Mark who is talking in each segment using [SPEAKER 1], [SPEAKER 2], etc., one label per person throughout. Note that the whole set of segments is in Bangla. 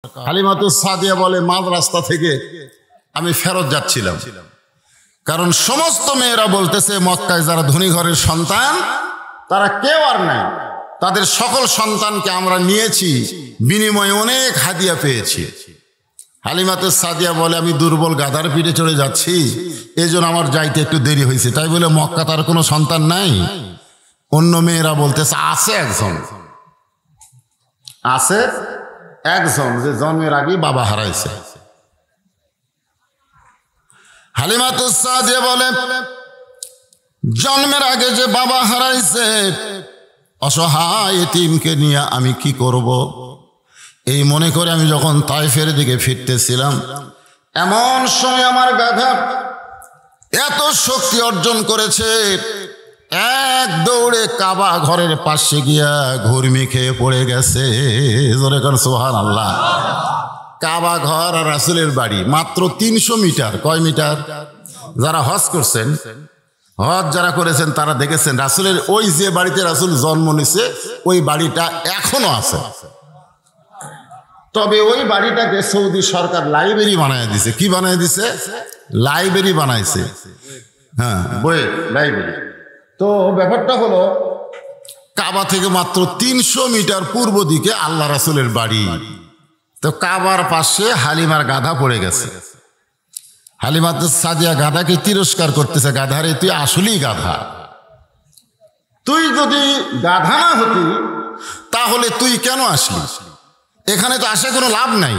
[SPEAKER 1] হালিমাতুস সাদিয়া বলে, মাঝ রাস্তা থেকে আমি ফেরত যাচ্ছিলাম, কারণ সমস্ত মেয়েরা বলতেছে মক্কায় যারা ধনী ঘরের সন্তান তারা কেউ আর নাই, তাদের সকল সন্তানকে আমরা নিয়েছি, বিনিময়ে অনেক হাদিয়া পেয়েছি। হালিমাতুস সাদিয়া বলে, আমি দুর্বল গাধার পিঠে চড়ে যাচ্ছি, এই জন্য আমার যাইতে একটু দেরি হয়েছে। তাই বলে মক্কা তার কোনো সন্তান নাই? অন্য মেয়েরা বলতেছে আছে একজন, আছে একজন যে জন্মের আগে বাবা হারাইছে। হালিমাতুস সাদিয়া বলে, জন্মের আগে যে বাবা হারাইছে, অসহায় এতিমকে নিয়ে আমি কি করব? এই মনে করে আমি যখন তায়েফের দিকে ফিরতেছিলাম, এমন সময় আমার গাধা এত শক্তি অর্জন করেছে, এক দৌড়ে কাবা ঘরের পাশে গিয়া ঘুরমি খেয়ে পড়ে গেছে। জোরে কর সুবহানাল্লাহ। কাবা ঘর আর রাসূলের বাড়ি মাত্র 300 মিটার। কয় মিটার? যারা হজ করছেন, হজ যারা করেছেন তারা দেখেছেন রাসূলের ওই যে বাড়িতে রাসূল জন্ম নিছে ওই বাড়িটা এখনো আছে। তবে ওই বাড়িটাকে সৌদি সরকার লাইব্রেরি বানায় দিছে। কি বানায় দিছে? লাইব্রেরি বানাইছে। হ্যাঁ, বই লাইব্রেরি। তো ব্যাপারটা হলো, কাবা থেকে মাত্র 300 মিটার পূর্ব দিকে আল্লাহ রাসূলের বাড়ি। তো কাবার পাশে হালিমার গাধা পড়ে গেছে। হালিমাতুস সাদিয়া গাধাকে তিরস্কার করতেছে, গাধারে তুই আসলেই গাধা, তুই যদি গাধা না হতি তাহলে তুই কেন আসলি? এখানে তো আসে কোনো লাভ নাই,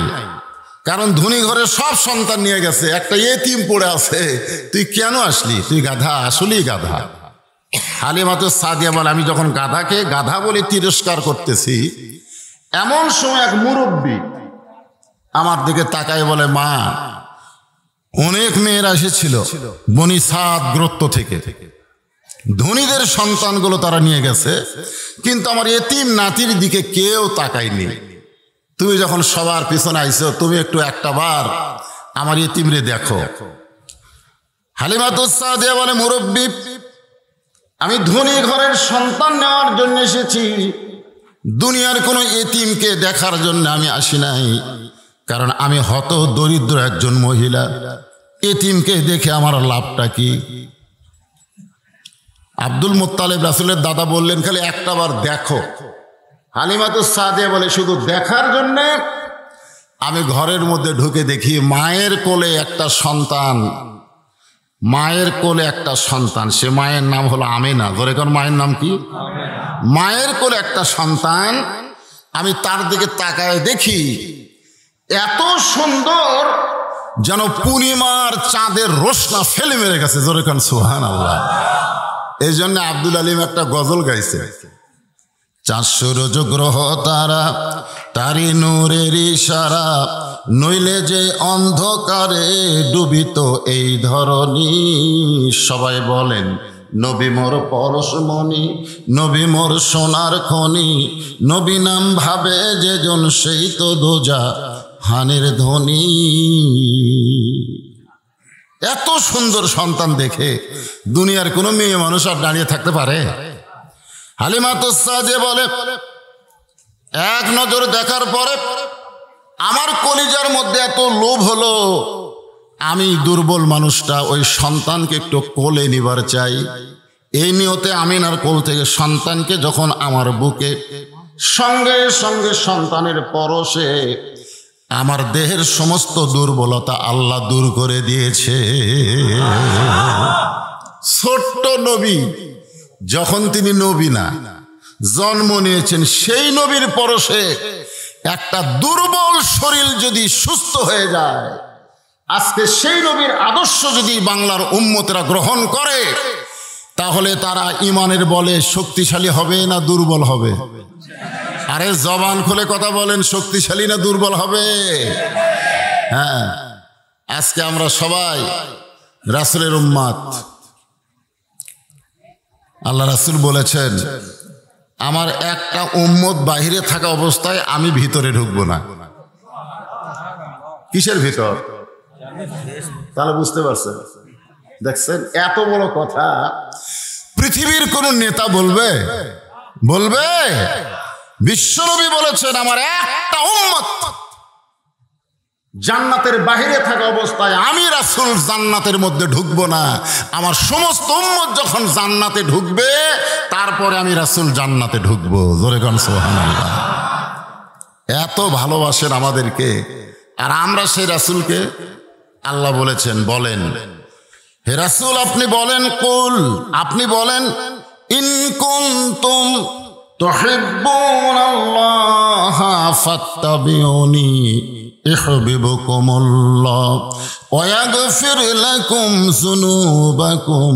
[SPEAKER 1] কারণ ধনী ঘরের সব সন্তান নিয়ে গেছে, একটা এতিম পড়ে আছে, তুই কেন আসলি? তুই গাধা, আসলেই গাধা। হালিমাতুস সাদিয়া বলে, আমি যখন গাধাকে গাধা বলে তিরস্কার করতেছি, এমন সময় এক মুরব্বী আমার দিকে তাকায় বলে, মা, অনেক মেয়েরা এসেছিল বনি সাদ গোত্র থেকে, ধনীদের সন্তানগুলো তারা নিয়ে গেছে, কিন্তু আমার এতিম নাতির দিকে কেউ তাকায়নি। তুমি যখন সবার পিছনে আইছো, তুমি একটু একটা বার আমার এতিমরে দেখো। হালিমাতুস সাদিয়া বলে, মুরব্বী, আমি ধনী ঘরের সন্তান নেওয়ার জন্য এসেছি, দুনিয়ার কোনো এতিমকে দেখার জন্য আমি আসি নাই, কারণ আমি হত দরিদ্র একজন মহিলা, এতিমকে দেখে আমার লাভটা কি? আব্দুল মুত্তালিব রাসূলের দাদা বললেন, খালি একটা বার দেখো। হালিমাতুস সাদিয়া বলে, শুধু দেখার জন্যে আমি ঘরের মধ্যে ঢুকে দেখি মায়ের কোলে একটা সন্তান, মায়ের কোলে একটা সন্তান, সে মায়ের নাম হলো আমেনা। ধরে কোন মায়ের নাম কি? মায়ের কোলে একটা সন্তান। আমি তার দিকে তাকায় দেখি এত সুন্দর, যেন পূর্ণিমার চাঁদের রোশনা ফেলে মেরে গেছে। জোরে কোন সুবহানাল্লাহ। এই জন্য আব্দুল আলিম একটা গজল গাইছে, 400 রোজ গ্রহ তারা, তারি নূরের ইশারা, নইলে যে অন্ধকারে ডুবিত এই ধরনী। সবাই বলেন নবী মোর পরশমণি, নবী মোর সোনার খনি, নবী নাম ভাবে যেজন সেই তো দোজা হানের ধনী। এত সুন্দর সন্তান দেখে দুনিয়ার কোনো মেয়ে মানুষ আর দাঁড়িয়ে থাকতে পারে? হালিমাতুস সাদিয়া বলে, এক নজর দেখার পরে আমার কলিজার মধ্যে এত লোভ হলো, আমি দুর্বল মানুষটা ওই সন্তানকে একটু কোলে নিবার চাই। এই নিয়তে আমিনার কোল থেকে সন্তানকে যখন আমার বুকে, সঙ্গে সঙ্গে সন্তানের পরশে আমার দেহের সমস্ত দুর্বলতা আল্লাহ দূর করে দিয়েছে। ছোট্ট নবী, যখন তিনি নবী না, জন্ম নিয়েছেন, সেই নবীর পরশে একটা দুর্বল শরীর যদি সুস্থ হয়ে যায়, আজকে সেই নবীর আদর্শ যদি বাংলার উম্মতেরা গ্রহণ করে, তাহলে তারা ইমানের বলে শক্তিশালী হবে না দুর্বল হবে? আরে জবান খুলে কথা বলেন, শক্তিশালী না দুর্বল হবে? হ্যাঁ, আজকে আমরা সবাই রাসূলের উম্মত। আল্লাহ রাসূল বলেছেন, আমার একটা উম্মত বাহিরে থাকা অবস্থায় আমি ভিতরে ঢুকবো না। কিসের ভিতর? তাহলে বুঝতে পারছেন? দেখছেন, এত বড় কথা পৃথিবীর কোন নেতা বলবে? বলবে? বিশ্বনবী বলেছেন, আমার একটা উম্মত জান্নাতের বাহিরে থাকা অবস্থায় আমি রাসূল জান্নাতের মধ্যে ঢুকবো না, আমার সমস্ত উম্মত যখন জান্নাতে ঢুকবে তারপরে আমি রাসূল জান্নাতে ঢুকবো। জোরে কোন সুবহানাল্লাহ। এত ভালোবাসেন আমাদেরকে, আর আমরা সেই রাসূলকে, আল্লাহ বলেছেন বলেন হে রাসূল আপনি বলেন, কুল আপনি বলেন, ইন কুনতুম তুহিব্বুনাল্লাহ ফাত্তাবিউনি ইউহিব্বুকুমুল্লাহ ওয়া ইয়াগফির লাকুম যুনুবাকুম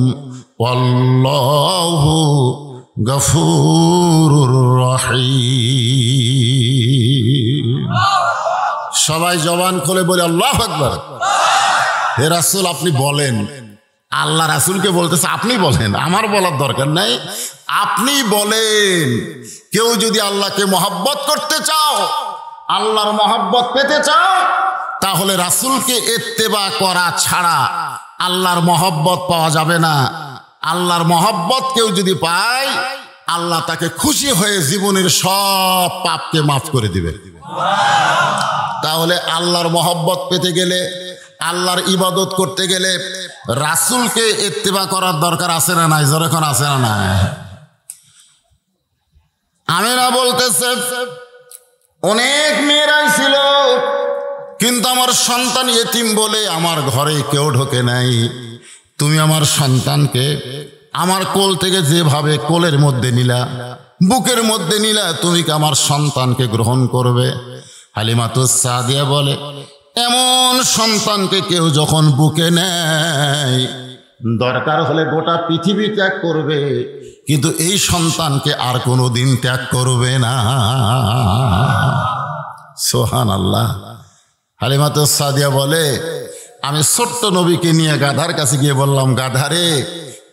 [SPEAKER 1] ওয়াল্লাহু গফুরুর রহিম। সবাই জবান খুলে বলে আল্লাহু আকবার। হে রাসূল আপনি বলেন, আল্লাহ রাসূলকে বলতেছে আপনি বলেন, আমার বলার দরকার নাই, আপনি বলেন। কেউ যদি আল্লাহকে মহব্বত করতে চাও, আল্লাহর মহব্বত পেতে চাও, তাহলে রাসূলকে ইত্তেবা করা ছাড়া আল্লাহর মহব্বত পাওয়া যাবে না। আল্লাহর মহব্বত কেউ যদি পায়, আল্লাহ তাকে খুশি হয়ে জীবনের সব পাপকে মাফ করে দিবে। তাহলে আল্লাহর মহব্বত পেতে গেলে, আল্লাহর ইবাদত করতে গেলে রাসূলকে ইত্তেবা করার দরকার আছে না নাই? যখন আছে না নাই? আমিনা বলতেছে অনেক মেয়েরাই ছিল, কিন্তু আমার সন্তান ইতিম বলে আমার ঘরে কেউ ঢোকে নাই। তুমি আমার সন্তানকে আমার কোল থেকে যেভাবে কোলের মধ্যে নিলা, বুকের মধ্যে নিলা, তুমি কি আমার সন্তানকে গ্রহণ করবে? হালিমাতুস সাদিয়া বলে এমন সন্তানকে কেউ যখন বুকে নেয়, দরকার হলে গোটা পৃথিবী ত্যাগ করবে, কিন্তু এই সন্তানকে আর কোনোদিন ত্যাগ করবে না। সুবহানাল্লাহ। হালিমাতুস সাদিয়া বলে আমি ছোট্ট নবীকে নিয়ে গাধার কাছে গিয়ে বললাম, গাধা রে,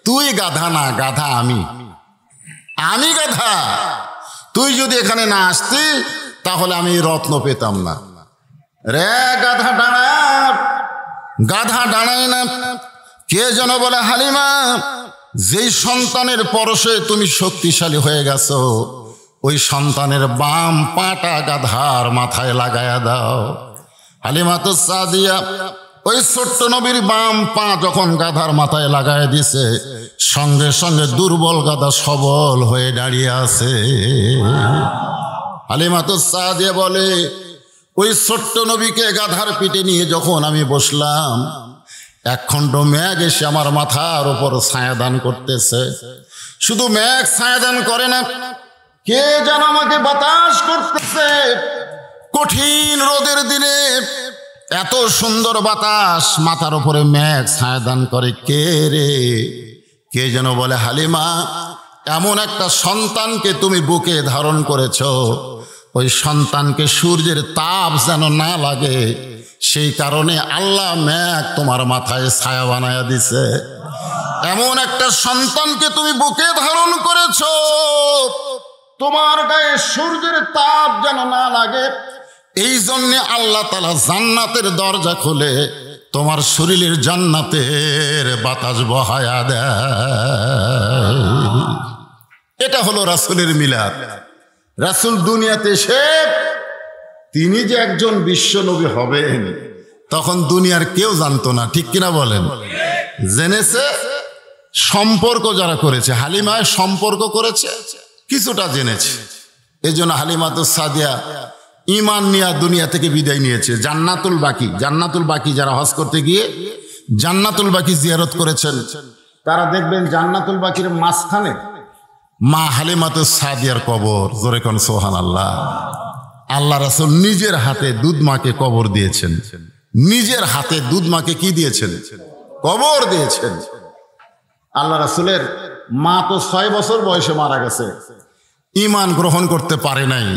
[SPEAKER 1] তুই গাধা না, গাধা আমি গাধা। তুই যদি এখানে না আসতি তাহলে আমি রত্ন পেতাম না। রে গাধা ডানা, গাধা ডানাই না। কে যেন বলে হালিমা, যেই সন্তানের পরশে তুমি শক্তিশালী হয়ে গেছো, ওই সন্তানের বাম পাটা গাধার মাথায় লাগায়া দাও। হালিমাতুস সাদিয়া ওই ছোট্ট নবীর বাম পা যখন গাধার মাথায় লাগায় দিছে, সঙ্গে সঙ্গে দুর্বল গাধা সবল হয়ে দাঁড়িয়ে আছে। হালিমাতুস সাদিয়া বলে ওই ছোট্ট নবীকে গাধার পিঠে নিয়ে যখন আমি বসলাম, একখণ্ড মেঘ এসে আমার মাথার উপর ছায়াদান করতেছে। শুধু মেঘ ছায়াদান করে না, কে যেন আমাকে বাতাস করতেছে। কঠিন রোদের দিনে এত সুন্দর বাতাস, মাথার উপরে মেঘ ছায়াদান করে। কে রে? কে যেন বলে হালিমা, এমন একটা সন্তানকে তুমি বুকে ধারণ করেছ, ওই সন্তানকে সূর্যের তাপ যেন না লাগে, সেই কারণে আল্লাহ মেঘ তোমার মাথায় ছায়া বানায়া দিছে। এমন একটা সন্তানকে তুমি বুকে ধারণ করেছ, তোমার গায়ে সূর্যের তাপ যেন না লাগে, এই জন্যে আল্লাহ তাআলা জান্নাতের দরজা খুলে তোমার শরীরের জান্নাতের বাতাস বহায়া দেয়। এটা হলো রাসূলের মিলাদ। রাসূল দুনিয়াতে এসে তিনি যে একজন বিশ্ব নবী হবেন, তখন দুনিয়ার কেউ জানতো না, ঠিক কিনা বলেন? জেনেছে সম্পর্ক যারা করেছে, হালিমায় সম্পর্ক করেছে, কিছুটা জেনেছে। এই জন্য হালিমাতুস সাদিয়া ঈমান নিয়ে দুনিয়া থেকে বিদায় নিয়েছে। জান্নাতুল বাকি যারা হজ করতে গিয়ে জান্নাতুল বাকি জিয়ারত করেছেন, তারা দেখবেন জান্নাতুল বাকির মাঝখানে মা হালিমাতুস সাদিয়ার কবর। জোরে কোন সুবহানাল্লাহ। আল্লাহ রাসূল নিজের হাতে দুধ মাকে কবর দিয়েছেন। নিজের হাতে দুধ মাকে কি দিয়েছেন? কবর দিয়েছেন। আল্লাহ রাসূলের মা তো 6 বছর বয়সে মারা গেছে, ঈমান গ্রহণ করতে পারে নাই,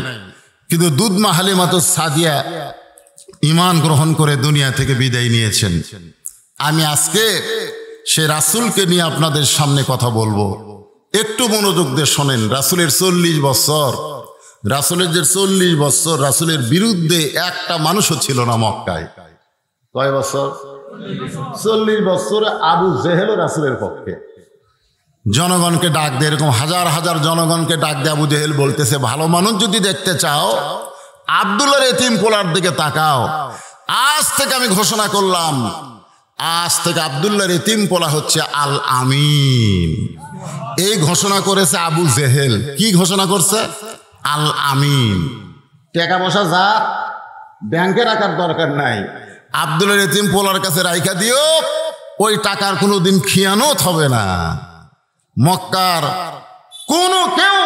[SPEAKER 1] কিন্তু দুধ মা হালিমাতুস সাদিয়া ঈমান গ্রহণ করে দুনিয়া থেকে বিদায় নিয়েছেন। আমি আজকে সে রাসূলকে নিয়ে আপনাদের সামনে কথা বলবো, একটু মনোযোগ দিয়ে শোনেন। রাসূলের 40 বছর, রাসূলের যে 40 বছর, রাসূলের বিরুদ্ধে একটা মানুষও ছিল না মক্কায়। কয় বছর? 40 বছরে আবু জেহেলও রাসূলের পক্ষে। জনগণকে ডাক দিয়ে, এরকম হাজার হাজার জনগণকে ডাক দিয়ে আবু জেহেল বলতেছে, ভালো মানুষ যদি দেখতে চাও আব্দুল্লাহর এতিম পোলার দিকে তাকাও, আজ থেকে আমি ঘোষণা করলাম, আজ থেকে আব্দুল্লাহর এতিম পোলা হচ্ছে আল আমিন। এই ঘোষণা করেছে আবু জেহেল। কি ঘোষণা করছে? আল আমিন। টাকা পয়সা যা ব্যাংকে রাখার দরকার নাই, আব্দুল্লাহর এতিম পোলার কাছে রাইখা দিও, ওই টাকার কোনোদিন খিয়ানত হবে না। মক্কার কোনো কেউ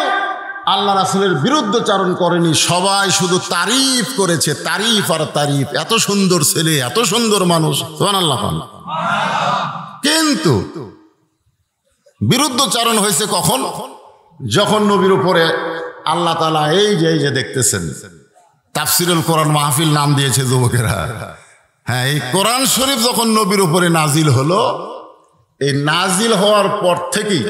[SPEAKER 1] আল্লাহ রাসূলের বিরুদ্ধচারণ করেনি, সবাই শুধু তারিফ করেছে, তারিফ আর তারিফ। এত সুন্দর ছেলে, এত সুন্দর মানুষ, সুবহানাল্লাহ। কিন্তু বিরুদ্ধচারণ হয়েছে কখন? যখন নবীর উপরে আল্লাহ তাআলা এই যে দেখতেছেন, তাফসিরুল কোরআন মাহফিল নাম দিয়েছে যুবকেরা। হ্যাঁ, এই কোরআন শরীফ যখন নবীর উপরে নাজিল হলো, এই নাজিল হওয়ার পর থেকেই,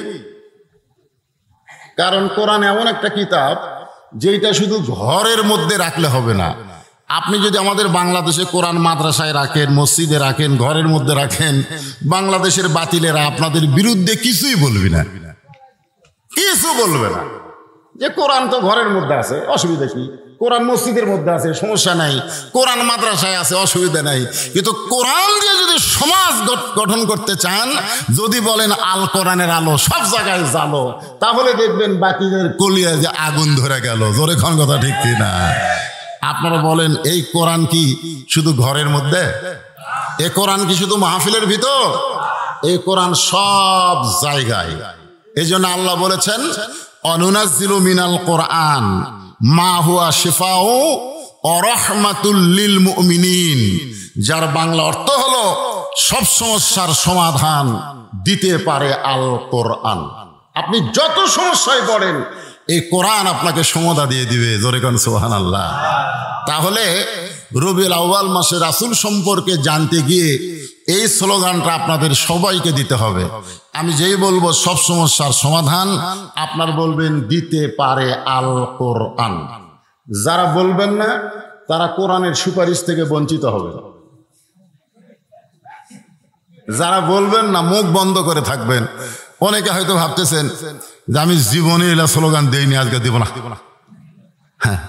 [SPEAKER 1] কারণ কোরআন এমন একটা কিতাব যেটা শুধু ঘরের মধ্যে রাখলে হবে না। আপনি যদি আমাদের বাংলাদেশে কোরআন মাদ্রাসায় রাখেন, মসজিদে রাখেন, ঘরের মধ্যে রাখেন, বাংলাদেশের বাতিলেরা আপনাদের বিরুদ্ধে কিছুই বলবি না, কিছু বলবে না। যে কোরআন তো ঘরের মধ্যে আছে, অসুবিধা কি? কোরআন মসজিদের মধ্যে আছে, সমস্যা নাই। কোরআন মাদ্রাসায় আছে, অসুবিধা নাই। কিন্তু কোরআন দিয়ে যদি সমাজ গঠন করতে চান, যদি বলেন আল কোরআনের আলো সব জায়গায় জ্বালো, তাহলে দেখবেন বাকিদের কলিয়া যে আগুন ধরে গেল। জোরে খান কথা ঠিক কিনা? আপনারা বলেন, এই কোরআন কি শুধু ঘরের মধ্যে? এ কোরআন কি শুধু মাহফিলের ভিতর? এই কোরআন সব জায়গায়। এই জন্য আল্লাহ বলেছেন, অনুনাজ্জিলু মিনাল কোরআন মা হুয়া শিফাউ ওয়া রাহমাতুল লিল মুমিনিন। যার বাংলা অর্থ হলো সব সমস্যার সমাধান দিতে পারে আল কোরআন। আপনি যত সমস্যায় পড়েন, এই কোরআন আপনাকে সমাধা দিয়ে দিবে। জোরে কোন সুবহানাল্লাহ। তাহলে রবিউল আউয়াল মাসে রাসূল সম্পর্কে জানতে গিয়ে এই স্লোগানটা আপনাদের সবাইকে দিতে হবে। আমি যেই বলবো সব সমস্যার সমাধান, আপনার বলবেন দিতে পারে আল কোরআন। যারা বলবেন না, তারা কোরআনের সুপারিশ থেকে বঞ্চিত হবে। যারা বলবেন না, মুখ বন্ধ করে থাকবেন। অনেকে হয়তো ভাবতেছেন যে আমি জীবনে এলা স্লোগান দেইনি, আজকে দিব না। হ্যাঁ,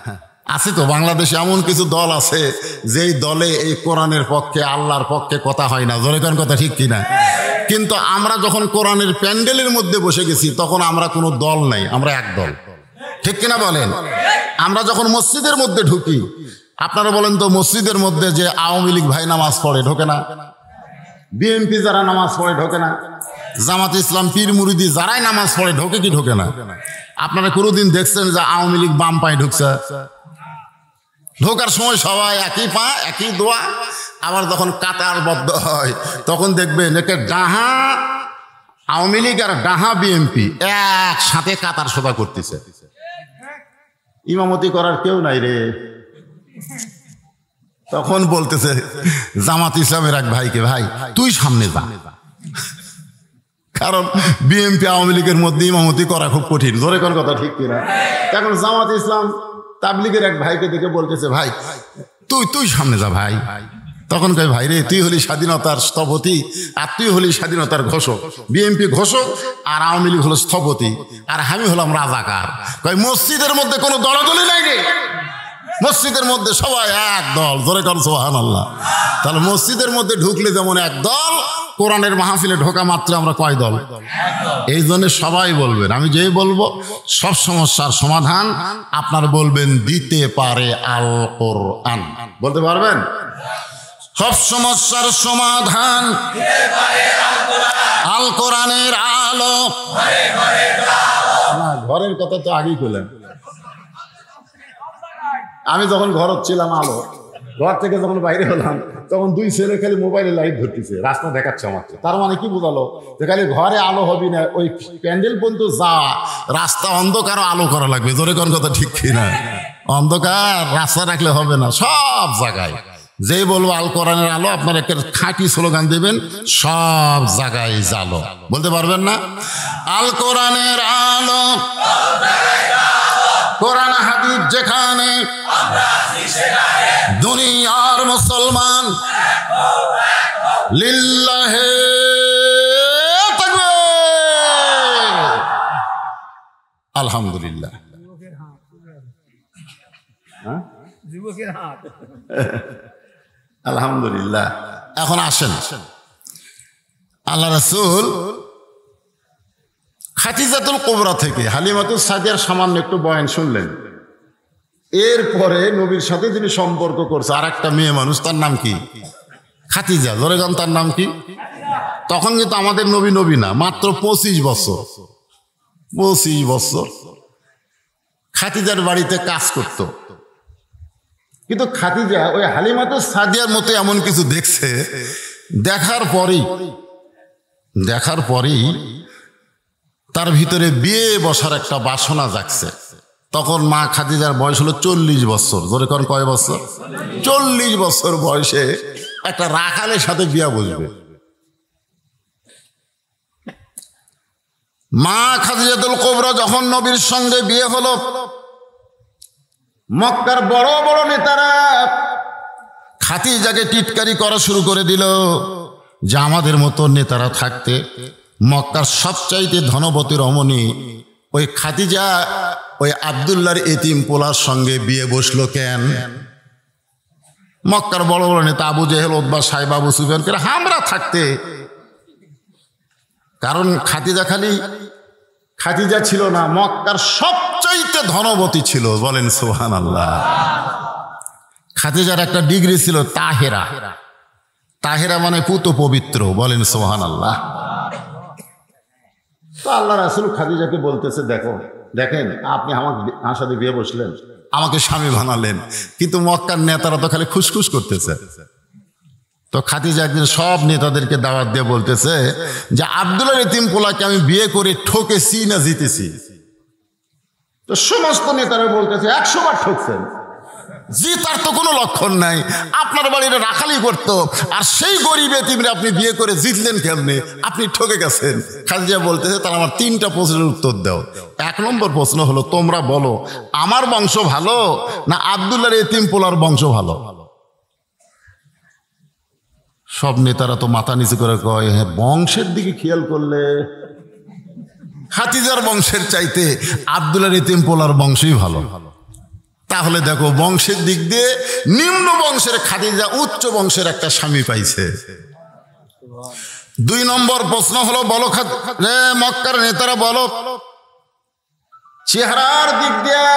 [SPEAKER 1] আছে তো বাংলাদেশে এমন কিছু দল আছে, যেই দলে এই কোরআনের পক্ষে, আল্লাহর পক্ষে কথা হয় না। জোরে কোন কথা ঠিক কিনা? কিন্তু আমরা যখন কোরআনের প্যান্ডেলের মধ্যে বসে গেছি, তখন আমরা কোনো দল নাই, আমরা এক দল। ঠিক কিনা বলেন? আমরা যখন মসজিদের মধ্যে ঢুকি, আপনারা বলেন তো, মসজিদের মধ্যে যে আওয়ামী লীগ ভাই নামাজ পড়ে, ঢোকে না? বিএনপি যারা নামাজ পড়ে, ঢোকে না? জামাত ইসলাম, পীর মুরিদি যারাই নামাজ পড়ে, ঢোকে কি ঢোকে না? আপনারা কোনোদিন দেখছেন যে আওয়ামী লীগ বাম পায়ে ঢুকছে? ঢোকার সময় সবাই একই পা, একই দোয়া। আবার যখন কাতারবদ্ধ হয়, তখন দেখবেন একে ডাহা আওয়ামী লীগ আর ডাহা বিএনপি একসাথে কাতার সোজা করতেছে। ইমামতি করার কেউ নাই রে। তখন বলতেছে জামাত ইসলামের এক ভাইকে, ভাই তুই সামনে যা, কারণ বিএনপি আওয়ামী লীগের মধ্যে ইমামতি করা খুব কঠিন। জোরে কোন কথা ঠিক কিনা? এখন জামাত ইসলাম তাবলীগের এক ভাইকে দেখে বলতেছে, ভাই তুই সামনে যা ভাই। তখন কয়, ভাই রে, তুই হলি স্বাধীনতার স্থপতি আর তুই হলি স্বাধীনতার ঘোষক। বিএনপি ঘোষক আর আওয়ামী লীগ হলো স্থপতি, আর আমি হলাম রাজাকার। কয় মসজিদের মধ্যে কোনো দলাদলি নাই রে, মসজিদের মধ্যে সবাই এক দল। জোরে কোন সুবহানাল্লাহ। তাহলে মসজিদের মধ্যে ঢুকলে যেমন এক দল, কোরআনের মাহফিলে ঢোকা মাত্র আমরা কয় দল? এই জন্য সবাই বলবেন, আমি যেই বলবো সব সমস্যার সমাধান, আপনার বলবেন দিতে পারে আল কোরআন। বলতে পারবেন? সব সমস্যার সমাধান আল কোরআনের আলো। না, ঘরের কথা তো আগেই বললেন। আমি যখন ঘর ছিলাম, আলো, ঘর থেকে যখন বাইরে হলাম, তখন দুই ছেলে খালি মোবাইলে লাইট ধরতেছে, রাস্তা দেখাচ্ছে আমাকে। তার মানে কি বোঝালো? যে খালি ঘরে আলো হবে না, ওই প্যান্ডেল পর্যন্ত যা, রাস্তা অন্ধকার আলো করা লাগবে। জোরে কোন কথা ঠিক কিনা? অন্ধকার রাস্তা রাখলে হবে না, সব জায়গায় যেই বলবো আল কোরআনের আলো, আপনার একটা খাঁটি স্লোগান দেবেন, সব জায়গায় জালো। বলতে পারবেন না? আল কোরআনের আলো, কোরআন হাদিস যেখানে, দুনিয়ার মুসলমান লিল্লাহে তাকবীর। আলহামদুলিল্লাহ। আলহামদুলিল্লাহ। এখন আসেন, আল্লাহ রাসূল খাদিজাতুল কুবরা থেকে হালিমাতুস সাদিয়ার সামান্য একটু বয়ান শুনলেন। এরপরে নবীর সাথে যিনি সম্পর্ক করছে আর একটা মেয়ে মানুষ, তার নাম কি? খাদিজা। ধরে যান, তার নাম কি? তখন কিন্তু আমাদের নবী নবী না, মাত্র 25 বছর। 25 বছর খাদিজার বাড়িতে কাজ করত। কিন্তু খাদিজা ওই হালিমাতুস সাদিয়ার মতো এমন কিছু দেখছে, দেখার পরেই তার ভিতরে বিয়ে বসার একটা বাসনা জাগছে। তখন মা খাদিজার বয়স হলো 40 বছর। ধরে কোন কয় বছর? 40 বছর বয়সে একটা রাখালের সাথে বিয়া বসবে। মা খাদিজাতুল কুবরা যখন নবীর সঙ্গে বিয়ে হলো, মক্কার বড় বড় নেতারা খাদিজাকে টিটকারি করা শুরু করে দিল যে আমাদের মতো নেতারা থাকতে মক্কার সবচাইতে ধনবতী রমণী ওই খাদিজা ওই আব্দুল্লাহর এতিম পোলার সঙ্গে বিয়ে বসলো কেন? মক্কার বড় বড় নেতা আবু জেহেল, উতবা, সাইবা, আবু সুফিয়ান করে আমরা থাকতে। কারণ খাদিজা ছিল না, মক্কার সবচাইতে ধনবতী ছিল। বলেন সুবহানাল্লাহ। খাদিজার একটা ডিগ্রি ছিল তাহেরা। তাহেরা মানে পুত পবিত্র। বলেন সুবহানাল্লাহ। তো আল্লাহ রাসূল খাদিজাকে বলতেছে, দেখেন আপনি আমার সাথে বিয়ে বসলেন, আমাকে স্বামী বানালেন, কিন্তু মক্কার নেতারা তো খালি খুশখুশ করতেছে। তো খাদিজা একদিন সব নেতাদেরকে দাওয়াত দিয়ে বলতেছে যে আব্দুল্লাহর এতিম পোলাকে আমি বিয়ে করে ঠকেছি না জিতেছি? তো সমস্ত নেতারা বলতেছে 100 বার ঠকছেন, জিতার তো কোনো লক্ষণ নাই। আপনার বাড়িতে রাখালি করতো, আর সেই গরিব এতিমরে আপনি বিয়ে করে জিতলেন কেমনে? আপনি ঠকে গেছেন। খাদিজা বলতেছে তার আমার 3টা প্রশ্নের উত্তর দাও। 1 নম্বর প্রশ্ন হলো, তোমরা বলো আমার বংশ ভালো না আব্দুল্লাহর এতিম পোলার বংশ ভালো? সব নেতারা তো মাথা নিচু করে কয়, হ্যাঁ বংশের দিকে খেয়াল করলে খাদিজার বংশের চাইতে আব্দুল্লাহর এতিম পোলার বংশই ভালো। তাহলে দেখো, বংশের দিক দিয়ে নিম্ন বংশের খাদিজা উচ্চ বংশের একটা স্বামী পাইছে। 2 নম্বর প্রশ্ন হলো, বলো মক্কার নেতারা বলো, চেহারার দিক দিয়ে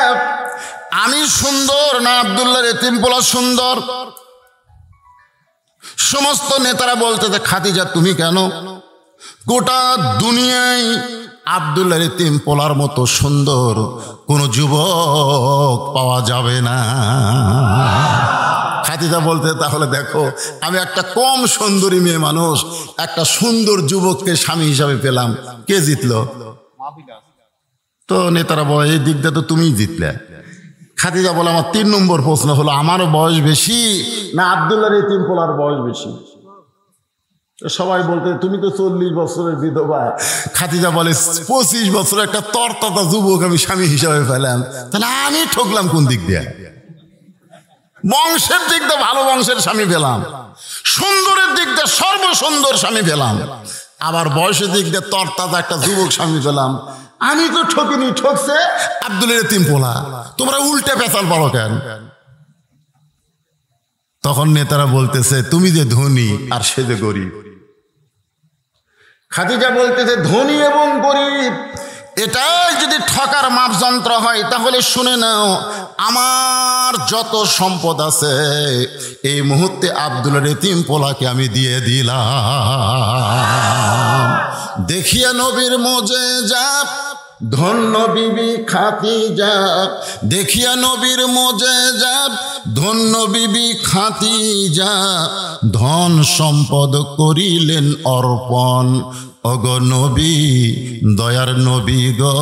[SPEAKER 1] আমি সুন্দর না আব্দুল্লাহর এতিম পোলা সুন্দর? সমস্ত নেতারা বলতে, খাদিজা তুমি কেন, গোটা দুনিয়ায় আব্দুল্লাহর এতিম পোলার মতো সুন্দর কোন যুবক পাওয়া যাবে না। খাদিজা বলতে, তাহলে দেখো আমি একটা কম সুন্দরী মেয়ে মানুষ একটা সুন্দর যুবককে স্বামী হিসাবে পেলাম, কে জিতলো? তো নেতারা বলে এই দিক দিয়ে তো তুমিই জিতলে। খাদিজা বলে আমার 3 নম্বর প্রশ্ন হলো, আমার বয়স বেশি না আব্দুল্লাহর এতিম পোলার বয়স বেশি? সবাই বলতে তুমি তো 40 বছরের বিধবা। খাদিজা বলে 25 বছরের একটা তরতাজা যুবক আমি স্বামী হিসাবে পেলাম, তাহলে আমি ঠকলাম কোন দিক দিয়ে? বংশের দিক দিয়ে ভালো বংশের স্বামী পেলাম, সুন্দরের দিক দিয়ে সর্বসুন্দর স্বামী পেলাম, আবার বয়সের দিক দিয়ে তরতাজা একটা যুবক স্বামী পেলাম। আমি তো ঠকিনি, ঠকছে আব্দুল্লাহর এতিম পোলা। তোমরা উল্টে পেঁচাল পারো কেন? তখন নেতারা বলতেছে তুমি যে ধনী আর সে যে গরিব। খাদিজা বলতেছে ধনী এবং গরিব এটাই যদি ঠকার মাপযন্ত্র হয় তাহলে শুনে নাও, আমার যত সম্পদ আছে এই মুহূর্তে আব্দুল্লাহর এতিম পোলাকে আমি দিয়ে দিলাম। দেখিয়া নবীর মোজেজা ধন্য বিবি খাদিজা, দেখিয়া নবীর মোজেজা ধন্য বিবি খাদিজা, ধন সম্পদ করিলেন অর্পণ। ওগো নবী, দয়ার নবী গো,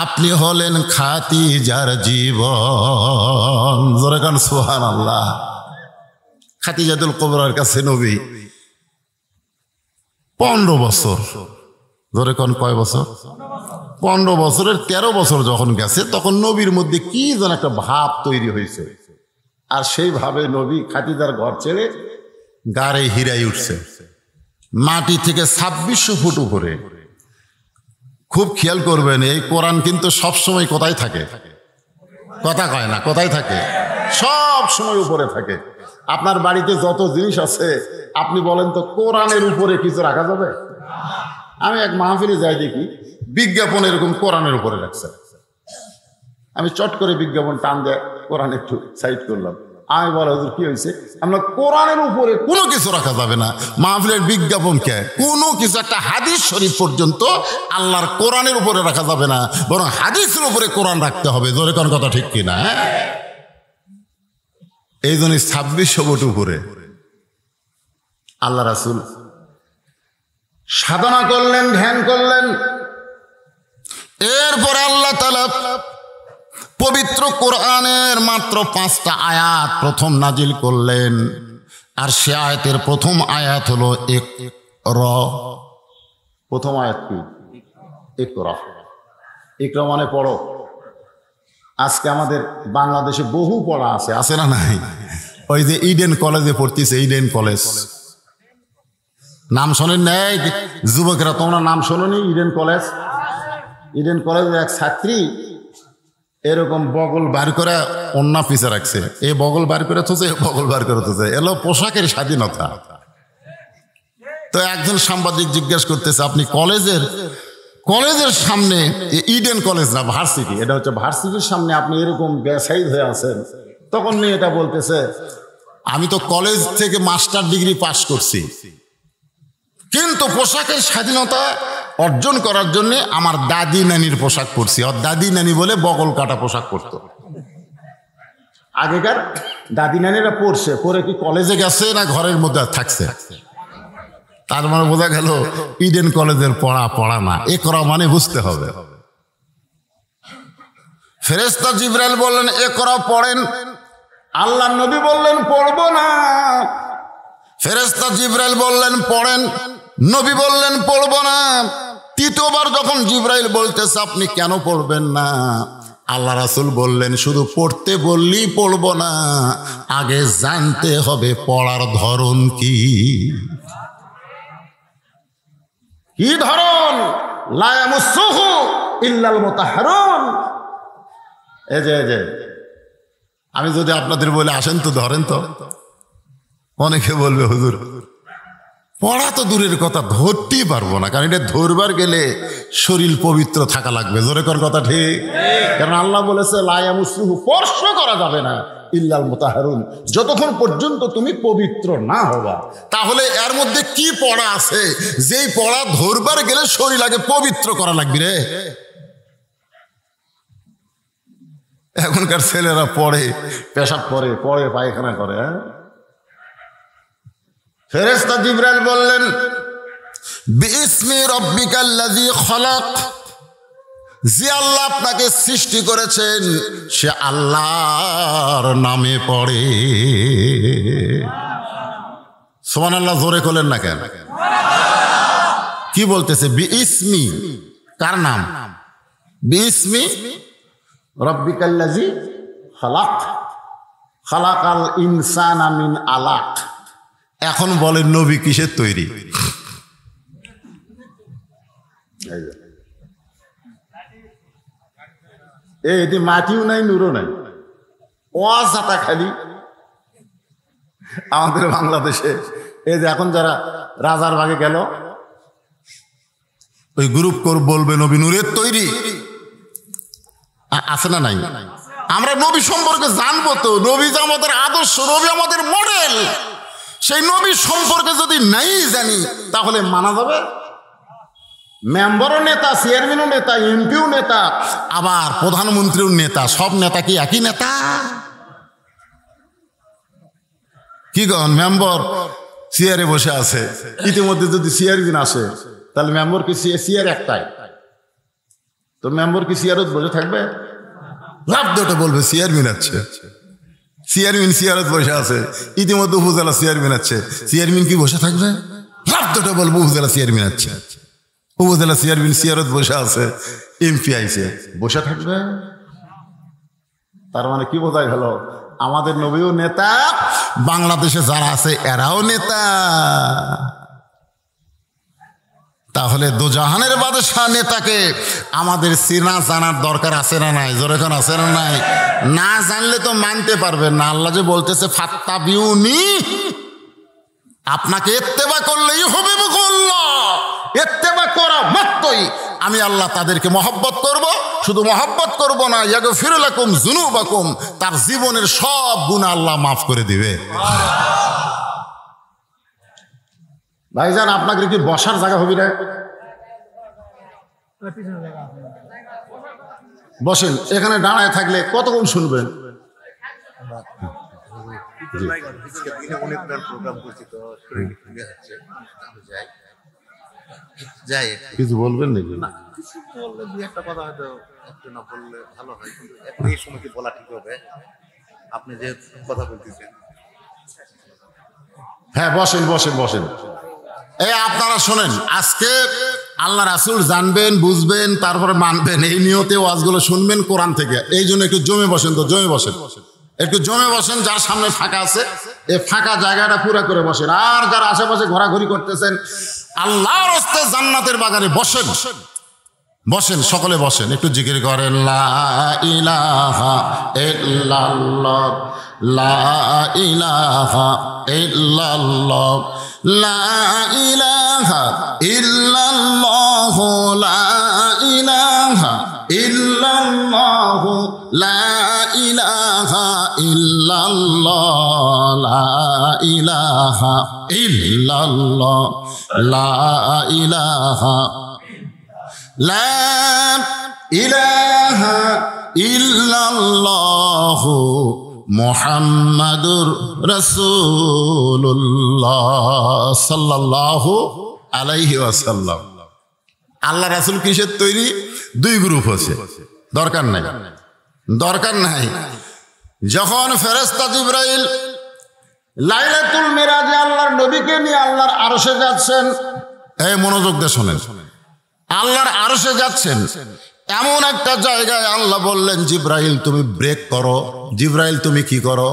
[SPEAKER 1] আপনি হলেন খাদিজার জীবন। জোরে কান সুবহানাল্লাহ। খাদিজাতুল কুবরার কাছে নবী 15 বছর। ধরে কোন কয় বছর? 15 বছরের 13 বছর যখন গেছে তখন নবীর মধ্যে কি যেন একটা ভাব তৈরি হয়েছে, আর সেই ভাবে নবী খাদিজার ঘর ছেড়ে গাড়ে হিরাই উঠছে, মাটি থেকে 2600 ফুট উপরে। খুব খেয়াল করবেন, এই কোরআন কিন্তু সবসময় কোথায় থাকে? কথা কয় না, কোথায় থাকে? সব সময় উপরে থাকে। আপনার বাড়িতে যত জিনিস আছে আপনি বলেন তো কোরআনের উপরে কিছু রাখা যাবে? আমি এক মাহফিলে যাই দেখি বিজ্ঞাপন এরকম কোরআনের উপরে রাখছে। আমি চট করে বিজ্ঞাপন টান দেয় কোরআন একটু সাইড করলাম। আমি বলো হুজুর কি হয়েছে? আমরা কোরআনের উপরে কোনো কিছু রাখা যাবে না। মাহফিলের বিজ্ঞাপন কে কোনো কিছু একটা হাদিস শরীফ পর্যন্ত আল্লাহর কোরআনের উপরে রাখা যাবে না, বরং হাদিসের উপরে কোরআন রাখতে হবে। জোরে কোন কথা ঠিক কিনা? এই জন্য 2600 ফুট উপরে আল্লাহ রাসূল সাধনা করলেন, ধ্যান করলেন। এরপরে আল্লাহ তাআলা পবিত্র কোরআনের মাত্র 5টা আয়াত প্রথম নাজিল করলেন। আর সে আয়াতের প্রথম আয়াত হলো ইকরা। প্রথম আয়াত কি? ইকরা। ইকরা মানে পড়ো। আজকে আমাদের বাংলাদেশে বহু পড়া আছে, আছে না নাই? ওই যে ইডেন কলেজে পড়তেছে, ইডেন কলেজ নাম শোনেন নাই যুবকেরা? তোমরা নাম শোনোনি? Eden college. ইডেন কলেজের এক ছাত্রী এরকম বগল বার করে অন্য পিছে রাখছে, এ বগল বার করে থুছে, বগল বার করে থুছে। এলো পোশাকের স্বাধীনতা। তো একজন সাংবাদিক জিজ্ঞেস করতেছে, আপনি কলেজের সামনে, ইডেন কলেজ না ভার্সিটি, এটা হচ্ছে ভার্সিটির সামনে আপনি এরকম বেসাইড হয়ে আছেন। তখন মেয়েটা বলতেছে, আমি তো কলেজ থেকে মাস্টার ডিগ্রি পাশ করছি, কিন্তু পোশাকের স্বাধীনতা অর্জন করার জন্য আমার দাদি নানির পোশাক পরছি। আর দাদি নানি বলে বগল কাটা পোশাক পরতো। আগেকার দাদি নানিরা পরছে, পরে কি কলেজে গেছে না ঘরের মধ্যে থাকছে? তার মানে বোঝা গেল ইডেন কলেজের পড়া না। ইকরা মানে বুঝতে হবে। ফেরেশতা জিবরাইল বললেন ইকরা পড়েন। আল্লাহ নবী বললেন পড়বো না। ফেরেশতা জিবরাইল বললেন পড়েন, নবী বললেন পড়বো না। তৃতীয়বার যখন জিবরাইল বলতেছে আপনি কেন পড়বেন না, আল্লাহ রাসূল বললেন শুধু পড়তে বললেই পড়বো না, আগে জানতে হবে পড়ার ধরন কি। কি ধরন? লা ইয়ামাসসুহু ইল্লাল মুতাহহারুন। এই যে আমি যদি আপনাদের বলে আসেন তো ধরেন তো, অনেকে বলবে হুজুর পড়া তো দূরের কথা, ধরতেই পারবো না, কারণ এটা ধরবার গেলে শরীর পবিত্র থাকা লাগবে। জোরে কোন কথা ঠিক? কারণ আল্লাহ বলেছে লা ইয়ামাসসুহু, স্পর্শ করা যাবে না, ইল্লাল মুতাহহারুন, যতক্ষণ পর্যন্ত তুমি পবিত্র না হবা। তাহলে এর মধ্যে কি পড়া আছে যেই পড়া ধরবার গেলে শরীর আগে পবিত্র করা লাগবে রে? এখনকার ছেলেরা পড়ে, পেশাব পড়ে পায়খানা করে। ফেরেশতা জিবরাইল বললেন বিইসমি রাব্বিকাল্লাযী খালাক, যে আল্লাহ আপনাকে সৃষ্টি করেছেন সে আল্লাহর নামে পড়ে। সুবহানাল্লাহ, জোরে বলেন না কেন? কি বলতেছে? বিইসমি, কার নাম? বিইসমি রাব্বিকাল্লাযী খালাক, খালাকাল ইনসানা মিন আলাক। এখন বলেন নবী কিসের তৈরি? এটি মাটিও নাই, নূরও নাই, অজাতা খালি। আমাদের বাংলাদেশে এই যে এখন যারা রাজার ভাগে গেল, ওই গ্রুপ করে বলবে নবী নূরের তৈরি, আছে না নাই? আমরা নবী সম্পর্কে জানবো তো, নবী যে আমাদের আদর্শ, নবী আমাদের মডেল, সেই নবী সম্পর্কে যদি নাই জানি তাহলে মানা যাবে? মেম্বারও নেতা, চেয়ারম্যানও নেতা, এমপিও নেতা, আবার প্রধানমন্ত্রীও নেতা। সব নেতা কি একই নেতা? কি গণ মেম্বার চেয়ারে বসে আছে, ইতিমধ্যে যদি চেয়ারম্যান আসে তাহলে মেম্বার কি চেয়ার একটাই? তো মেম্বার কি চেয়ারত বসে থাকবে? লাভ দুটো বলবে চেয়ারম্যান আছে, চেয়ারম্যান চেয়ারত বসে আছে, ইতিমধ্যে উপজেলা চেয়ারম্যান আছে, চেয়ারম্যান কি বসে থাকবে? লাভ দুটো বলবো উপজেলা চেয়ারম্যান আছে, উপজেলা চেয়ারম্যান চেয়ারত বসে আছে, এমপি আইছে, বসে থাকবে? তার মানে কি বোঝাই গেল? আমাদের নবীও নেতা, বাংলাদেশে যারা আছে এরাও নেতা। তাহলে দোজাহানের বাদশাহ নেতাকে আমাদের চেনা জানার দরকার আছে না নাই? জোরে কোন আছে না নাই? না জানলে তো মানতে পারবেন না। আল্লাহ যে বলতেছে ফাত্তাবিউনি, আপনাকে ইত্তেবা করলেই হবে মুকুল্লাহ, ইত্তেবা করা মাত্রই আমি আল্লাহ তাদেরকে মহব্বত করব। শুধু মহব্বত করব না, ইয়াগফির লাকুম যুনুবাকুম, তার জীবনের সব গুনাহ আল্লাহ মাফ করে দিবে। ভাইজান, আপনাকে কি বসার জায়গা হবে না? বসেন, এখানে দাঁড়ায় থাকলে কতক্ষণ শুনবেন? কিছু বলবেন নাকি?
[SPEAKER 2] একটা কথা হয়তো একটু না বললে ভালো হয়, কিন্তু এখন এই সময় কি বলা ঠিক হবে? আপনি যে কথা বলতেছেন।
[SPEAKER 1] হ্যাঁ, বসেন বসেন বসেন। এই আপনারা শোনেন, আজকে আল্লাহ রাসূল জানবেন, বুঝবেন, তারপরে মানবেন, এই নিয়তে ওয়াজগুলো শুনবেন কোরআন থেকে। এই জন্য একটু জমে বসেন, তো জমে বসেন, একটু জমে বসেন। যার সামনে ফাঁকা আছে এই ফাঁকা জায়গাটা পুরো করে বসেন। আর যারা আশেপাশে ঘোরাঘুরি করতেছেন, আল্লাহর রাস্তায় জান্নাতের বাগানে বসেন, বসেন, সকলে বসেন, একটু জিকির করেন লা ইলাহা ইল্লাল্লাহ, লা ইলাহা ইল্লাল্লাহ, লা ইলাহা ইল্লাল্লাহ, লা ইলাহা ইল্লাল্লাহ, লা ইলাহা ইল্লাল্লাহ, লা ইলাহা ইল্লাল্লাহ, লা ইলাহা লা ইলাহা ইল্লাল্লাহ মুহাম্মাদুর রাসূলুল্লাহ সাল্লাল্লাহু আলাইহি ওয়াসাল্লাম। আল্লাহ রাসূল কিসের তৈরি? দুই গ্রুপ আছে, দরকার নাই, দরকার নাই। যখন ফেরেশতা জিবরাইল লাইলাতুল মিরাজে আল্লাহর নবীকে নিয়ে আল্লাহর আরশে যাচ্ছেন, এই মনোযোগ দিয়ে শোনেন, আল্লাহর আরশে যাচ্ছেন, এমন একটা জায়গায় আল্লাহ বললেন জিবরাইল তুমি ব্রেক করো। জিবরাইল তুমি কি করো?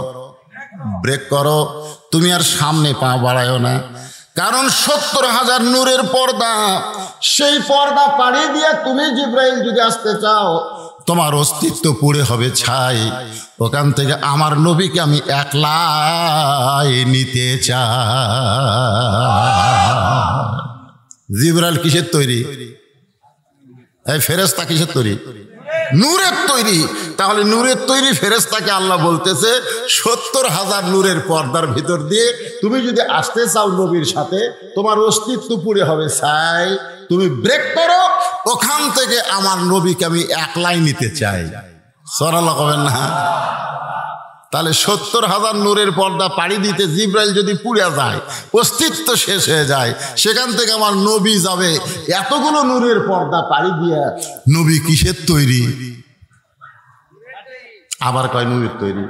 [SPEAKER 1] ব্রেক করো, তুমি আর সামনে পা বাড়ায়ো না, কারণ 70,000 নূরের পর্দা, সেই পর্দা পাড়ি দিয়ে তুমি জিবরাইল যদি আসতে চাও তোমার অস্তিত্ব পুড়ে হবে ছাই। ওখান থেকে আমার নবীকে আমি একলাই নিতে চাই। জিবরাইল কিসের তৈরি? এই ফেরেশতা কিসের তৈরি? নূরের তৈরি। তাহলে নূরের তৈরি ফেরেশতাকে আল্লাহ বলতেছে 70,000 নূরের পর্দার ভিতর দিয়ে তুমি যদি আসতে চাও নবীর সাথে, তোমার অস্তিত্ব পুড়ে হবে ছাই। তুমি ব্রেক করো, ওখান থেকে আমার নবীকে আমি একলাই নিতে চাই। সুবহানাল্লাহ কবেন না? তাহলে 70,000 নূরের পর্দা পাড়ি দিতে জিবরাইল যদি পুড়ে যায়, অস্তিত্ব শেষ হয়ে যায়, সেখান থেকে আমার নবী যাবে এতগুলো নূরের পর্দা পাড়ি দিয়ে। নবী কিসের তৈরি? আবার কয় নূরের তৈরি।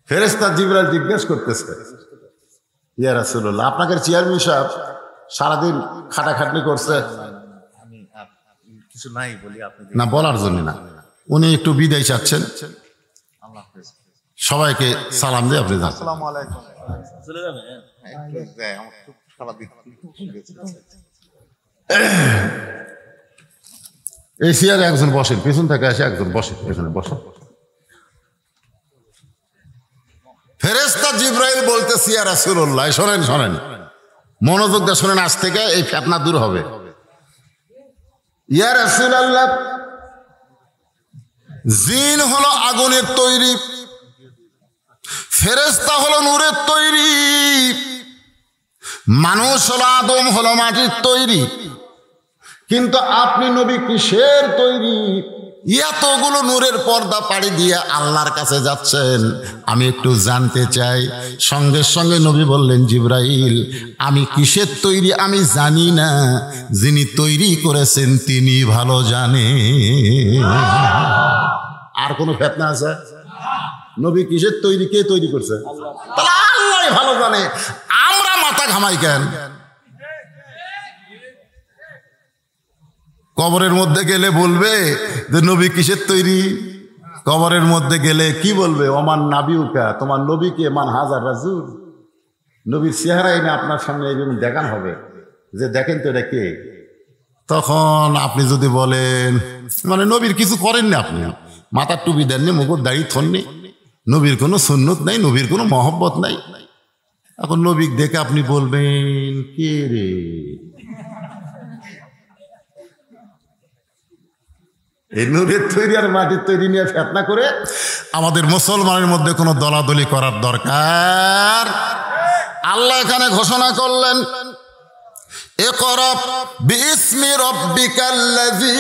[SPEAKER 1] ফেরেশতা জিবরাইল জিজ্ঞেস করতেছে, ইয়া রাসূলুল্লাহ, আপনাদের চেয়ারম্যান সাহেব সারাদিন খাটাখাটনি করছে?
[SPEAKER 2] আমি কিছু নাই বলি, আপনি
[SPEAKER 1] না, বলার জন্য না, উনি একটু বিদায় চাচ্ছেন।
[SPEAKER 2] আল্লাহ হাফেজ,
[SPEAKER 1] সবাইকে সালাম দিয়ে আপনি যান।
[SPEAKER 2] আসসালামু আলাইকুম। চলে যাবেন? একটু যাই, আমার খুব সারাদিন
[SPEAKER 1] এই চেয়ারে একজন বসেন, পিছন থেকে এসে একজন বসেন, এখানে বসেন। ফেরেশতা জিবরাইল বলতেছে, ইয়া রাসূলুল্লাহ, শোনেন শোনেন, মনোযোগ দিয়ে শোনেন, আজ থেকে এই ফিতনা দূর হবে। ইয়া রাসূলুল্লাহ, জিন হলো আগুনের তৈরি, ফেরেশতা হলো নূরের তৈরি, মানুষ হলো আদম হলো মাটির তৈরি, কিন্তু আপনি নবী কিসের তৈরি? এতগুলো নূরের পর্দা পাড়ি দিয়ে আল্লাহর কাছে যাচ্ছেন, আমি একটু জানতে চাই। সঙ্গে সঙ্গে নবী বললেন, জিবরাইল আমি কিসের তৈরি আমি জানি না, যিনি তৈরি করেছেন তিনি ভালো জানেন। আর কোনো ফিতনা আছে? নবী কিসের তৈরি, কে তৈরি করছে? তাহলে আল্লাহ ভালো জানে, আমরা মাথা ঘামাই কেন? কবরের মধ্যে গেলে বলবে যে নবী কিসের তৈরি? কবরের মধ্যে গেলে কি বলবে? ওমান নাবিউকা, তোমার নবীকে মান হাজার রাসূল। নবীর চেহারা এনে আপনার সামনে এরকম দেখানো হবে যে দেখেন তো এটা কে, তখন আপনি যদি বলেন মানে নবীর কিছু করেন না, আপনি মাথার টুপি দেননি, মুকুট দাড়ি থননি, নবীর কোনো সুন্নত নাই, নবীর কোনো মহব্বত নাই, এখন নবীকে দেখে আপনি বলবেন কে রে, এই নূরের তৈরি আর মাটির তৈরি নিয়ে ফেতনা করে আমাদের মুসলমানের মধ্যে কোনো দলাদলি করার দরকার। আল্লাহ এখানে ঘোষণা করলেন ইকরা বিইসমি রাব্বিকাল্লাযী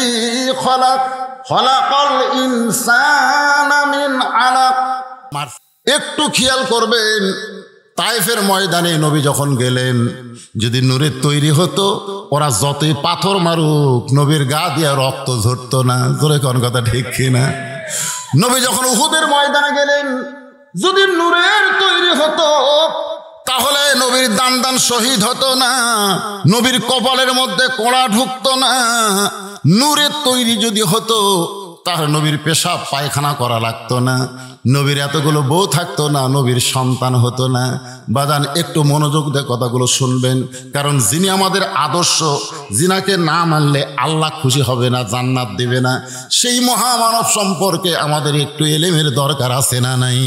[SPEAKER 1] খলাক খলাকাল ইনসানা মিন আলাক। একটু খেয়াল করবেন, তায়েফের ময়দানে নবী যখন গেলেন, যদি নূরের তৈরি হতো ওরা যতই পাথর মারুক নবীর গা দিয়ে রক্ত ঝরতো না। জোরে কোন কথা ঠিক কিনা? নবী যখন উহুদের ময়দানে গেলেন, যদি নূরের তৈরি হতো তাহলে নবীর দান দান শহীদ হতো না, নবীর কপালের মধ্যে কোড়া ঢুকতো না। নূরের তৈরি যদি হতো তাহলে নবীর পেশাব পায়খানা করা লাগতো না, নবীর এতগুলো বউ থাকতো না, নবীর সন্তান হতো না। বাজান একটু মনোযোগ দিয়ে কথাগুলো শুনবেন, কারণ যিনি আমাদের আদর্শ, যিনাকে না মানলে আল্লাহ খুশি হবে না, জান্নাত দেবে না, সেই মহামানব সম্পর্কে আমাদের একটু এলেমের দরকার আছে না নাই?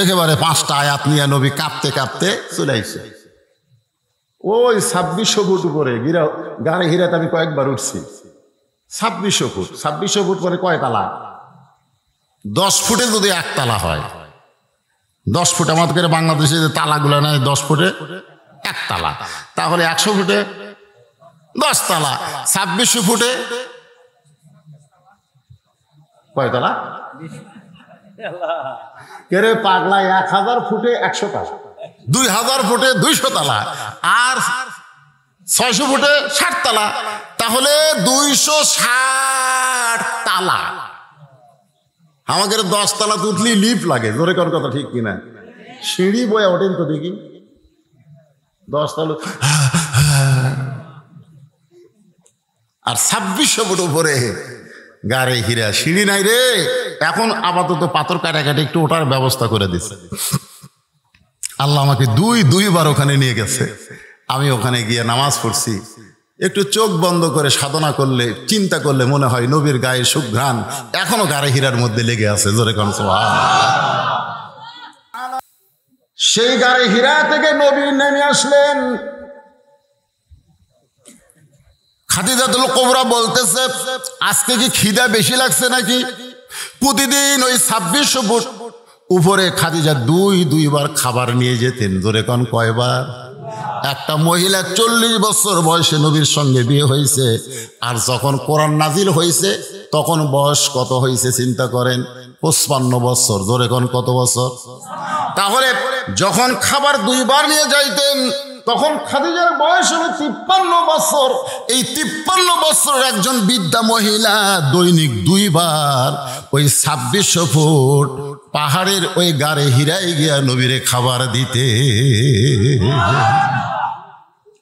[SPEAKER 1] একেবারে 5টা আয়াত নিয়ে নবী কাঁপতে কাঁপতে চলে আসছে। ওই 2600 ফুট উপরে গাড়ি হিরাতে আমি কয়েকবার উঠছি। 2600 ফুট, 2600 ফুট মানে কয় তালা? 10 ফুটে যদি 1 তালা হয়, 10 ফুট আমাদের বাংলাদেশে যে তালাগুলো নেয় 10 ফুটে 1 তালা, তাহলে 100 ফুটে 10 তালা, 2600 ফুটে কয় তালা? কেরে পাগলা, 1000 ফুটে 100 তালা, 2000 ফুটে 200 তালা, আর 600 ফুটে 60 তালা, তাহলে 260 তালা। আমাদের 10 তালা উঠলি লিফট লাগে, জোরে কোন কথা ঠিক কিনা? সিঁড়ি বয়ে ওঠেন তো দেখি 10 তালা, আর 2600 ফুট উপরে গাড়ি হীরা, সিঁড়ি নাই রে। এখন আপাতত পাথর কাটাকাটি একটু ওঠার ব্যবস্থা করে দিচ্ছে। আল্লাহ আমাকে দুইবার ওখানে নিয়ে গেছে। আমি ওখানে গিয়ে নামাজ পড়ছি। একটু চোখ বন্ধ করে সাধনা করলে, চিন্তা করলে মনে হয় নবীর গায়ে সুঘ্রাণ এখনো গাড়ি হীরার মধ্যে লেগে আছে। জোরে কোন সুবহানাল্লাহ। সেই গাড়ি হীরা থেকে নবী নেমে আসলেন। খাদিজাতুল কুবরা বলতেছে, আজকে কি খিদা বেশি লাগছে নাকি? প্রতিদিন ওই 2600 ফুট উপরে খাদিজা দুইবার খাবার নিয়ে যেতেন। জোরে কোন কয়বার? একটা মহিলা 40 বছর বয়সে নবীর সঙ্গে বিয়ে হয়েছে, আর যখন কোরআন নাজিল হয়েছে তখন বয়স কত হয়েছে চিন্তা করেন? 55 বছর। জোরে কোন কত বছর? তাহলে যখন খাবার 2বার নিয়ে যাইতেন তখন খাদিজার বয়স হলো 53 বছর। এই 53 বছরের একজন বৃদ্ধা মহিলা দৈনিক 2বার ওই 2600 ফুট পাহাড়ের ওই গাড়ে হীরায় গিয়া নবীরে খাবার দিতে।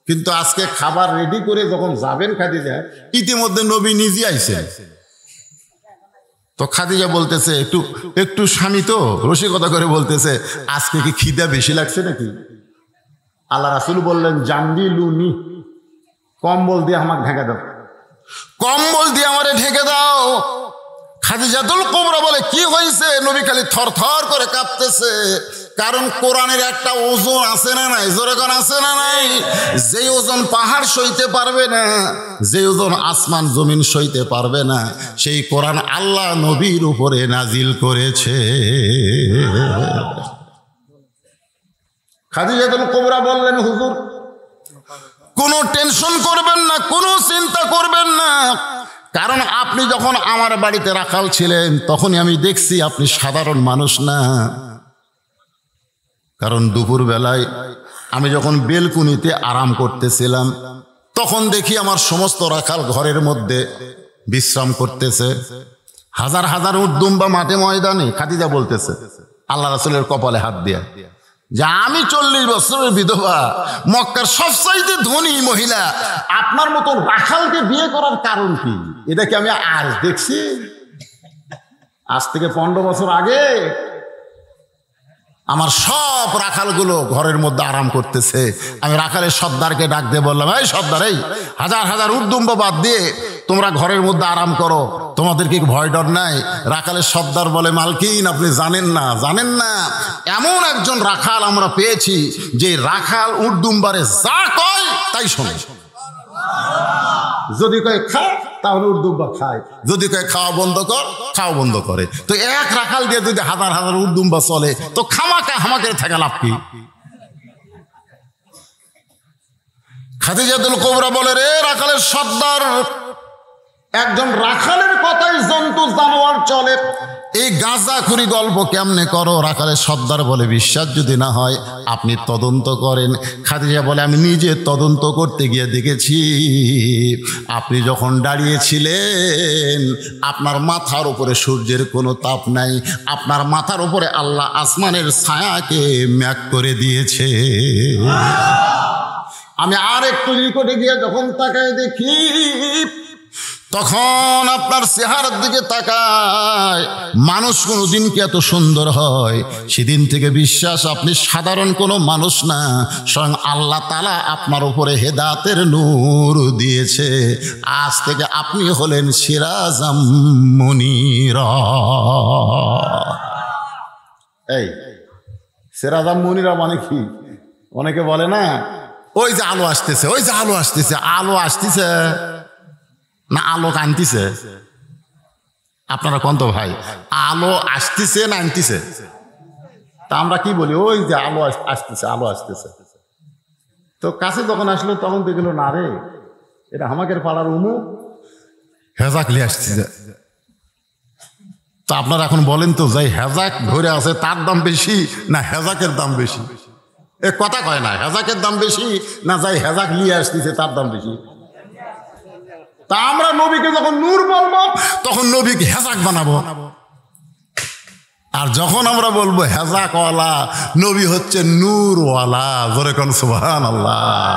[SPEAKER 1] কিন্তু আজকে খাবার রেডি করে যখন যাবেন খাদিজা, ইতিমধ্যে নবী নিজে আইছেন। তো খাদিজা বলতেছে, একটু স্বামী তো রসিকতা করে বলতেছে, আজকে কি খিদা বেশি লাগছে নাকি? আল্লাহ রাসূল বললেন, জামবি লুনি, কম্বল দিয়ে আমাকে ঢেকে দাও, কম্বল দিয়ে আমারে ঢেকে দাও। খাদিজাতুল কুবরা বলে, কি হয়েছে? নবী খালি থরথর করে কাঁপতেছে। কারণ কোরআনের একটা ওজন আছে না নাই? জোরে কোন আছে না নাই? যে ওজন পাহাড় সইতে পারবে না, যে ওজন আসমান জমিন সইতে পারবে না, সেই কোরআন আল্লাহ নবীর উপরে নাজিল করেছে। খাদিজাতুল কুবরা বললেন, হুজুর কোনো টেনশন করবেন না, কোনো চিন্তা করবেন না, কারণ আপনি যখন আমার বাড়িতে রাখাল ছিলেন তখনই আমি দেখছি আপনি সাধারণ মানুষ না। কারণ দুপুর বেলায় আমি যখন বেলকুনিতে আরাম করতেছিলাম তখন দেখি আমার সমস্ত রাখাল ঘরের মধ্যে বিশ্রাম করতেছে। হাজার হাজার উট দুম্বা মাঠে ময়দানে। খাদিজা বলতেছে আল্লাহ রাসূলের কপালে হাত দিয়া, যে আমি 40 বছরের বিধবা, মক্কার সবচাইতে ধনী মহিলা, আপনার মতো রাখালকে বিয়ে করার কারণ কি? এটা কি আমি আজ দেখছি? আজ থেকে 15 বছর আগে আমার সব রাখালগুলো ঘরের মধ্যে আরাম করতেছে। আমি রাখালের সর্দারকে ডাক দিয়ে বললাম, এই সর্দার, এই হাজার হাজার উদ্যম্ব বাদ দিয়ে তোমরা ঘরের মধ্যে আরাম করো, তোমাদের কি ভয় ডর নাই? রাখালের সর্দার বলে, মালকিন আপনি জানেন না, এমন একজন রাখাল আমরা পেয়েছি যে রাখাল উর্দুম্বারে যা কয় তাই শোনে। যদি কয় খা তাহলে উর্দুম্বা খায়, যদি কয় খাওয়া বন্ধ কর খাওয়া বন্ধ করে। তো এক রাখাল দিয়ে যদি হাজার হাজার উর্দুম্বা চলে তো খামাকা হামাকের থাকা লাভ কি? খাদিজাতুল কুবরা বলে, রে রাখালের সর্দার, একজন রাখালের কথাই জন্তু জানোয়ার চলে, এই গাঁজাখুরি গল্প কেমনে করো? রাখালের সর্দার বলে, বিশ্বাস যদি না হয় আপনি তদন্ত করেন। খাদিজা বলে, আমি নিজে তদন্ত করতে গিয়ে দেখেছি আপনি যখন দাঁড়িয়েছিলেন আপনার মাথার উপরে সূর্যের কোনো তাপ নাই, আপনার মাথার উপরে আল্লাহ আসমানের ছায়াকে ম্যাক করে দিয়েছে। আমি আর একটু নিকটে গিয়ে যখন তাকায় দেখি, তখন আপনার চেহারার দিকে তাকায়, মানুষ কোনোদিন কি এত সুন্দর হয়? সেদিন থেকে বিশ্বাস আপনি সাধারণ কোনো মানুষ না, স্বয়ং আল্লাহ তাআলা আপনার উপরে হেদায়েতের নূর দিয়েছে। আজ থেকে আপনি হলেন সিরাজাম মুনীরা। এই সিরাজাম মুনীরা মানে কি? অনেকে বলে না, ওই যে আলো আসতেছে, ওই যে আলো আসতেছে। আলো আসতেছে না আলো আনতিছে? আপনারা কোন তো ভাই, আলো আসতেছে না আনতিছে? তা আমরা কি বলি, ওই যে আলো আসতেছে, আলো আসতেছে। তো কাছে যখন আসলো তখন দেখল, না রে, এটা আমাদের পাড়ার উমুক হেজাক লিয়ে আসতেছে। তো আপনারা এখন বলেন তো, যাই হেজাক ধরে আছে তার দাম বেশি না হেজাকের দাম বেশি? এ কথা কয় না, হেজাকের দাম বেশি না যাই হেজাক লিয়ে আসতেছে তার দাম বেশি? তা আমরা নবীকে যখন নূর বলবো তখন নবীকে হেজাক বানাবো, আর যখন আমরা বলবো হেজাকওয়ালা, নবী হচ্ছে নূরওয়ালা। জোরে কোন সুবহানাল্লাহ।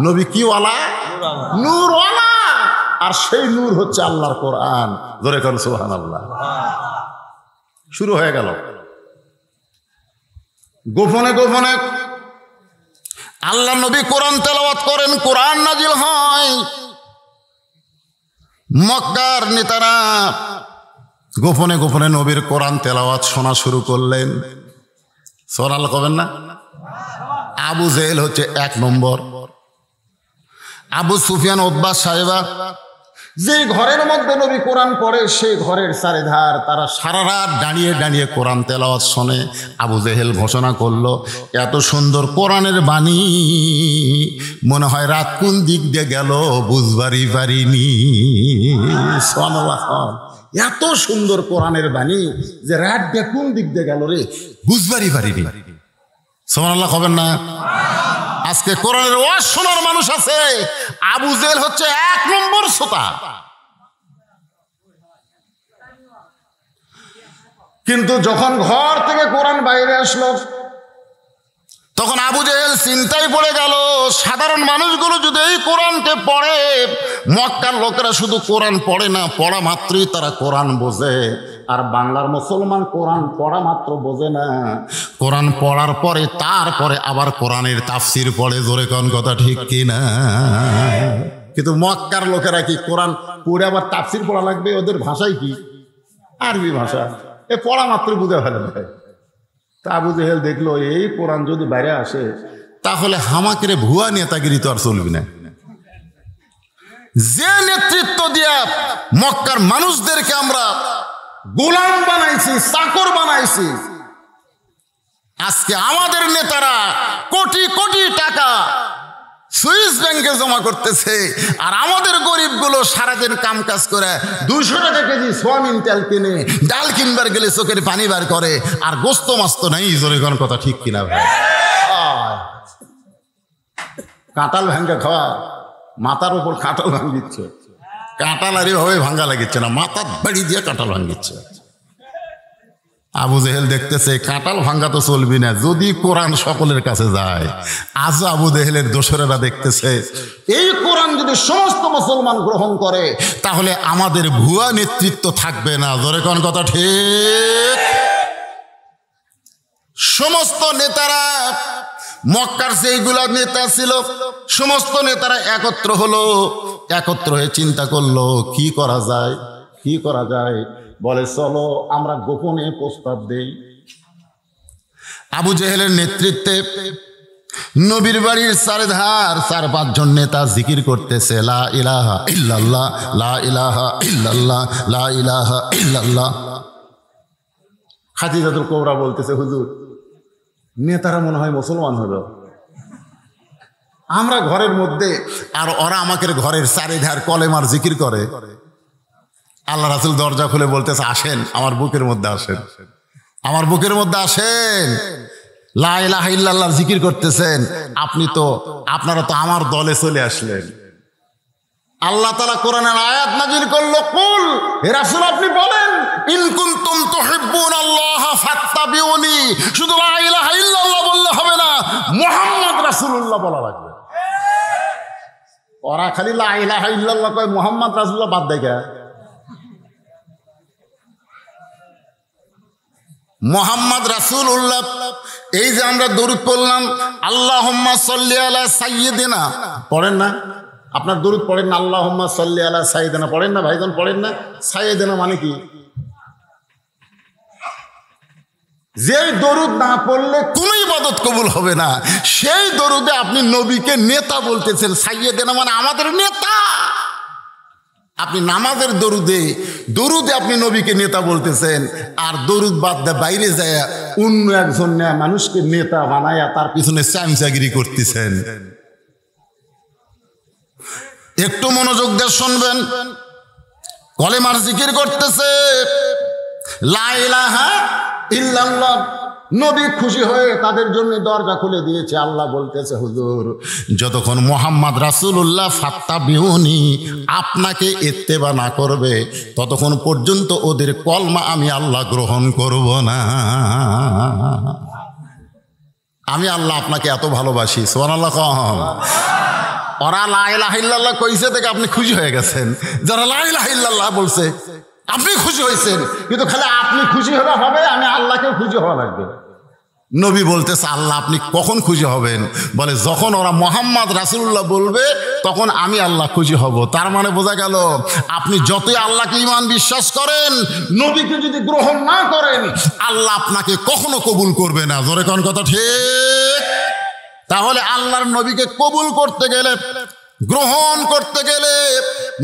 [SPEAKER 1] নবী কি ওয়ালা? নূরওয়ালা। আর সেই নূর হচ্ছে আল্লাহর কোরআন। জোরে কোন সুবহানাল্লাহ। শুরু হয়ে গেল। গোপনে গোপনে আল্লাহ নবী কোরআন তেলাওয়াত করেন, কোরআন নাজিল হয়। মক্কার নেতারা গোপনে গোপনে নবীর কোরআন তেলাওয়াত শোনা শুরু করলেন। সুবহানাল্লাহ কবেন না? আবু জেহেল হচ্ছে এক নম্বর, আবু সুফিয়ান, উতবা, সাইবা, যে ঘরের মধ্যে নবী কোরআন পড়ে সেই ঘরের চারিধার তারা সারা রাত দাঁড়িয়ে দাঁড়িয়ে কোরআন তেলাওয়াত শোনে। আবু জেহেল ঘোষণা করলো, এত সুন্দর কোরআনের বাণী মনে হয় রাত কোন দিক দিয়ে গেল বুঝবারই পারিনি। সুবহানাল্লাহ। এত সুন্দর কোরআনের বাণী যে রাত দিয়ে কোন দিক দিয়ে গেল রে বুঝবারই পারিনি। সুবহানাল্লাহ কবেন না? আজকে কোরআনের ওয়াজ শোনার মানুষ আছে, আবু জেহেল হচ্ছে এক নম্বর শ্রোতা। কিন্তু যখন ঘর থেকে কোরআন বাইরে আসলো তখন আবু জেহেল চিন্তায় পড়ে গেল, সাধারণ মানুষগুলো যদি এই কোরআনকে পড়ে, মক্কার লোকেরা শুধু কোরআন পড়ে না, পড়া মাত্রই তারা কোরআন বোঝে, আর বাংলার মুসলমান কোরআন পড়া মাত্র বোঝে না, কোরআন পড়ার পরে তারপরে আবার কোরআনের তাফসির পড়ে। জোরে কোন কথা ঠিক কিনা? কিন্তু মক্কার লোকেরা কি কোরআন পড়ে আবার তাফসির পড়া লাগবে? ওদের ভাষাই কি? আরবি ভাষা। এ পড়া মাত্র বুঝে ফেলে দেয়। তা আবু জেহেল দেখলো, এই কোরআন যদি বাইরে আসে তাহলে হামাকের ভুয়া নেতাগিরি তো আর চলবে না। যে নেতৃত্ব দিয়া মক্কার মানুষদেরকে আমরা গোলাম বানাইছি, চাকর বানাইছি, আজকে আমাদের নেতারা কোটি কোটি টাকা সুইস ব্যাংকে জমা করতেছে, আর আমাদের গরিবগুলো সারাদিন কাম কাজ করে 200 টাকা কেজি সোয়াবিন তেল কিনে ডাল কিনবার গেলে চোখের পানি বার করে, আর গোস্ত মাস্ত নাই। জোরে কোন কথা ঠিক কিনা ভাই? কাঁঠাল ভাঙ্গা খাওয়া, মাথার উপর কাঁঠাল ভাঙ্গিচ্ছে, কাঁঠাল আর এভাবে ভাঙ্গা লাগিচ্ছে না, মাথার বাড়ি দিয়ে কাঁঠাল ভাঙ্গিচ্ছে। আবু জেহেল দেখতেছে কাঁঠাল ভাঙ্গা তো চলবি না, যদি কোরআন সকলের কাছে যায়। আজ আবু জেহেলের দোসরেরা দেখতেছে এই কোরআন যদি সমস্ত মুসলমান গ্রহণ করে তাহলে আমাদের ভুয়া নেতৃত্ব থাকবে না। জোরে কোন কথা ঠিক? সমস্ত নেতারা, মক্কার যেইগুলা নেতা ছিল সমস্ত নেতারা একত্র হলো, একত্র হয়ে চিন্তা করলো কি করা যায়, কি করা যায়। বলে চলো আমরা গোপনে প্রস্তাব দেই। আবু জেহেলের নেতৃত্বে নবীর বাড়ির চারধার 4-5 নেতা জিকির করতেছে লা ইলাহা ইল্লাল্লাহ, লা ইলাহা ইল্লাল্লাহ, লা ইলাহা ইল্লাল্লাহ। খাদিজাতুল কুবরা বলতেছে হুজুর নেতারা মনে হয় মুসলমান হলো, আমরা ঘরের মধ্যে আর ওরা আমাকে ঘরের চারিধার কলেমার জিকির করে। আল্লাহ রাসূল দরজা খুলে বলতেছে আসেন আমার বুকের মধ্যে আসেন, আমার বুকের মধ্যে আসেন। লা ইলাহা ইল্লাল্লাহ জিকির করতেছেন, আপনারা তো আমার দলে চলে আসলেন। আল্লাহ তাআলা কোরআনের আয়াত নাযিল করলো, কুল হে রাসূল আপনি বলেন ইন কুনতুম তুহিব্বুনাল্লাহ ফাত্তাবিউনি। শুধু লা ইলাহা ইল্লাল্লাহ বললে হবে না, মুহাম্মদ রাসূলুল্লাহ বলা লাগবে। ওরা খালি লা ইলাহা ইল্লাল্লাহ কয়, মুহাম্মদ রাসূলুল্লাহ বাদ দেয়। মুহাম্মদ রাসূলুল্লাহ, এই যে আমরা দরুদ পড়লাম আল্লাহুম্মা সাল্লি আলা সাইয়্যিদিনা, পড়েন না? আপনার দরুদ পড়েন না? আল্লাহুম্মা সাল্লি আলা সাইয়্যিদিনা পড়েন না ভাইজান? পড়েন না? সাইয়্যিদিনা মানে কি? যে দরুদ না পড়লে কোনো ইবাদত কবুল হবে না, সেই দরুদে আপনি নবীকে নেতা বলতেছেন। সাইয়্যিদিনা মানে আমাদের নেতা। আপনি নামাজের দরুদে আপনি নবীকে নেতা বলতেছেন, আর দরুদ বাদ দিয়ে বাইরে যায় অন্য একজন মানুষকে নেতা বানায়া তার পিছনে চামচাগিরি করতেছেন। একটু মনোযোগ দিয়ে শুনবেন। কলেমার জিকির করতেছে লা ইলাহা ইল্লাল্লাহ। নবী খুশি হয়ে তাদের জন্য দরজা খুলে দিয়েছে। আল্লাহ বলতেছে হুজুর যতক্ষণ মুহাম্মদ রাসূলুল্লাহ ফাত্তাবিউনি আপনাকে ইত্তেবা না করবে ততক্ষণ পর্যন্ত ওদের কলমা আমি আল্লাহ গ্রহণ করব না। আমি আল্লাহ আপনাকে এত ভালোবাসি, সুবহানাল্লাহ কম। ওরা লা ইলাহা ইল্লাল্লাহ কইছে থেকে আপনি খুশি হয়ে গেছেন। যারা লা ইলাহা ইল্লাল্লাহ বলছে আপনি খুশি হয়েছেন, কিন্তু খালি আপনি খুশি হলে হবে, আমি আল্লাহকেও খুশি হওয়া লাগবে। নবী বলতেছে আল্লাহ আপনি কখন খুশি হবেন? বলে যখন ওরা মুহাম্মদ রাসূলুল্লাহ বলবে তখন আমি আল্লাহ খুশি হব। তার মানে বোঝা গেল আপনি যতই আল্লাহকে ঈমান বিশ্বাস করেন, নবীকে যদি গ্রহণ না করেন আল্লাহ আপনাকে কখনো কবুল করবে না। জোরে কোন কথা ঠিক? তাহলে আল্লাহর নবীকে কবুল করতে গেলে, গ্রহণ করতে গেলে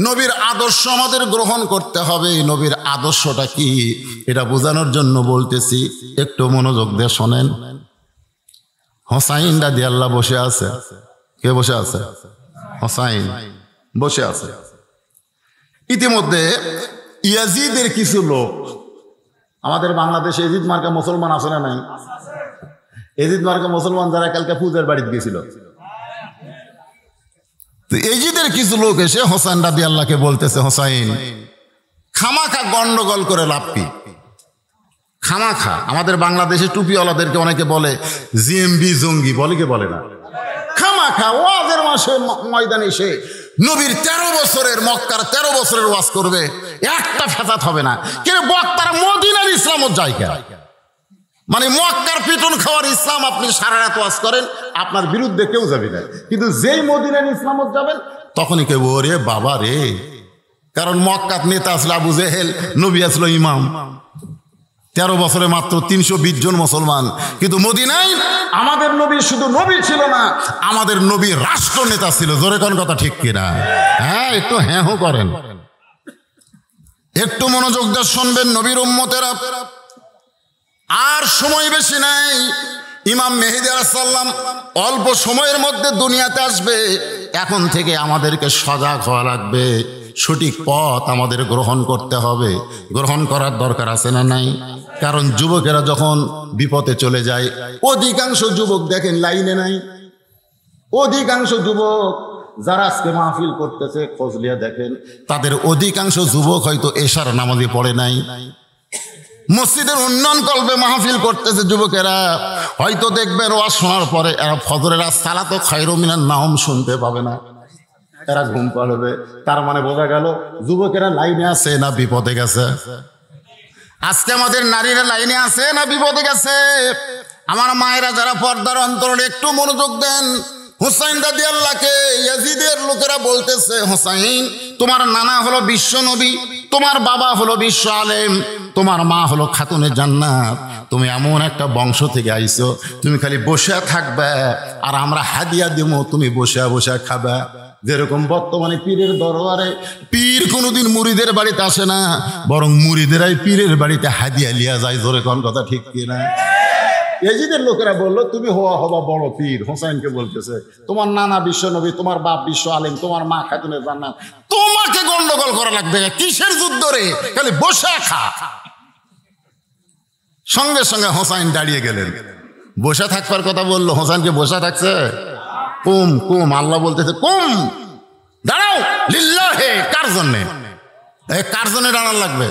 [SPEAKER 1] নবীর আদর্শ আমাদের গ্রহণ করতে হবে। নবীর আদর্শটা কি এটা বোঝানোর জন্য বলতেছি, একটু মনোযোগ দিয়ে শোনেন। হোসাইন রাদিয়াল্লাহু বসে আছে। কে বসে আছে? হোসাইন বসে আছে। ইতিমধ্যে ইয়াজিদের কিছু লোক, আমাদের বাংলাদেশে এজিদ মার্কা মুসলমান আছে না নাই? এজিদ মার্কা মুসলমান যারা কালকে পূজার বাড়িতে গেছিল, এজিদের কিছু লোক এসে হোসেন রাদিয়াল্লাহকে বলতেছে হোসাইন খামাখা গন্ডগোল করে লাভ কি? খামাখা আমাদের বাংলাদেশে টুপিওয়ালাদেরকে অনেকে বলে জিএমবি জঙ্গি, বলে কি বলে না? খামাখা ওয়াজের মাসে ময়দানে এসে নবীর 13 বছরের মক্কার 13 বছরের ওয়াজ করবে, একটা ফেসাদ হবে না। কিন্তু বক্তারা মদিনার ইসলামত জায়গা, মানে মক্কার পিটন খাওয়ার ইসলাম আপনি সারা রাত ওয়াজ করেন, আপনার বিরুদ্ধে কেউ যাবে না। কিন্তু যেই মদিনার ইসলামত যাবেন তখনই কেউ ওরে বাবা রে, কারণ মক্কাত নেতা আসলে আবু জেহেল, নবী আসলো ইমাম। 13 বছরে মাত্র 320 জন মুসলমান। কিন্তু মদিনায় আমাদের নবী শুধু নবী ছিল না, আমাদের নবী রাষ্ট্র নেতা ছিল। জোরে কোন কথা ঠিক কিনা? হ্যাঁ, একটু হ্যাঁ করেন, একটু মনোযোগ দিয়ে শুনবেন নবীর উম্মতেরা। আর সময় বেশি নাই, ইমাম মেহেদী আলাইহিস সালাম অল্প সময়ের মধ্যে দুনিয়াতে আসবে। এখন থেকে আমাদেরকে সজাগ হওয়া লাগবে, সঠিক পথ আমাদের গ্রহণ করতে হবে। গ্রহণ করার দরকার আছে না নাই? কারণ যুবকেরা যখন বিপদে চলে যায়, অধিকাংশ যুবক দেখেন লাইনে নাই। অধিকাংশ যুবক যারা আজকে মাহফিল করতেছে খোঁজ লিয়া দেখেন, তাদের অধিকাংশ যুবক হয়তো এশার নামাজে পড়ে নাই। মসজিদের উন্নয়ন কল্পে মাহফিল করতেছে যুবকেরা, হয়তো দেখবেন ওয়াজ শোনার পরে এরা ফজরের সালাতো খায়রুম মিনান নাওম শুনতে পাবে না, এরা ঘুম পাড়বে। তার মানে বোঝা গেল যুবকেরা লাইনে আছে না বিপদে গেছে? আজকে আমাদের নারীরা লাইনে আছে না বিপদে গেছে? আমার মায়েরা যারা পর্দার অন্তরে একটু মনোযোগ দেন, হুসাইন রাদিয়াল্লাহকে ইয়াজিদের লোকেরা বলতেছে, হুসাইন তোমার নানা হলো বিশ্ব নবী, তোমার বাবা হলো বিশ্ব আলেম, তোমার মা হলো খাতুনে জান্নাত, তুমি এমন একটা বংশ থেকে আইছো, তুমি খালি বসে থাকবে আর আমরা হাদিয়া দিব, তুমি বসে বসে খাবে। যেরকম বর্তমানে পীরের দরবারে পীর কোনোদিন মুরিদের বাড়িতে আসে না, বরং মুরিদেরাই পীরের বাড়িতে হাদিয়া লিয়া যায়। জোরে কোন কথা ঠিক কিনা? ইয়াজিদের লোকেরা বললো তুমি হবা বড় পীর। হোসাইনকে বলতেছে তোমার নানা বিশ্ব নবী, তোমার বাপ বিশ্ব আলেম, তোমার মা খাতুনে জান্নাত, তোমাকে গন্ডগোল করা লাগবে, কিসের যুদ্ধ রে, খালি বসে খা। সঙ্গে সঙ্গে হোসাইন দাঁড়িয়ে গেলেন। বসে থাকবার কথা বললো, হোসাইনকে বসে থাকছে। কুম কুম, আল্লাহ বলতেছে কুম, দাঁড়াও, লিল্লাহে, কার জন্যে? কার জন্যে দাঁড়ান লাগবে?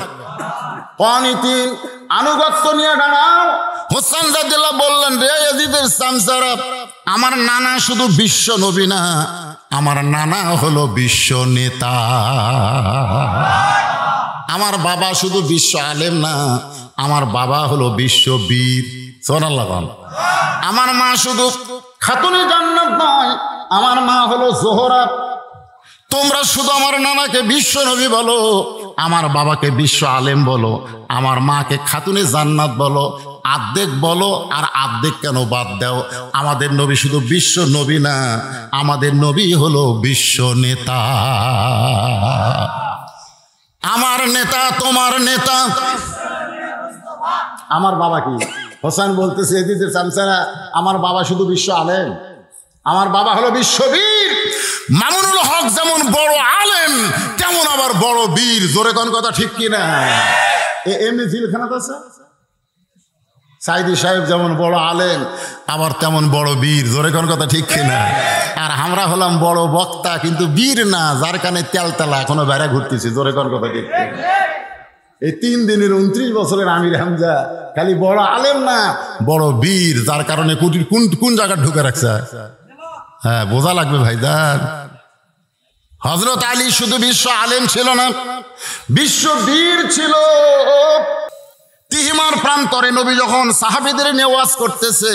[SPEAKER 1] অনীতিন আনুগত্য নিয়ে দাঁড়াও। হোসেন রাদিয়াল্লাহু বললেন, রে ইয়াজিদের চামচারা, আমার নানা শুধু বিশ্ব নবী না, আমার নানা হলো বিশ্ব নেতা। আমার বাবা শুধু বিশ্ব আলেম না, আমার বাবা হলো বিশ্ব বীর। সুবহানাল্লাহ। আমার মা শুধু খাতুনে জান্নাত নয়, আমার মা হলো জোহরা। তোমরা শুধু আমার নানাকে বিশ্ব নবী বলো, আমার বাবাকে বিশ্ব আলেম বলো, আমার মাকে খাতুনে জান্নাত বলো, আর্ধেক বলো আর আর্ধেক কেন বাদ দাও? আমাদের নবী শুধু বিশ্ব নবী না, আমাদের নবী হলো বিশ্ব নেতা। আমার নেতা তোমার নেতা। আমার বাবা কি? হোসেন বলতেছে এদিদের চামচারা, আমার বাবা শুধু বিশ্ব আলেম, আমার বাবা হলো বিশ্ববীর। মামুনুল হক যেমন বড় আলেম, তেমন আবার বড় বীর। জোরে কোন কথা ঠিক কিনা? এমনি জিলখানাত আছে। সাইদি সাহেব যেমন বড় আলেম, আবার তেমন বড় বীর। জোরে কোন কথা ঠিক কিনা? আর আমরা হলাম বড় বক্তা, কিন্তু বীর না, যার কানে তেলতেলা, এখনো বেড়া ঘুরতেছি। জোরে কোন কথা ঠিক কিনা? এই 3 দিনের 29 বছরের আমির হামজা খালি বড় আলেম না, বড় বীর, যার কারণে কোন জায়গায় ঢুকে রাখছে। হ্যাঁ, বোঝা লাগবে ভাইদার। হযরত আলী শুধু বিশ্ব আলেম ছিল না, বিশ্ব বীর ছিল। তিহিমার প্রান্তরে নবী যখন সাহাবীদের নিয়ে ওয়াজ করতেছে,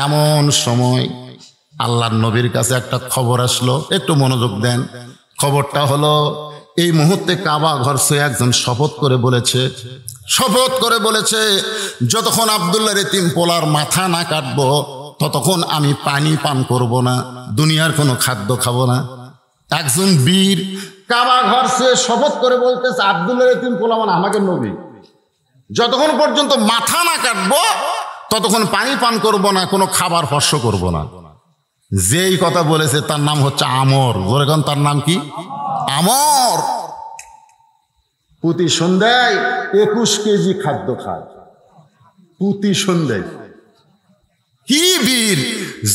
[SPEAKER 1] এমন সময় আল্লাহর নবীর কাছে একটা খবর আসলো। একটু মনোযোগ দেন। খবরটা হলো, এই মুহূর্তে কাবা ঘর সে একজন শপথ করে বলেছে, যতক্ষণ আব্দুল্লাহর এতিম পোলার মাথা না কাটবো, ততক্ষণ আমি পানি পান করব না, দুনিয়ার কোনো খাদ্য খাবো না। একজন বীর কাবা ঘর সে শপথ করে বলতেছে, আব্দুল্লাহর এতিম পোলা মানে আমাকে নবী, যতক্ষণ পর্যন্ত মাথা না কাটবো ততক্ষণ পানি পান করব না, কোনো খাবার স্পর্শ করব না। যেই কথা বলেছে তার নাম হচ্ছে আমর। জোরে কোন, তার নাম কি? আমর। প্রতি সন্ধ্যায় 21 কেজি খাদ্য খায়, প্রতি সন্ধ্যায়। কি বীর!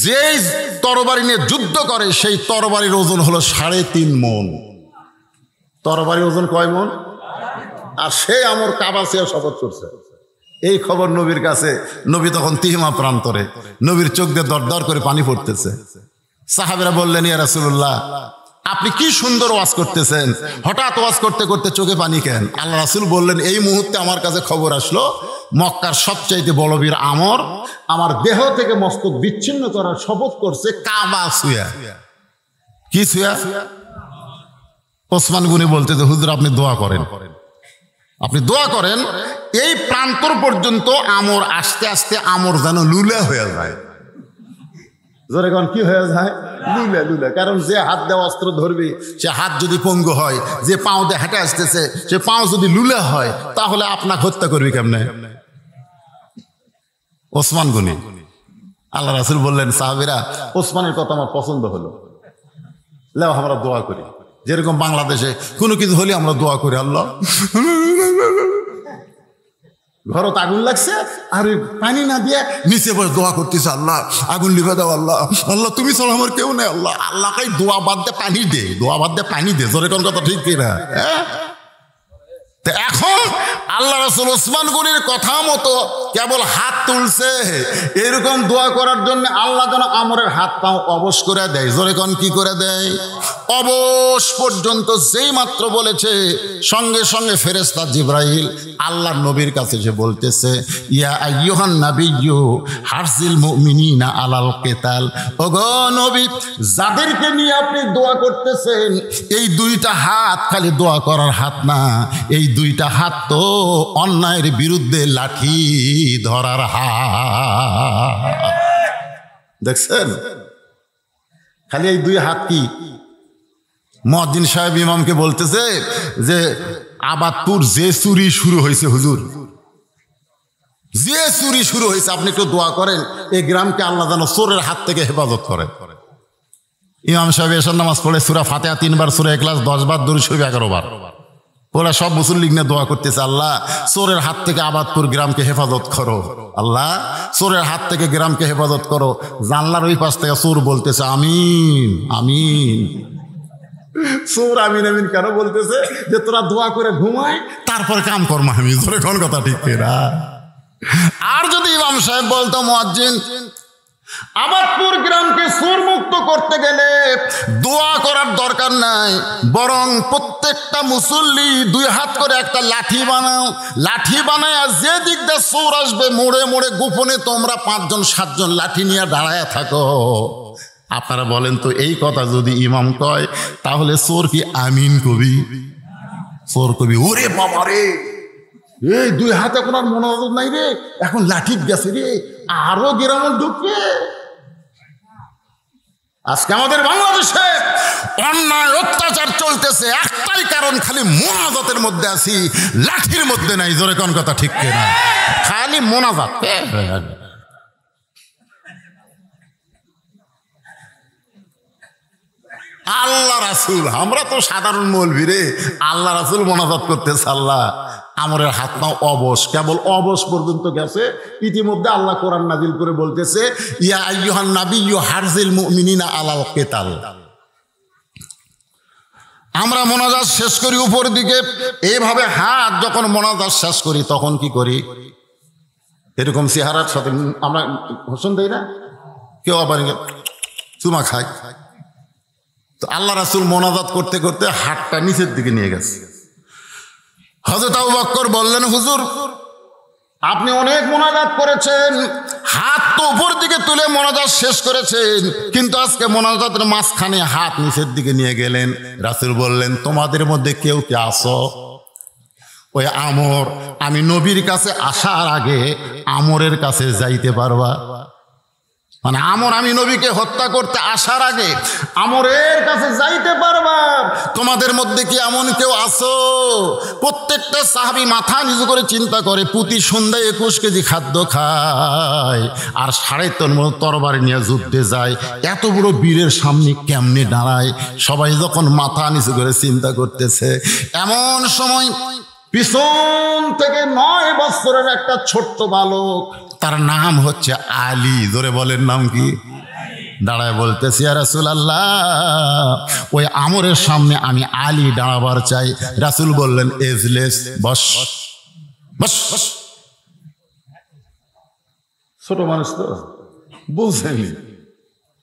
[SPEAKER 1] যেই তরবারি নিয়ে যুদ্ধ করে, সেই তরবারির ওজন হলো 3.5 মণ। তরবারির ওজন কয় মণ? আর সেই আমর কাবা সে শপথ করছে। এই খবর নবীর কাছে, নবী তখন তিহিমা প্রান্তরে, নবীর চোখ দিয়ে দরদর করে পানি পড়তেছে। সাহাবীরা বললেন, ইয়া রাসূলুল্লাহ, আপনি কি সুন্দর ওয়াজ করতেছেন, হঠাৎ ওয়াজ করতে করতে চোখে পানি কেন? আল্লাহ রাসূল বললেন, এই মুহূর্তে আমার কাছে খবর আসলো, মক্কার সবচাইতে বড় বীর আমর আমার দেহ থেকে মস্তক বিচ্ছিন্ন করার শপথ করছে কাবা ছুঁয়া। কি ছুঁয়া? ওসমান গনি বলতেছে, হুজুর আপনি দোয়া করেন, এই প্রান্তর পর্যন্ত আমর আস্তে আস্তে আমর যেন লুলে হয়ে যায়। জোরে কোন, কি হয়ে যায়? লুলে। কারণ যে হাত দেওয়া অস্ত্র ধরবে, সে হাত যদি পঙ্গু হয়, যে পাও দিয়ে হেঁটে আসতেছে, সে পাও যদি লুলে হয়, তাহলে আপনাকে হত্যা করবি কেমনে? ওসমান গনি। আল্লাহ রাসূল বললেন, সাহাবীরা, ওসমানের কথা আমার পছন্দ হলো, লেও আমরা দোয়া করি। যেরকম বাংলাদেশে কোনো কিছু হলে আমরা দোয়া করি, আল্লাহ ঘরত আগুন লাগছে, আর পানি না দিয়ে নিচে বসে দোয়া করতেছে, আল্লাহ আগুন লিভে দাও, আল্লাহ তুমি ছাড়া আমার কেউ নেই, আল্লাহকে দোয়া বাদ দিয়ে পানি দে। জোরে কোন কথা ঠিক কিনা? এখন আল্লাহ রাসূল ওসমান গনির কথা মতো কেবল হাত তুলছে, এরকম দোয়া করার জন্য আল্লাহ যেন আমরের হাত পাও অবশ করে দেয়। জোরে কোন, কি করে দেয়? অবশ পর্যন্ত যেই মাত্র বলেছে সঙ্গে সঙ্গে ফেরেশতা জিবরাইল আল্লাহর নবীর কাছে এসে বলতেছে, ইয়া আইয়ুহান নাবিয়্যু হারজিল মুমিনিনা আলাল কিতাল। ওগো নবী, যাদেরকে নিয়ে আপনি দোয়া করতেছেন, এই দুইটা হাত খালি দোয়া করার হাত না, এই দুইটা হাত তো অন্যায়ের বিরুদ্ধে লাঠি ধরার হাত। দেখছেন, খালি এই দুই হাত কি? মুয়াজ্জিন সাহেব ইমামকে বলতেছে যে আবাদপুর যে চুরি শুরু হয়েছে হুজুর, যে চুরি শুরু হয়েছে, আপনি একটু দোয়া করেন এই গ্রামকে আল্লাহ যেন চোরের হাত থেকে হেফাজত করে। ইমাম সাহেব এশার নামাজ পড়ে সূরা ফাতিহা 3 বার, সূরা ইখলাস 10 বার, দুরূদ শরীফ 11 বার পড়ে সব মুসল্লি নিয়ে দোয়া করতেছে, আল্লাহ চোরের হাত থেকে আবাদপুর গ্রামকে হেফাজত করো, আল্লাহ চোরের হাত থেকে গ্রামকে হেফাজত করো। জানলার ওই পাশ থেকে চোর বলতেছে আমিন আমিন। চোর আমিন আমিন কেন বলতেছে? যে তোরা দোয়া করে ঘুমাই, তারপরে কাম কর মাহমি, ধরে কোন কথা ঠিক না। আর যদি ইমাম সাহেব বলতো মুয়াজ্জিন আবাদপুর গ্রামকে চোর মুক্ত করতে গেলে দোয়া করার দরকার নাই, বরং প্রত্যেকটা মুসল্লি 2 হাত করে একটা লাঠি বানাও, লাঠি বানায় যে দিক দিয়ে চোর আসবে মোড়ে মোড়ে গোপনে তোমরা 5 জন 7 জন লাঠি নিয়ে দাঁড়ায় থাকো। আপনারা বলেন তো, এই কথা যদি ইমাম কয় তাহলে চোর কি আমিন কবি? চোর কবি ওরে বাবা রে, এই 2 হাত এখন আর মনোযোগ নাই রে, এখন লাঠি গেছে রে, আরো গ্রাম ঢুকবে। আজকে আমাদের বাংলাদেশে অন্যায় অত্যাচার চলতেছে, একটাই কারণ, খালি মোনাজাতের মধ্যে আছি, লাঠির মধ্যে নাই। জোরে কোন কথা ঠিক কিনা? খালি মোনাজাত। আল্লাহ রাসূল, আমরা তো সাধারণ মৌলভী রে, আল্লাহ রাসূল মোনাজাত করতেছে, আল্লাহ আমরের হাত নাও অবশ, কেবল অবশ পর্যন্ত গেছে। ইতিমধ্যে আল্লাহ কোরআন নাজিল করে বলতেছে, ইয়া আইয়ুহান নাবিয়্যু হারজিল মুমিনিনা আলাল কিতাল। আমরা মোনাজাত শেষ করি উপর দিকে, এইভাবে হাত যখন মোনাজাত শেষ করি তখন কি করি? এরকম চেহারার সাথে আমরা হোসেন দেই না, কেউ আবার চুমা খায়। তো আল্লাহ রাসূল মোনাজাত করতে করতে হাতটা নিচের দিকে নিয়ে গেছে। হযরত আবু বকর বললেন, হুজুর আপনি অনেক মোনাজাত করেছেন, হাত তো উপর দিকে তুলে মোনাজাত শেষ করেছেন, কিন্তু আজকে মোনাজাতের মাঝখানে হাত নিচের দিকে নিয়ে গেলেন। রাসূল বললেন, তোমাদের মধ্যে কেউ কি আসো? ওই আমর, আমি নবীর কাছে আসার আগে আমরের কাছে যাইতে পারবা? মানে আমর আমি নবীকে হত্যা করতে আসার আগে আমরের কাছে যাইতে পারবা? তোমাদের মধ্যে কি এমন কেউ আছো? প্রত্যেকটা সাহাবী মাথা নিচু করে চিন্তা করে, প্রতি সন্ধ্যায় 21 কেজি খাদ্য খায় আর 3.5 মণ তরবারি নিয়ে যুদ্ধে যায়, এত বড় বীরের সামনে কেমনে দাঁড়ায়? সবাই যখন মাথা নিচু করে চিন্তা করতেছে, এমন সময় পিছন থেকে 9 বছরের একটা ছোট্ট বালক, তার নাম হচ্ছে আলী, ধরে বলেন নাম কি? দাঁড়ায় বলতেছি, ইয়া রাসূলুল্লাহ ওই আমরের সামনে আমি আলী দাঁড়াবার চাই। রাসূল বললেন, এজলেস, বস বস বস। ছোট মানুষ তো বুঝেনি।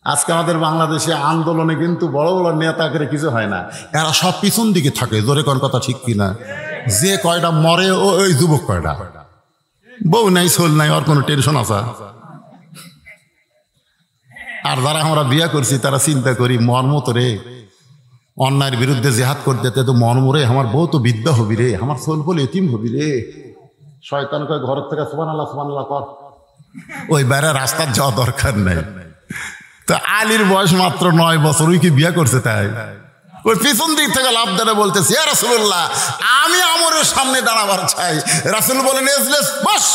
[SPEAKER 1] আজকে আমাদের বাংলাদেশে আন্দোলনে কিন্তু বড় বড় নেতা করে কিছু হয় না, এরা সব পিছন দিকে থাকে। জোরে কোন কথা ঠিক কিনা? যে কয়টা মরে ওই যুবক কয়টা, বউ নাই সোল নাই, ওর কোনো টেনশন আছে? আর যারা আমরা বিয়া করছি তারা চিন্তা করি মর্মত রে, অন্যায়ের বিরুদ্ধে জেহাদ করতে তো মর্মরে, আমার বউ তো বিদ্যা হবি রে, আমার সোল বলে এতিম হবি রে। শয়তান কয় ঘরের থেকে সুবহানাল্লাহ সুবহানাল্লাহ কর, ওই বাইরে রাস্তার যাওয়া দরকার নাই। তো আলীর বয়স মাত্র 9 বছর, ওই কি বিয়া করছে? তাই ওই পিছন দিক থেকে লাভ ধরে বলতেছে, ইয়া রাসূলুল্লাহ আমি আমরের সামনে দাঁড়াবার চাই। রাসূল বলেন, এজলেস, বস।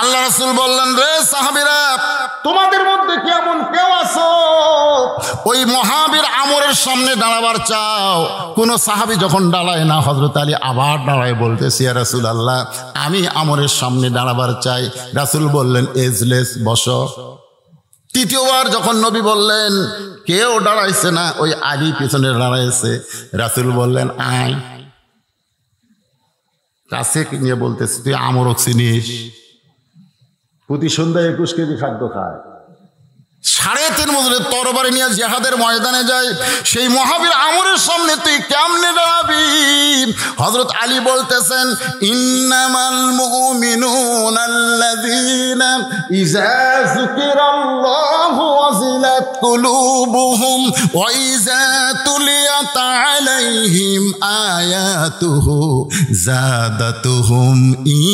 [SPEAKER 1] আল্লাহ রাসূল বললেন, রে সাহাবীরা, তোমাদের মধ্যে কি এমন কেউ আছো ওই মহাবীর আমরের সামনে দাঁড়াবার চাও? কোন সাহাবী যখন দাঁড়ায় না, হযরত আলী আবার দাঁড়ায় বলতেছে, ইয়া রাসূলুল্লাহ আমি আমরের সামনে দাঁড়াবার চাই। রাসূল বললেন, এজলেস, বসো। তৃতীয়বার যখন নবী বললেন কেউ দাঁড়াইছে না, ওই আলী পিছনে দাঁড়াইছে। রাসূল বললেন, আয়। কাছে নিয়ে বলতেছে, তুই আমরক চিনিস? প্রতি সন্ধ্যায় 21 কেজি খাদ্য খায়, 3.5 বছরের তরবারি নিয়ে জিহাদের ময়দানে যায়, সেই মহাবীর আমরের সামনে তুই কেমনে দাঁড়াবি? হযরত আলী বলতেছেন, ইন্নামাল মুমিনুনা আল্লাযীনা ইযা যুকিরাল্লাহু ওয়াজিলাত কুলুবুহুম ওয়া ইযা তুলিয়াত আলাইহিম আয়াতুহু যাদাতুহুম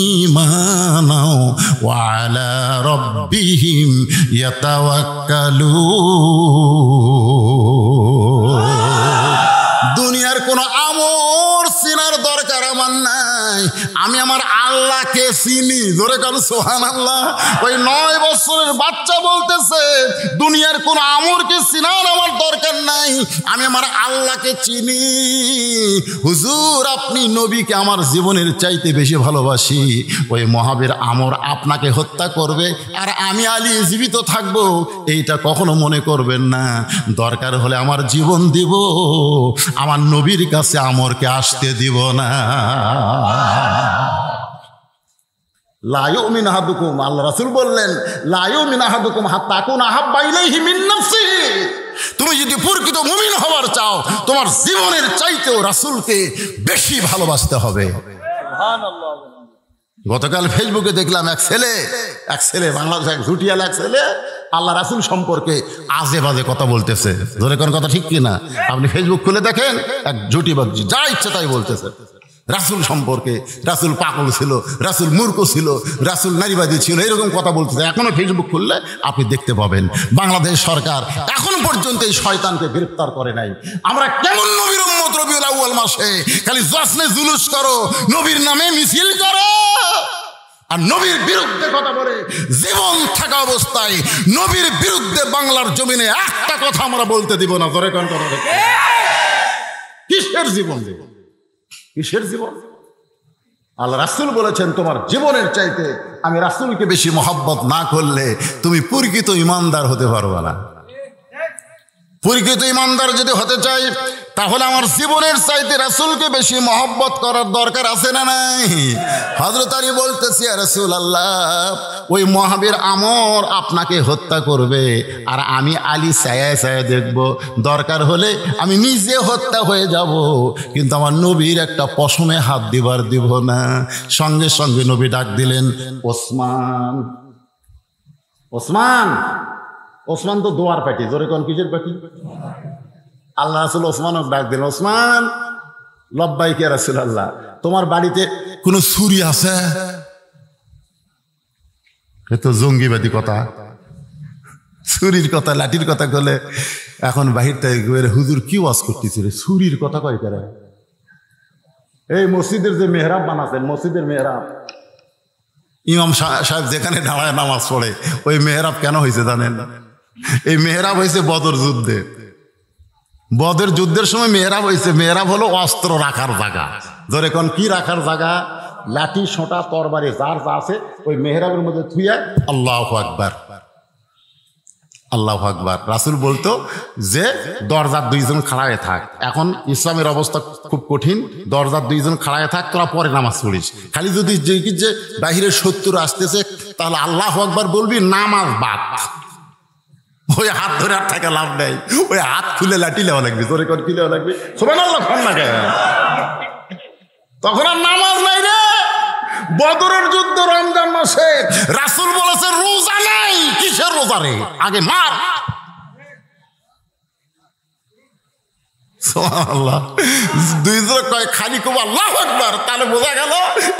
[SPEAKER 1] ঈমানা ওয়া আলা রাব্বিহিম দুনিয়ার কোন আমর চিনার দরকার আমার নাই, আমি আমার আল্লাহকে চিনি। জোরে কারণ সুবহানাল্লাহ। ওই 9 বছরের বাচ্চা বলতেছে দুনিয়ার কোন আমরকে চিনার আমার দরকার নাই, আমি আমার আল্লাহকে চিনি। হুজুর আপনি নবীকে আমার জীবনের চাইতে বেশি ভালোবাসি। ওই মহাবীর আমর আপনাকে হত্যা করবে আর আমি আলী জীবিত থাকবো, এইটা কখনো মনে করবেন না। দরকার হলে আমার জীবন দিব, আমার নবীর কাছে আমরকে আসতে দিব না। লা ইউমিনু আহাদুকুম, আল্লাহ রাসূল বললেন, লা ইউমিনু আহাদুকুম হাত্তা আকুনা আহাব্বা ইলাইহি মিন নাফসিহি। তুমি যদি প্রকৃত মুমিন হওয়ার চাও, তোমার জীবনের চাইতেও রাসূলকে বেশি ভালোবাসতে হবে। সুবহানাল্লাহ। গতকাল ফেসবুকে দেখলাম এক ছেলে বাংলাদেশ এক ঝুটিয়াল এক ছেলে আল্লাহ রাসূল সম্পর্কে আজে বাজে কথা বলতেছে। ধরে কোন কথা ঠিক কিনা? আপনি ফেসবুক খুলে দেখেন, এক ঝুটিবাজি যা ইচ্ছে তাই বলতেছে রাসূল সম্পর্কে। রাসূল পাগল ছিল, রাসূল মূর্খ ছিল, রাসূল নারীবাদী ছিল, এরকম কথা বলতেছে। এখনো ফেসবুক খুললে আপনি দেখতে পাবেন। বাংলাদেশ সরকার এখন পর্যন্ত এই শয়তানকে গ্রেফতার করে নাই। আমরা কেমন নবীর উম্মত রবিউল আউয়াল মাসে খালি জশ্নে জুলুস করো, নবীর নামে মিছিল করো আর নবীর বিরুদ্ধে কথা বলে। জীবন থাকা অবস্থায় নবীর বিরুদ্ধে বাংলার জমিনে একটা কথা আমরা বলতে দিব না। ধরে কোন কথা? কিসের জীবন? কিসের জীবন? আল্লাহ রাসূল বলেছেন, তোমার জীবনের চাইতে আমি রাসূলকে বেশি মহব্বত না করলে তুমি প্রকৃত ঈমানদার হতে পারবে না। প্রকৃত ঈমানদার যদি হতে চাই, তাহলে আমার জীবনের চাইতে রাসূলকে বেশি মহব্বত করার দরকার আছে না নাই? হযরত আলী বলতেছি, ইয়া রাসূলুল্লাহ, ওই মহাবীর আমর আপনাকে হত্যা করবে আর আমি আলী ছায়ায় ছায়ায় দেখব। দরকার হলে আমি নিজে হত্যা হয়ে যাব, কিন্তু আমার নবীর একটা পশমে হাত দিবার দিব না। সঙ্গে সঙ্গে নবী ডাক দিলেন, ওসমান। ওসমান ওসমান তো দোয়ার পার্টি। জোরে কোন কিসের পার্টি? আল্লাহ রাসূল ওসমানকে ডাক দিলেন, ওসমান। লব্বাইক ইয়া রাসূলুল্লাহ, তোমার বাড়িতে কোনো ছুরি আছে? এ তো জঙ্গিবাদী কথা, ছুরির কথা লাঠির কথা বলে। এখন বাহির থেকে হুজুর কি ওয়াজ করতেছিল, ছুরির কথা কয় করে? এই মসজিদের যে মেহরাব বানাচ্ছেন, মসজিদের মেহরাব, ইমাম সাহেব যেখানে দাঁড়ায় নামাজ পড়ে, ওই মেহরাব কেন হয়েছে জানেন? এই মেহরাব হয়েছে বদর যুদ্ধে। বদর যুদ্ধের সময় মেহরাব হয়েছে। মেহরাব হলো অস্ত্র রাখার জায়গা। ধরে কোন কি রাখার জায়গা? লাঠি, সোঁটা, তরবারি যার যা আছে ওই মেহরাবের মধ্যে থুইয়া আল্লাহু আকবার, আল্লাহু আকবার। রাসূল বলতো যে দরজার 2 জন খাড়ায় থাক। এখন ইসলামের অবস্থা খুব কঠিন, দরজার 2 জন খাড়ায় থাক, তোরা পরে নামাজ পড়িস। খালি যদি যে বাহিরের শত্রু আসতেছে তাহলে আল্লাহু আকবার বলবি, নামাজ বাদ। ওই হাত ধরে আর থাকা লাভ নেই, ওই হাত খুলে লাঠি লেওয়া লাগবে। জোরে করে কি লেওয়া লাগবে? সুবহানাল্লাহ। তখন আর নামাজ নাই রে। বদরের যুদ্ধ রমজান মাসে, রাসূল বলেছে রোজা নাই। কিসের রোজা রে? আগে মার। সুবহানাল্লাহ। 2 জন কয় খালি কব আল্লাহু আকবার, তাহলে বোঝা গেল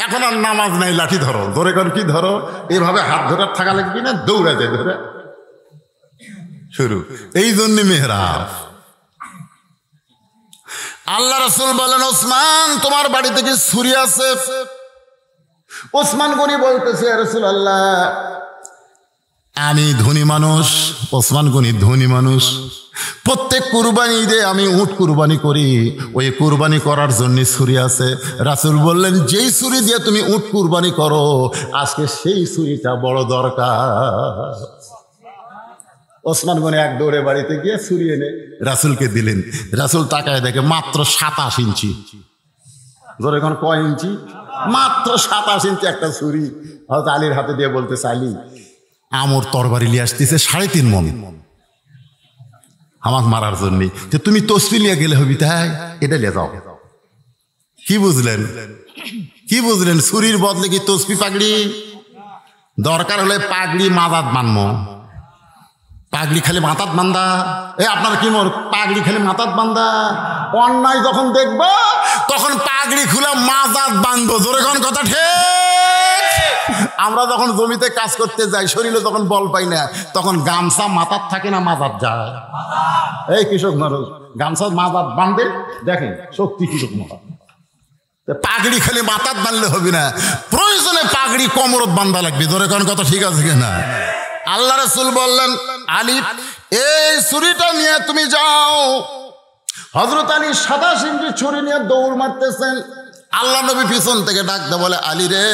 [SPEAKER 1] এখন আর নামাজ নাই, লাঠি ধরো। ধরে কোন কি ধরো? এভাবে হাত ধরে থাকা লাগবে না, দৌড়াতে ধরে শুরু। এই জন্য মেহরাব। আল্লাহ রাসূল বলেন, ওসমান তোমার বাড়িতে কি ছুরি আছে? ওসমান গনি বলতেছে, ইয়া রাসূলুল্লাহ, আমি ধনী মানুষ। ওসমান গনি ধনী মানুষ। প্রত্যেক কুরবানি ঈদে আমি উট কুরবানি করি, ওই কুরবানি করার জন্য ছুরি আছে। রাসূল বললেন, যেই ছুরি দিয়ে তুমি উট কুরবানি করো, আজকে সেই ছুরিটা বড় দরকার। ওসমান গনি এক দৌড়ে বাড়িতে গিয়ে ছুরি এনে রাসূলকে দিলেন। রাসূল তাকায় দেখে মাত্র 27 ইঞ্চি। ধরে এখন কয় ইঞ্চি? মাত্র 27 ইঞ্চি একটা ছুরি। হযরত আলীর হাতে দিয়ে বলতেছে, আলী আমর তরবারি লিয়ে আসতেছে 3.5 মণ আমাকে মারার জন্য। যে তুমি তসবি লিয়ে গেলে হবি, তাই এটা লিয়ে যাও। কি বুঝলেন? কি বুঝলেন? ছুরির বদলে কি তসবি পাগড়ি? দরকার হলে পাগড়ি মাথাত বানবো। পাগড়ি খালি মাথাত বান্ধা, আপনারা কি মোর পাগড়ি খালি মাথাত বান্ধা? অন্যায় যখন দেখবো তখন পাগড়ি খুলে মাথাত বাঁধবো। জোরে কোন কথা ঠিক? আমরা যখন জমিতে কাজ করতে যাই, শরীরে যখন বল পাই না, তখন গামছা মাথাত থাকে না মাথাত যায়। এই কৃষক মানুষ গামছা মাথাত বাঁধে, দেখেন শক্তি কৃষক মাথা। পাগড়ি খালি মাথাত বাঁধলে হবে না, প্রয়োজনে পাগড়ি কোমরত বান্ধা লাগবে। জোরে কোন কথা ঠিক আছে কিনা? আল্লাহ রাসূল বললেন, আলী এই ছুরিটা নিয়ে তুমি যাও। হযরত আলী 27 ইঞ্চি ছুরি নিয়ে দৌড় মারতেছেন। আল্লাহ নবী পিছন থেকে ডাকতে বলে, আলী রে,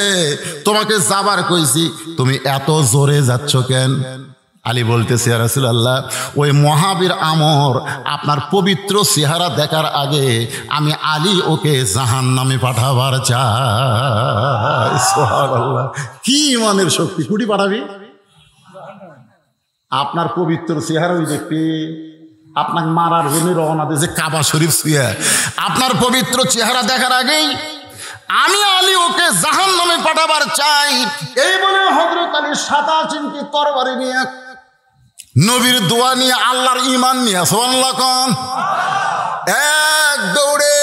[SPEAKER 1] তোমাকে যাবার কইছি, তুমি এত জোরে যাচ্ছ কেন? আলী বলতেছে, ইয়া রাসূলুল্লাহ, ওই মহাবীর আমর আপনার পবিত্র চেহারা দেখার আগে আমি আলী ওকে জাহান্নামে পাঠাবার চাই। সুবহানাল্লাহ, কি ইমানের শক্তি! কুটি পাঠাবি? আপনার পবিত্র চেহারা ওই দেখতে আপনাকে মারার জন্য রওনা দিয়েছে কাবা শরীফ ছুঁয়ে। আপনার পবিত্র চেহারা দেখার আগেই আমি আলী ওকে জাহান্নামে পাঠাবার চাই। এই বলে হযরত আলী 27 ইঞ্চি তরবারি নিয়ে, নবীর দোয়া নিয়ে, আল্লাহর ঈমান নিয়ে, সুবহানাল্লাহ কোন, এক দৌড়ে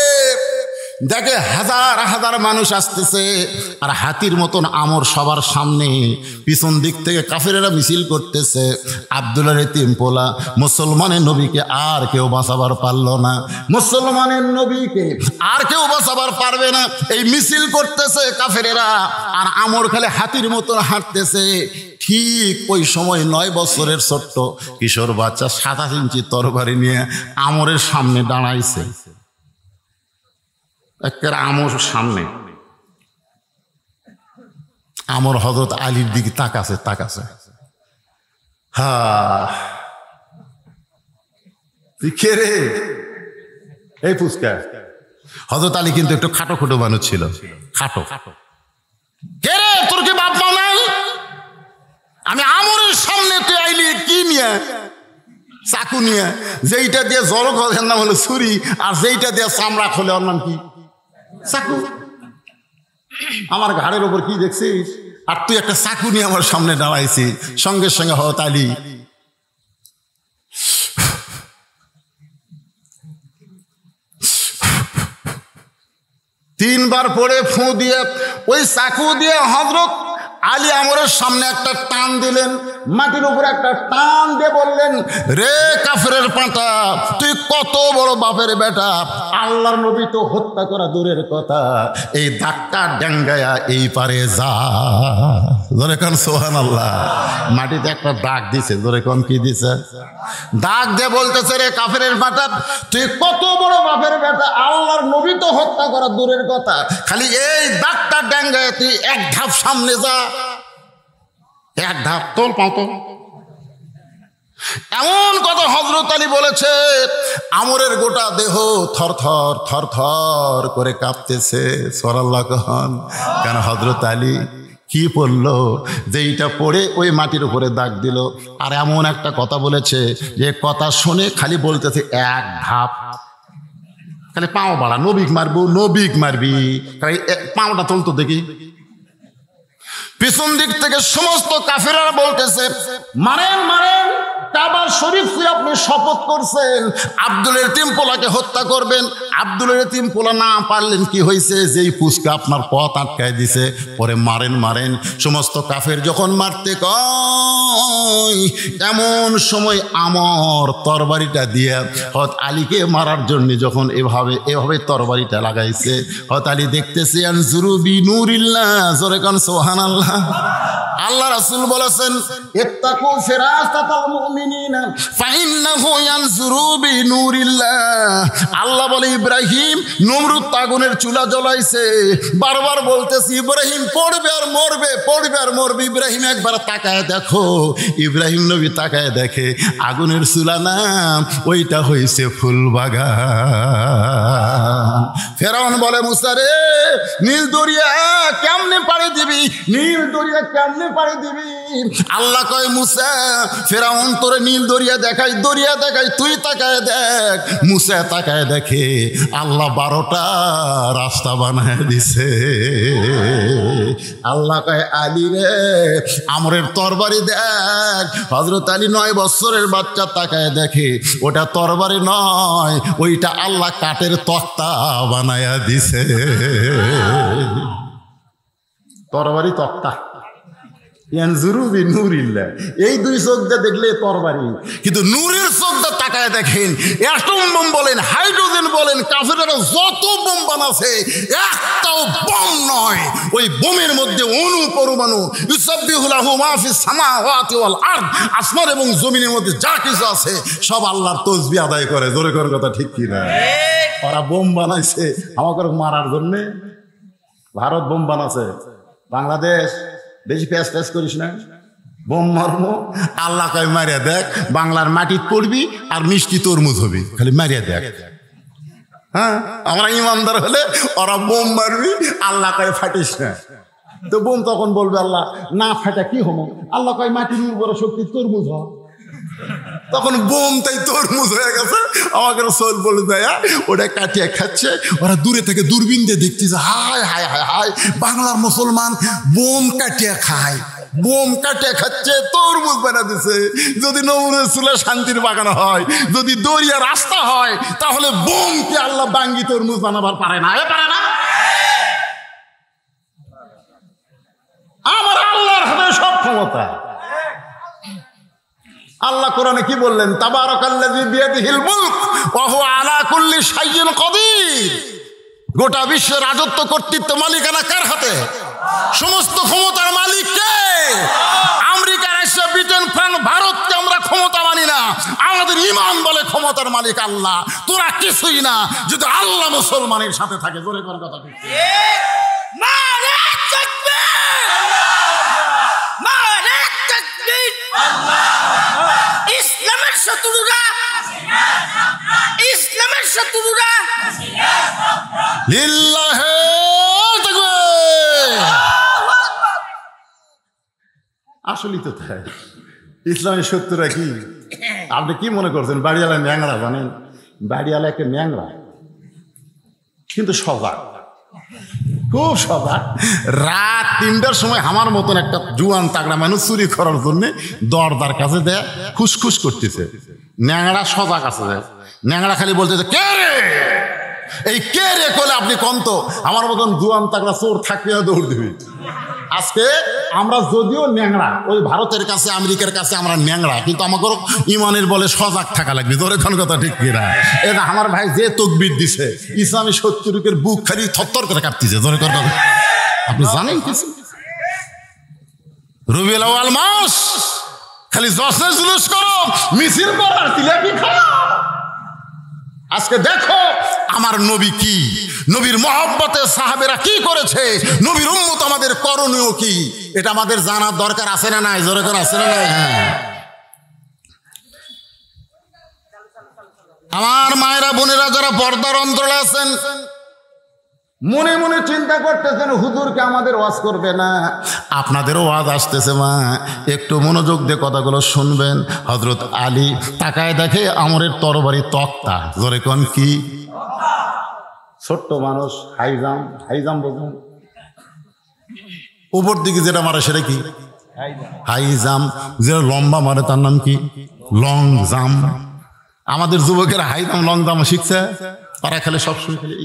[SPEAKER 1] দেখে হাজার হাজার মানুষ আসতেছে, আর হাতির মতন আমর সবার সামনে। পিছন দিক থেকে কাফেরেরা মিছিল করতেছে। আব্দুল্লাহ এতিম পোলা, মুসলমানের নবীকে আর কেউ বাঁচাবার পারল না, মুসলমানের নবীকে আর কেউ বাঁচাবার পারবে না। এই মিছিল করতেছে কাফেরেরা, আর আমর খালি হাতির মতন হাঁটতেছে। ঠিক ওই সময় 9 বছরের ছোট্ট কিশোর বাচ্চা 27 ইঞ্চি তরবারি নিয়ে আমরের সামনে দাঁড়াইছে। একের আমর সামনে, আমর হযরত আলীর দিকে তাকাছে। হা, তুই কে রে? এই পুচকা। হযরত আলী কিন্তু একটু খাটো খাটো মানুষ ছিল, খাটো। কে রে, তোর কি বাপ মা নাই? আমি আমরের সামনে, তুই আইলি কি নিয়ে? চাকু নিয়ে। যেইটা দিয়ে জড়ো খোলের নাম হলো ছুরি, আর যেইটা দিয়ে চামড়া খোলে ওর নাম কি? চাকু। আমার ঘাড়ের ওপর কি দেখছিস? আর তুই একটা চাকু নিয়ে আমার সামনে দাঁড়াইছিস। সঙ্গে সঙ্গে হযরত আলী তিনবার পড়ে ফু দিয়ে ওই চাকু দিয়ে হযরত আলী আমরের সামনে একটা টান দিলেন, মাটির উপরে একটা টান দিয়ে বললেন, রে কাফেরের পাঁটা, তুই কত বড় বাপের বেটা! আল্লাহর নবী তো হত্যা করা দূরের কথা, এই দাগটা ডেঙ্গায়া এই পারে যা। জোরে কোন সুবহানাল্লাহ। মাটিতে একটা দাগ দিছে। জোরে কোন কি দিছে? দাগ দিয়ে বলতেছে, রে কাফেরের পাঁটা, তুই কত বড় বাপের বেটা! আল্লাহর নবী তো হত্যা করা দূরের কথা, খালি এই দাগটা ডেঙ্গায়া তুই এক ধাপ সামনে যা, এক ধাপ তোল পাও তো। এমন কথা হযরত আলী বলেছে, আমরের গোটা দেহ থরথর থরথর করে কাঁপতেছে। সুবহানাল্লাহ কন। কেন? হযরত আলী কি পড়লো, যেইটা পড়ে ওই মাটির উপরে দাগ দিল। আর এমন একটা কথা বলেছে, যে কথা শুনে খালি বলতেছে এক ধাপ, খালি পাও বাড়া, নবিক মারবো, নবিক মারবি, পাওটা তুলতো দেখি। পিছন দিক থেকে সমস্ত কাফেররা বলতেছে, মারেন মারেন, কাবা শরীফ আপনি শপথ করছেন আব্দুল এতিম পোলাকে হত্যা করবেন। আব্দুল এতিম পোলা না পারলেন, কি হয়েছে, যেই পুচকা আপনার পথ আটকায় দিছে, পরে মারেন মারেন। সমস্ত কাফের যখন মারতে কয়, এমন সময় আমর তরবারিটা দিয়ে হযরত আলীকে মারার জন্য যখন এভাবে তরবারিটা লাগাইছে, হযরত আলী দেখতেছে, আনজুরু বিনুরিল্লাহ। জোরে কোন সুবহানাল্লাহ। আল্লাহ রাসূল বলেছেন, ইত্তাকু ফিরাসাতাল মুমিনিনা ফাইন্নাহু ইয়ানজুরু বিনুরিল্লাহ। আল্লাহ বলে, ইব্রাহিম নমরুদ আগুনের চুলা জ্বলাইছে, বারবার বলতেছি ইব্রাহিম পড়বে আর মরবে, পড়বে আর মরবে। ইব্রাহিম একবার তাকায় দেখো। ইব্রাহিম নবী তাকায় দেখে, আগুনের চুলা না, ওইটা হইছে ফুল বাগান। ফেরাউন বলে, মুসা রে, নীল দরিয়া কেমনে পাড়ি দিবি? নীল দরিয়া কেমনে পাড়ি দিবি। আল্লাহ কয় মুসা ফেরাউন তোরে নীল দরিয়া দেখাই, দরিয়া দেখাই, তুই তাকায় দেখ। মুসা তাকায় দেখে আল্লাহ 12টা রাস্তা বানায় দিছে। আল্লাহ কয় আলী রে আমরের তরবারি দেখ। হযরত আলী 9 বছরের বাচ্চা তাকায় দেখে ওটা তরবারি নয়, ওইটা আল্লাহ কাঠের তক্তা বানায়া দিছে। তরবারি তক্তা, এই 2 চোখ দিয়ে দেখলে তরবারি, কিন্তু নূরের চোখ দিয়ে তাকায় দেখেন অ্যাটম বোম বলেন, হাইড্রোজেন বলেন, কাফেররা যত বোম বানাছে একটাও বোম নয়। ওই বোমের মধ্যে অণু পরমাণু, ইউসাব্বিহু লাহু মা ফিস সামাওয়াতি ওয়াল আরদ, আসমান এবং জমিনের মধ্যে যা কিছু আছে সব আল্লাহর তাসবিহ আদায় করে। জোরে করে কথা ঠিক কি না? ওরা বোম বানাইছে আমাকে মারার জন্য। ভারত বোম বানাছে, বাংলাদেশ বেশি প্যাস প্যাস করিস না, বোম মারবো। আল্লাহ কয় মারিয়া দেখ, বাংলার মাটি পড়বি আর মিষ্টি তরমুজ হবি, খালি মারিয়া দেখ। হ্যাঁ, আমরা ইমানদার হলে ওরা বোম মারবি, আল্লাহ কয় ফাটিস না। তো বোম তখন বলবে আল্লাহ না ফাটা কি হবো? আল্লাহ কয় মাটির উর্বর শক্তি তরমুজ হ। তখন বোম তাই তরমুজ হয়ে গেছে। আমাকে সোল বলে দেয় ওটা কাটিয়ে খাচ্ছে। ওরা দূরে থেকে দূরবীন দিয়ে দেখতেছে, হায় হায় হায় হায়, বাংলার মুসলমান বোম কাটিয়ে খায়, বোম কাটিয়ে খাচ্ছে, তরমুজ বানা দিছে। যদি নমরুদের চুলা শান্তির বাগান হয়, যদি দরিয়া রাস্তা হয়, তাহলে বোম কি আল্লাহ বাঙ্গি তরমুজ বানাবার পারে না? পারে না? আমার আল্লাহর হাতে সব ক্ষমতা। আল্লাহ কোরআনে কি বললেন? তাবারাকাল্লাযী বিয়াদিহিল মুলক ওয়া হুয়া আলা কুল্লি শাইইন কাদির। গোটা বিশ্বের রাজত্ব, কর্তৃত্ব, মালিকানা কার হাতে? সমস্ত ক্ষমতার মালিক কে? আমেরিকা, রাশিয়া, ব্রিটেন, ফ্রান্স, ভারতকে আমরা ক্ষমতা মানি না। আমাদের ঈমান বলে ক্ষমতার মালিক আল্লাহ। তোরা কিছুই না যদি আল্লাহ মুসলমানের সাথে থাকে। জোরে করে কথা ঠিক।
[SPEAKER 3] নারে তাকবীর, নারে তাকবীর। ইসলামের শত্রুরা, ইসলামের শত্রুরা
[SPEAKER 1] লিল্লাহি তাকবীর। আসলেই তো তাই। ইসলামের শত্রুরা কি? আপনি কি মনে করছেন বাড়িওয়ালা ন্যাংরা? জানেন বাড়িওয়ালা একটা ন্যাংরা, কিন্তু সজাগ, খুব সজাগ। রাত 3টার সময় আমার মতন একটা জুয়ান তাগড়া মানুষ চুরি করার জন্য দরদার কাছে দেয়, খুসখুস করতেছে। ন্যাংরা সজাগ আছে। ন্যাংরা খালি বলতেছে কে রে, এই কে রে করলে আপনি কন্ত আমার মতন জুয়ান তাগড়া চোর থাকবে না, দৌড় দিবি। আজকে আমরা যদিও ন্যাংরা, ওই ভারতের কাছে, আমেরিকার কাছে আমরা ন্যাংরা, কিন্তু আমাকে ইমানের বলে সজাগ থাকা লাগবে। ধরে কোন কথা ঠিক কিনা? এটা আমার ভাই যে তকবীর দিছে, ইসলামী শত্রুকের বুক খালি থরথর করে কাঁপতেছে। ধরে কোন কথা আপনি জানেন কিছু? রবিউল আউয়াল মাস, খালি জশ্নে জুলুস করো, মিছিল করো, আর জিলাপি খাও। আজকে দেখো আমার নবী কি, নবীর মহব্বতে সাহাবেরা কি করেছে, নবীর উম্মত আমাদের করণীয় কি, এটা আমাদের জানার দরকার আছে না নাই? জোরে করে আছে না নাই? আমার মায়েরা, বোনেরা যারা পর্দার অন্তরালে আছেন, মনে মনে চিন্তা করতেছেন হুজুরকে আমাদের ওয়াজ করবে না। আপনাদেরও ওয়াজ আসতেছে মা, একটু মনোযোগ দিয়ে কথাগুলো শুনবেন। হযরত আলী তাকায় দেখে আমরের তরবারি তক্তা। জোরে কোন কি? ছোট্ট মানুষ, হাইজাম, হাইজাম বলুন, উপর দিকে যেটা মারে সেটা কি? হাইজাম। যেটা লম্বা মারে তার নাম কি? লং জাম। আমাদের যুবকেরা হাইজাম, লং জাম শিখছে, তারা খেলে সবসময় খেলে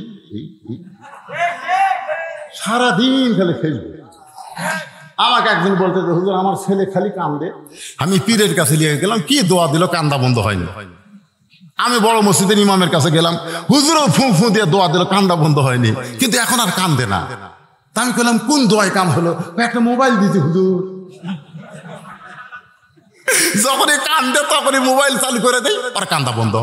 [SPEAKER 1] সারাদিন খেলে ফেসবুক। আমাকে একদিন বলতে হুজুর আমার ছেলে খালি কান্দে। আমি পীরের কাছে নিয়ে গেলাম, কি দোয়া দিল, কান্দা বন্ধ হয়নি। আমি বড় মসজিদের ইমামের কাছে গেলাম, হুজুরও ফু ফু দিয়ে দোয়া দিল, কান্দা বন্ধ হয়নি, কিন্তু এখন আর কান্দে না। তা আমি বললাম কোন দোয়ায় কাম হলো? একটা মোবাইল দিতে হুজুর। যখনই কান্দে তখনই মোবাইল চালু করে দেয়, আর কান্দা বন্ধ।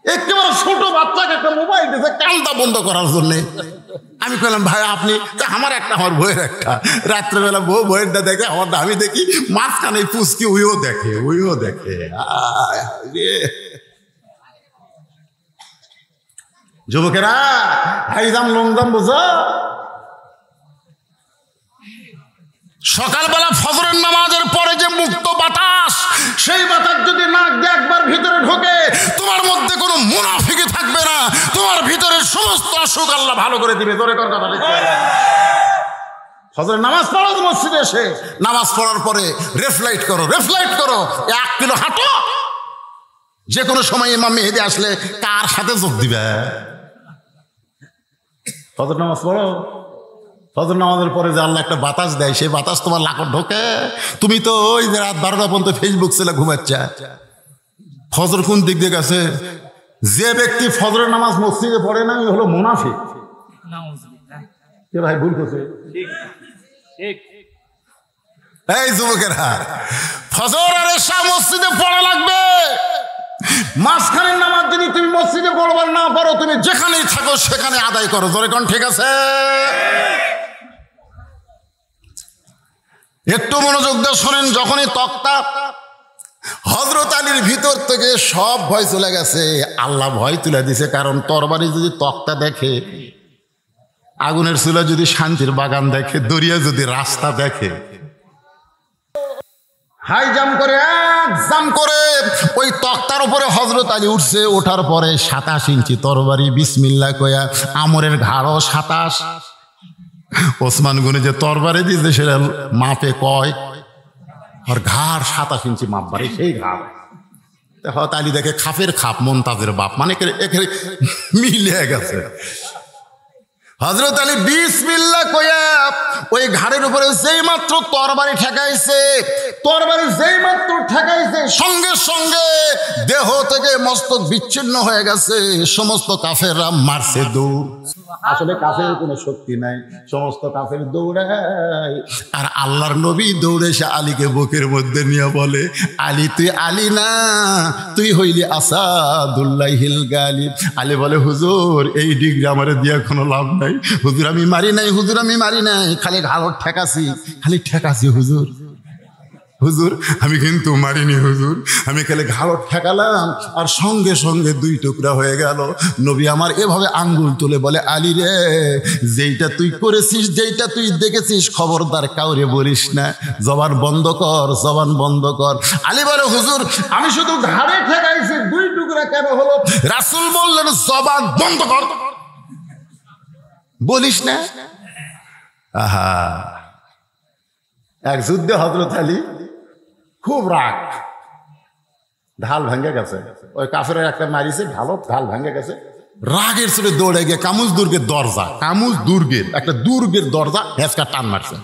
[SPEAKER 1] একেবারে ছোট বাচ্চাকে একটা মোবাইল দিয়েছে কান্দা বন্ধ করার জন্য। আমি বললাম ভাই আপনি, আমার একটা, আমার বইয়ের একটা, রাত্রেবেলা বউ বইয়েরটা দেখে, আমারটা আমি দেখি, মাঝখানে পুচকি ওইও দেখে, ওইও দেখে। যুবকেরা হাইজাম লংজাম বোঝো? সকালবেলা ফজরের নামাজের পরে যে মুক্ত বাতাস, সেই বাতাস যদি নাক দিয়ে একবার ভিতরে ঢোকে, তোমার মধ্যে কোনো মুনাফিকি থাকবে না, তোমার ভিতরে সমস্ত অসুখ আল্লাহ ভালো করে দিবে। জোরে কর কথা ঠিক। ফজরের নামাজ পড়ো মসজিদে এসে, নামাজ পড়ার পরে রেফলাইট করো, 1 কিলো হাঁটো। যে কোনো সময় ইমাম মেহেদী আসলে কার সাথে যোগ দিবে? ফজর নামাজ পড়ো। ফজর নামাজের পরে যে আল্লাহ একটা বাতাস দেয়, সেই বাতাস তোমার লাকড় ঢোকে। তুমি তো ওই যে রাত 12টা পর্যন্ত ফেসবুক ছেলে ঘুমাচ্ছে। ফজর কোন দিক দিয়ে গেছে? যে ব্যক্তি ফজরের নামাজ মসজিদে পড়ে না, হলো মুনাফিক। কে ভাই ভুল করছে? এই যুবকেরা, ফজর আর এশা মসজিদে পড়া লাগবে। মাঝখানের নামাজ যদি তুমি মসজিদে পড়বার না পারো, তুমি যেখানেই থাকো সেখানে আদায় করো। জোরে কোন ঠিক আছে? একটু মনোযোগ দিয়ে শোনেন। যখনই তক্তা হযরত আলীর ভিতর থেকে সব ভয় চলে গেছে, আল্লাহ ভয় তুলে দিছে। কারণ তরবারি যদি তক্তা দেখে, আগুনের চুলা যদি শান্তির বাগান দেখে, দরিয়া যদি রাস্তা দেখে, হাই জাম্প করে 1 জাম্প করে ওই তক্তার উপরে হযরত আলী উঠছে। ওঠার পরে 27 ইঞ্চি তরবারি, বিসমিল্লাহ কয়া আমরের ঘাড়ও 27। ওসমান গনি যে তরবারি দিয়েছে সেটা মাপে কয়, আর ঘাড় 27 ইঞ্চি মাপ বাড়ে, সেই ঘাড়। হযরত আলী দেখে খাপের খাপ, মুনতাজের বাপ, মানে এখানে মিলে গেছে। হযরত আলী বিসমিল্লাহ কয়া ওই ঘাড়ের উপরে যেই মাত্র তরবারি ঠেকাইছে, সঙ্গে সঙ্গে দেহ থেকে মস্তক বিচ্ছিন্ন হয়ে গেছে। সমস্ত কাফেররা মারছে দৌড়। আসলে কাফের কোনো শক্তি নাই, সমস্ত কাফের দৌড়ায়। আর আল্লাহর নবী দৌড়ে এসে আলীকে বুকের মধ্যে নিয়ে বলে, আলী তুই আলী না, তুই হইলি আসাদুল্লাহিল গালিব। আলী বলে, হুজুর এই ডিগ্রি আমার দিয়া কোনো লাভ নাই। হুজুর আমি মারি নাই, হুজুর আমি মারি নাই, খালি ঘাড় ঠেকাছি হুজুর। হুজুর আমি কিন্তু মারিনি হুজুর, আমি খালি ঘাড় ঠেকালাম, আর সঙ্গে সঙ্গে 2 টুকরা হয়ে গেল। নবী আমার এভাবে আঙ্গুল তুলে বলে, আলী রে, যেইটা তুই করেছিস, যেইটা তুই দেখেছিস, খবরদার কাউরে বলিস না, জবান বন্ধ কর। আলী বলে, হুজুর আমি শুধু ঘাড়ে ঠেকাইছি, 2 টুকরা কেন হলো? রাসূল বললেন, জবান বন্ধ কর, বলিস না। আহা, এক যুদ্ধে হযরত আলী খুব রাগ, ঢাল ভেঙে গেছে। ওই কাফেরের একটা মারিছে, ঢাল ভেঙে গেছে। রাগের চলে দৌড়ে গিয়ে কামুজ দুর্গের একটা দরজা হেঁচকা টান মারছে,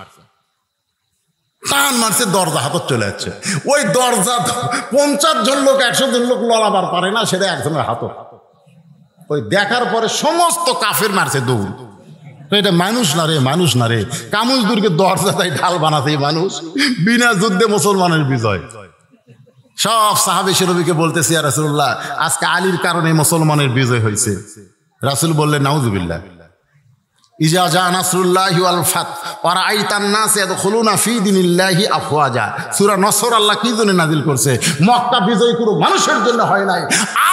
[SPEAKER 1] দরজা হাতত চলে যাচ্ছে। ওই দরজা 50 জন লোক 100 জন লোক লড়াবার পারে না, সেটা একজনের হাত। ওই দেখার পরে সমস্ত কাফের মারছে দৌড়। এটা মানুষ না রে, কামুজ দুর্গের দরজা তাই ঢাল বানাতে মানুষ। বিনা যুদ্ধে মুসলমানের বিজয়। সব সাহাবী নবীকে বলতেছি, ইয়া রাসূলুল্লাহ আজকে আলীর কারণে মুসলমানের বিজয় হয়েছে। রাসূল বললেন, নাউযুবিল্লাহ। ইজা জা নাসরুল্লাহি ওয়াল ফাত ওয়া রাআইতান নাস ইয়াদখুলুনা ফি দীনিল্লাহি আফওয়াজা। সূরা নসর আল্লাহ কি জন্য নাজিল করছে? মক্কা বিজয় কোনো মানুষের জন্য হয় নাই,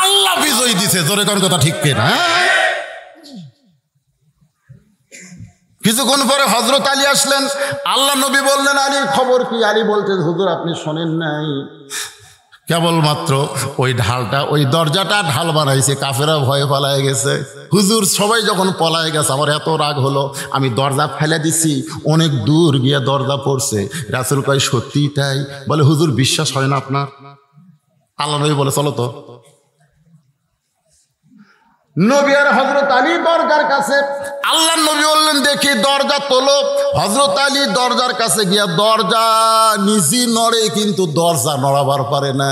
[SPEAKER 1] আল্লাহ বিজয় দিয়েছে। জোরে কোন কথা ঠিক কিনা? কিছুক্ষণ পরে হযরত আলী আসলেন। আল্লাহ নবী বললেন, আলীর খবর কি? আলী বলতে, হুজুর আপনি শোনেন নাই, কেবলমাত্র ওই দরজাটা ঢাল বানাইছে, কাফেরা ভয়ে পালায় গেছে। হুজুর সবাই যখন পলায় গেছে, আমার এত রাগ হলো, আমি দরজা ফেলে দিছি, অনেক দূর গিয়ে দরজা পড়ছে। রাসূল কয়, সত্যিই তাই? বলে, হুজুর বিশ্বাস হয় না আপনার? আল্লাহ নবী বলে, চলো তো। নবী আর হযরত আলী দরজার কাছে। আল্লাহ নবী বললেন, দেখি দরজা তোলো। হযরত আলী দরজার কাছে গিয়া দরজা নিজে নড়ে, কিন্তু দরজা নড়াবার পারে না।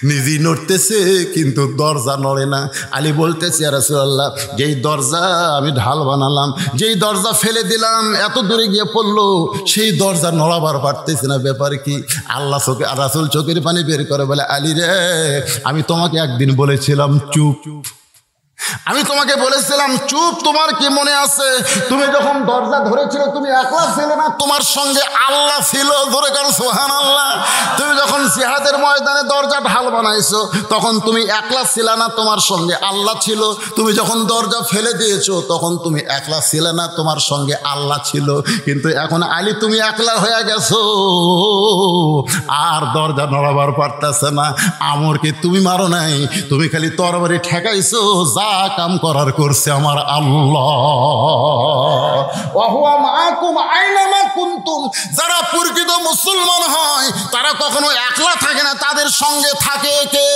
[SPEAKER 1] নিজেই নড়তেছে কিন্তু দরজা নড়ে না। আলী বলতেছে, ইয়া রাসূলুল্লাহ যেই দরজা আমি ঢাল বানালাম, যেই দরজা ফেলে দিলাম, এত দূরে গিয়ে পড়লো, সেই দরজা নড়াবার পারতেছে না, ব্যাপার কি? রাসূল চোখের পানি বের করে বলে, আলী রে, আমি তোমাকে একদিন বলেছিলাম চুপ, আমি তোমাকে বলেছিলাম চুপ, তোমার কি মনে আছে তুমি যখন দরজা ধরেছিল তুমি একলা ছিলে না, তোমার সঙ্গে আল্লাহ ছিল। ধরে কারণ সুবহানাল্লাহ। তুমি যখন জিহাদের ময়দানে দরজা ঢাল বানাইছো তখন তুমি একলা ছিলে না, তোমার সঙ্গে আল্লাহ ছিল। তুমি যখন দরজা ফেলে দিয়েছো তখন তুমি একলা ছিলে না, তোমার সঙ্গে আল্লাহ ছিল। কিন্তু এখন আলী তুমি একলা হয়ে গেছো, আর দরজা নড়াবার পারতেছে না। আমরকে তুমি মারো নাই, তুমি খালি তরবারি ঠেকাইছো, যা কাম করার করছে আমার আল্লাহ। ওয়া হুয়া মাআকুম আইনামা কুনতুম। যারা প্রকৃত মুসলমান হয় তারা কখনো একলা থাকে না, তাদের সঙ্গে থাকে কে?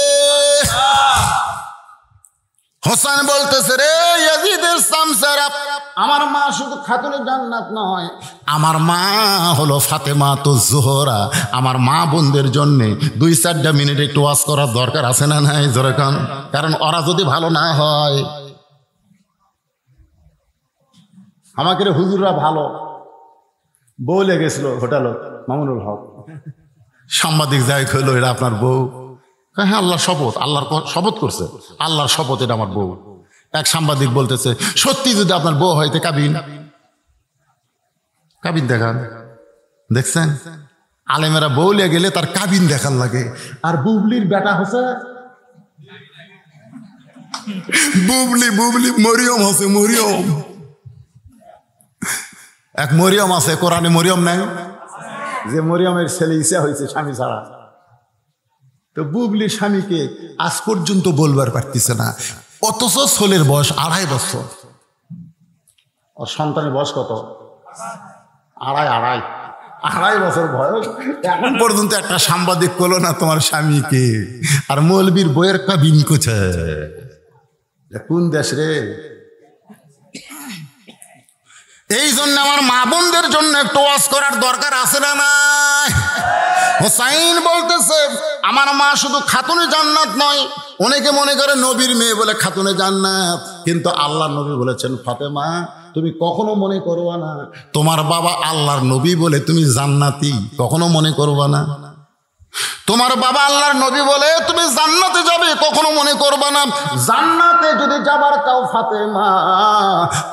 [SPEAKER 1] হোসেন বলতেছে, রে ইয়াজিদের সামসারা, আমার মা শুধু খাতুনে জান্নাত নয়, আমার মা হলো ফাতেমা তো জোহরা। আমার মা বোনদের জন্য 2-4টা মিনিট একটু ওয়াজ করার দরকার আছে না নাই? জোরে কান। কারণ ওরা যদি ভালো না হয়, আমাকে হুজুররা ভালো বউ লেগেছিল হোটেল মামুনুল হক, সাংবাদিক যাই হইলো এটা আপনার বউ? হ্যাঁ, আল্লাহর শপথ, আল্লাহর শপথ করছে, আল্লাহর শপথ এটা আমার বউ। এক সাংবাদিক বলতেছে, সত্যি যদি আপনার বউ হইতে কাবিন কাবিন দেখান। দেখছেন, আলেমেরা বউ লিয়ে গেলে তার কাবিন দেখার লাগে। আর বুবলির বেটা হচ্ছে বুবলি, বুবলি মরিয়ম হচ্ছে মরিয়ম। এক মরিয়ম আছে, কোরআনে মরিয়ম নাই? যে মরিয়মের ছেলে ইচ্ছা হয়েছে স্বামী ছাড়া, তো বুবলির স্বামীকে আজ পর্যন্ত বলবার পারতেছে না। অথচ ছোলের বয়স 2.5 বছর, ওর সন্তানের বয়স কত? আড়াই বছর বয়স। এখন পর্যন্ত একটা সাংবাদিক করলো না তোমার স্বামীকে। আর মৌলবীর বইয়ের কাবিন কোথায়? কোন দেশ রে? এই জন্য আমার মা বোনদের জন্য একটু ওয়াজ করার দরকার আছে না নাই? হোসাইন বলতেছে, আমার মা শুধু খাতুনে জান্নাত নয়। অনেকে মনে করে নবীর মেয়ে বলে খাতুনে জান্নাত, কিন্তু আল্লাহর নবী বলেছেন, ফাতেমা তুমি কখনো মনে করবা না তোমার বাবা আল্লাহর নবী বলে তুমি জান্নাতি, কখনো মনে করবা না। তোমার বাবা আল্লাহর নবী বলে তুমি জান্নাতে যাবে, কখনো মনে করবা না। জান্নাতে যদি যাবার চাও ফাতেমা,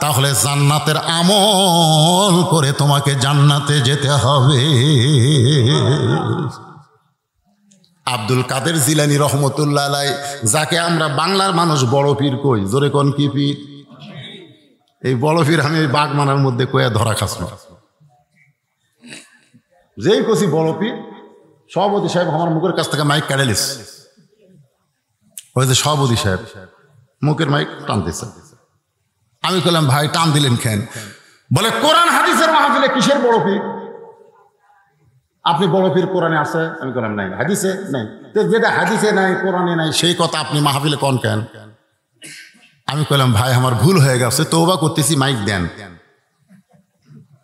[SPEAKER 1] তাহলে জান্নাতের আমল করে তোমাকে জান্নাতে যেতে হবে। আব্দুল কাদের জিলানী রহমতুল্লাহ আলাই, যাকে আমরা বাংলার মানুষ বড় পীর কই, জোরে কোন কি পীর? এই বড় পীর আমি ওই বাগমানার মধ্যে কয়ে ধরা খাসলো। যেই কছি বড় পীর, সভাপতি সাহেব আমার মুখের কাছ থেকে মাইক কেড়ে লিস। ওই যে সভাপতি সাহেব মুখের মাইক টানতেছে। আমি বললাম, ভাই টান দিলেন কেন? বলে, কোরআন হাদিসের মাহফিলে কিসের বড় পীর? আপনি বড় পীর কোরআনে আছে? আমি বললাম, নাই, হাদিসে নাই। যেটা হাদিসে নাই, কোরআনে নাই, সেই কথা আপনি মাহফিলে কোন কেন? আমি বললাম, ভাই আমার ভুল হয়ে গেছে, তওবা করতেছি, মাইক দেন।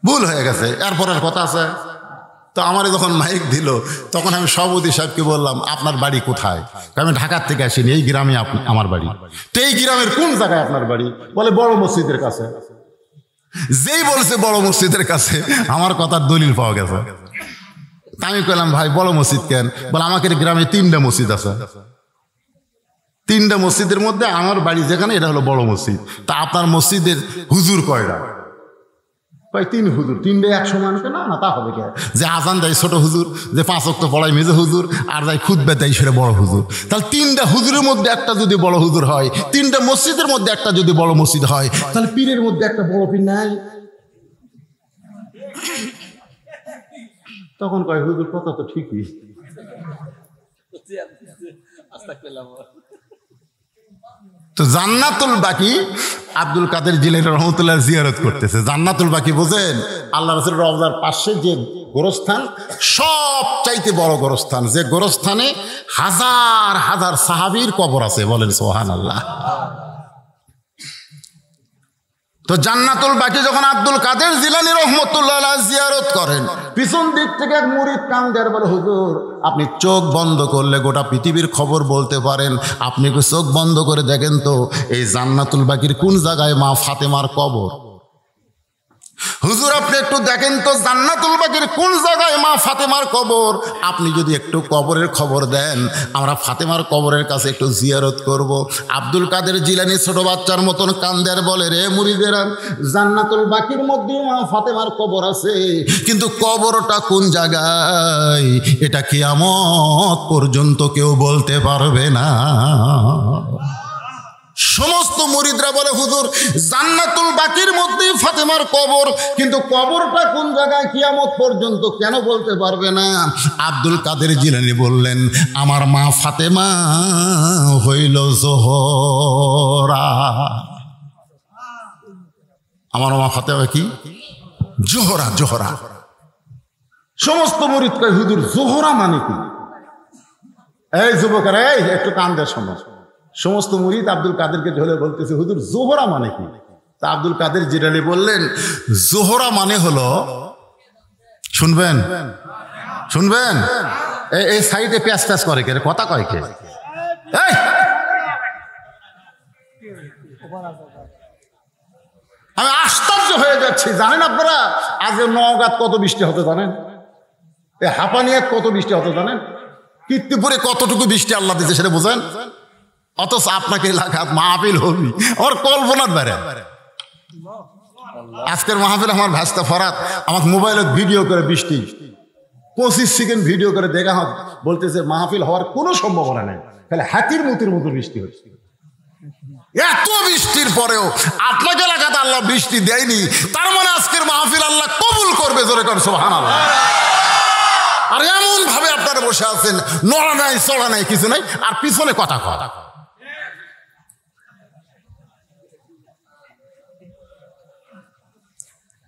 [SPEAKER 1] ভুল হয়ে গেছে, এরপর আর কথা আছে? তো আমার যখন মাইক দিল তখন আমি সভাপতি সাহেবকে বললাম, আপনার বাড়ি কোথায়? আমি ঢাকার থেকে আসিনি, এই গ্রামে আমার বাড়ি। তো এই গ্রামের কোন জায়গায় আপনার বাড়ি? বলে, বড় মসজিদের কাছে। যেই বলছে বড় মসজিদের কাছে, আমার কথার দলিল পাওয়া গেছে। আমি কইলাম, ভাই বড় মসজিদ কেন? বলে, আমাদের গ্রামে 3টা মসজিদ আছে, 3টা মসজিদের মধ্যে আমার বাড়ি যেখানে, এটা হলো বড় মসজিদ। তা আপনার মসজিদের হুজুর কয়টা? 3 হুজুর। 3টে 100 মানুষকে? না, তা হবে কে? যে আজান দেয় ছোট হুজুর, যে 5 ওয়াক্ত পড়ায় মেজো হুজুর, আর যাই খুতবা দেয় সেটা বড় হুজুর। তাহলে 3টা হুজুরের মধ্যে একটা যদি বড় হুজুর হয়, 3টা মসজিদের মধ্যে একটা যদি বড় মসজিদ হয়, তাহলে পীরের মধ্যে একটা বড় পীর নাই? তখন কয়, হুজুর কথা তো ঠিকই। তো জান্নাতুল বাকি আব্দুল কাদের জিলানী রহমতুল্লাহ জিয়ারত করতেছে। জান্নাতুল বাকি বোঝেন? আল্লাহ রাসূলের রওজার পাশে যে গোরস্থান, সব চাইতে বড় গোরস্থান, যে গোরস্থানে হাজার হাজার সাহাবীর কবর আছে। বলেন সুবহানাল্লাহ। তো জান্নাতুল বাকি যখন আব্দুল কাদের জিলানী রহমতুল্লাহ জিয়ারত করেন, পিছন দিক থেকে এক মুরিদ কান্দের, বলে, হুজুর আপনি চোখ বন্ধ করলে গোটা পৃথিবীর খবর বলতে পারেন, আপনি একটু চোখ বন্ধ করে দেখেন তো এই জান্নাতুল বাকির কোন জায়গায় মা ফাতেমার কবর? হুজুর আপনি একটু দেখেন তো জান্নাতুল বাকির কোন জায়গায় মা ফাতেমার কবর। আপনি যদি একটু কবরের খবর দেন, আমরা ফাতেমার কবরের কাছে একটু জিয়ারত করব। আব্দুল কাদের জিলানী ছোট বাচ্চার মতন কান্দের বলে, রে মুরিদেরা, জান্নাতুল বাকির মধ্যে মা ফাতেমার কবর আছে, কিন্তু কবরটা কোন জায়গায় এটা কিয়ামত পর্যন্ত কেউ বলতে পারবে না। সমস্ত মুরিদরা বলে, হুজুর জান্নাতুল বাকির মধ্যেই ফাতেমার কবর, কিন্তু কবরটা কোন জায়গায় কিয়ামত পর্যন্ত কেন বলতে পারবে না। আব্দুল কাদের জিলানী বললেন, আমার মা ফাতেমা হইল জোহরা। আমার মা ফাতেমা কি? জোহরা। জোহরা। সমস্ত মুরিদ কয়, হুজুর জোহরা মানে কি? এই যুবকেরা, এই একটু কান দেয় সময়। সমস্ত মুরিদ আব্দুল কাদেরকে ধরে বলতেছে, হুজুর জোহরা মানে কি? তা আব্দুল কাদের জিলানী বললেন, জোহরা মানে হলো, শুনবেন শুনবেন, এই সাইডে প্যাস প্যাস করে কে, কথা কয় কে? আমি আশ্চর্য হয়ে যাচ্ছি। জানেন আপনারা আজকে নওগাঁত কত বৃষ্টি হতো জানেন? এই হাঁপানিয়াত কত বৃষ্টি হতো জানেন? কীর্তিপুরে কতটুকু বৃষ্টি আল্লাহ দিয়েছে সেটা বোঝেন? অথচ আপনাকে এলাকাত মাহফিল হবি, আমার কল্পনার বাইরে। আজকের মাহফিল আমার ভাস্তা ফরাত আমাকে মোবাইলে ভিডিও করে, বৃষ্টি 25 সেকেন্ড ভিডিও করে দেখা হয়, বলতেছে মাহফিল হওয়ার কোনো সম্ভাবনা নেই, তাহলে হাতির মতির মতো বৃষ্টি হচ্ছে। এত বৃষ্টির পরেও আপনাকে এলাকাতে আল্লাহ বৃষ্টি দেয়নি, তার মানে আজকের মাহফিল আল্লাহ কবুল করবে। জোরে করে সুবহানাল্লাহ। আর এমন ভাবে আপনারা বসে আছেন, নড়া নাই চড়া নাই কিছু নাই, আর পিছনে কথা কথা।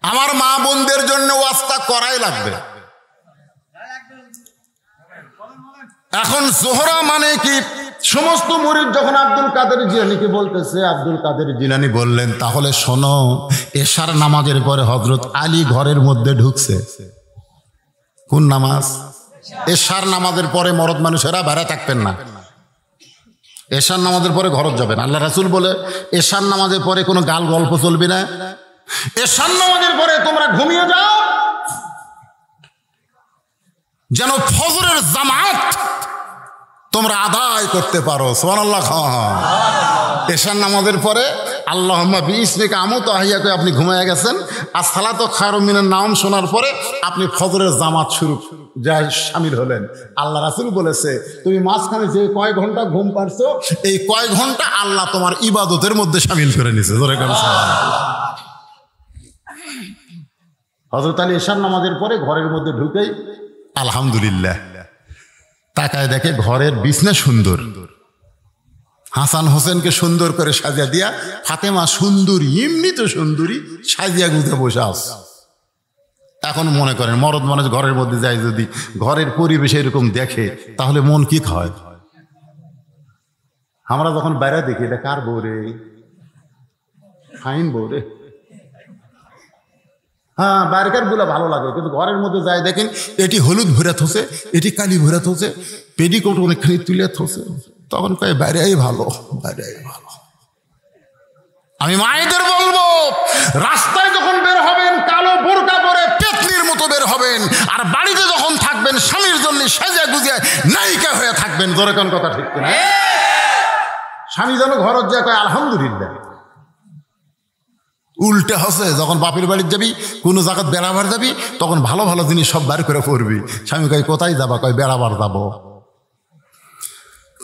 [SPEAKER 1] আমার মা বোনদের জন্য ওয়াস্তা করাই লাগবে। এখন জোহরা মানে কি? সমস্ত মুরিদ যখন আব্দুল কাদের জিলানীকে বলতেছে, আব্দুল কাদের জিলানী বললেন, তাহলে শোনো, এশার নামাজের পরে হযরত আলী ঘরের মধ্যে ঢুকছে। কোন নামাজ? এশার নামাজের পরে মরদ মানুষেরা বাইরে থাকবেন না। এশার নামাজের পরে ঘরত যাবেন। আল্লাহ রাসূল বলে, এশার নামাজের পরে কোনো গাল গল্প চলবে না। এশার নামাজের পরে তোমরা ঘুমিয়ে যাও, যেন ফজরের জামাত তোমরা আদায় করতে পারো। সুবহানাল্লাহ। এশার নামাজের পরে আল্লাহুম্মা বিইসমিকা আমুতু আহিয়াকে আপনি ঘুমায় গেছেন, আর সালাতু খায়রুম মিনান নাওম শোনার পরে আপনি ফজরের জামাত শুরু যায় শামিল হলেন। আল্লাহ রাসূল বলেছে, তুমি মাঝখানে যে কয় ঘন্টা ঘুম পারছো, এই কয় ঘন্টা আল্লাহ তোমার ইবাদতের মধ্যে শামিল করে নিছে। জোরে করে সুবহানাল্লাহ। হযরত আলী এশার নামাজের পরে ঘরের মধ্যে ঢুকেই আলহামদুলিল্লাহ তাকায় দেখে ঘরের বিছনা সুন্দর, হাসান হোসেনকে সুন্দর করে সাজিয়া দিয়া, ফাতেমা সুন্দরী, এমনি তো সুন্দরী, সাজিয়া গুজে বসে আছে। এখন মনে করেন মরদ মানুষ ঘরের মধ্যে যায়, যদি ঘরের পরিবেশ এরকম দেখে তাহলে মন কি হয়? আমরা যখন বাইরে দেখি, এটা কার বউ রে, ফাইন বউ রে। হ্যাঁ, বাইরেকার গুলা ভালো লাগে, কিন্তু ঘরের মধ্যে যায় দেখেন এটি হলুদ ভরে থসে, এটি কালি ভরে থসে, পেডিকোট অনেকখানি তুলে থসে, তখন কয় বাইরেই ভালো, বাইরেই ভালো। আমি মায়েদের বলবো, রাস্তায় যখন বের হবেন কালো বোরকা পরে পেতনির মতো বের হবেন, আর বাড়িতে যখন থাকবেন স্বামীর জন্য সাজিয়া গুজিয়া নায়িকা হয়ে থাকবেন। জোরে কোন কথা ঠিক কিনা? স্বামী যেন ঘরত যায় কয় আলহামদুলিল্লাহ। উল্টে হসে, যখন বাপের বাড়ির যাবি, কোনো জায়গায় বেড়াবার যাবি, তখন ভালো ভালো জিনিস সব বার করে পড়বি। স্বামী কয় কোথায় যাবা? কয় বেড়াবার যাবো।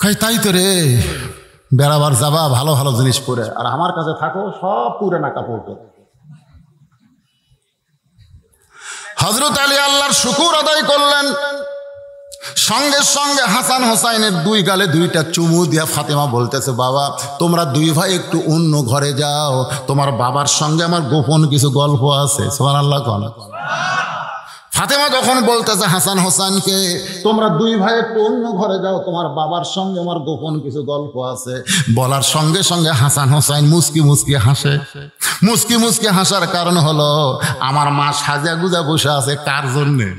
[SPEAKER 1] কয় তাই তো রে, বেড়াবার যাবা, ভালো ভালো জিনিস পরে, আর আমার কাছে থাকো সব পুরানা কাপড় পরে। হযরত আলী আল্লাহর শুকর আদায় করলেন, সঙ্গে সঙ্গে হাসান হোসাইনের দুই গালে দুইটা চুমু দিয়া ফাতেমা বলতেছে, বাবা তোমরা দুই ভাই একটু অন্য ঘরে যাও, তোমার বাবার সঙ্গে আমার গোপন কিছু গল্প আছে। সুবহানাল্লাহ। ফাতেমা যখন বলতেছে হাসান হোসেনকে, তোমরা দুই ভাই একটু অন্য ঘরে যাও, তোমার বাবার সঙ্গে আমার গোপন কিছু গল্প আছে, বলার সঙ্গে সঙ্গে হাসান হোসেন মুস্কি মুস্কি হাসে। মুস্কি মুস্কি হাসার কারণ হলো, আমার মা সাজা গুজা বসে আছে কার জন্যে?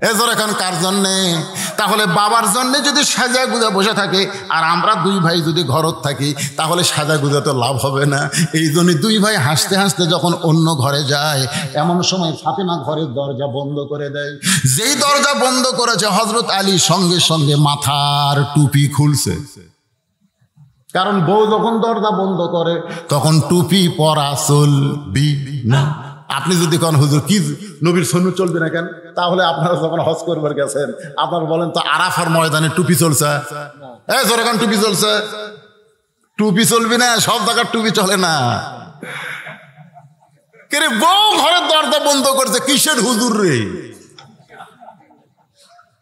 [SPEAKER 1] এজোর এখন কার জন্যে? তাহলে বাবার জন্যে যদি সাজা গুজা বসে থাকে আর আমরা দুই ভাই যদি ঘরত থাকি তাহলে সাজা গুজা তো লাভ হবে না। এই জন্য দুই ভাই হাসতে হাসতে যখন অন্য ঘরে যায়, এমন সময় ফাতেমা ঘরের দরজা বন্ধ করে দেয়। যেই দরজা বন্ধ করেছে হযরত আলী সঙ্গে সঙ্গে মাথার টুপি খুলছে। কারণ বউ যখন দরজা বন্ধ করে তখন টুপি পরা চলবি না। আপনি যদি কোন হুজুর কি নবীর সুন্নাত চলবে না কেন, তাহলে আপনারা যখন হজ করবার গেছেন আপনারা বলেন তো আরাফার ময়দানে টুপি চলছে, যখন টুপি চলছে, টুপি চলবি না, সব জায়গার টুপি চলে না। কে রে, বউ ঘরের দরজা বন্ধ করছে, কিসের হুজুর রে?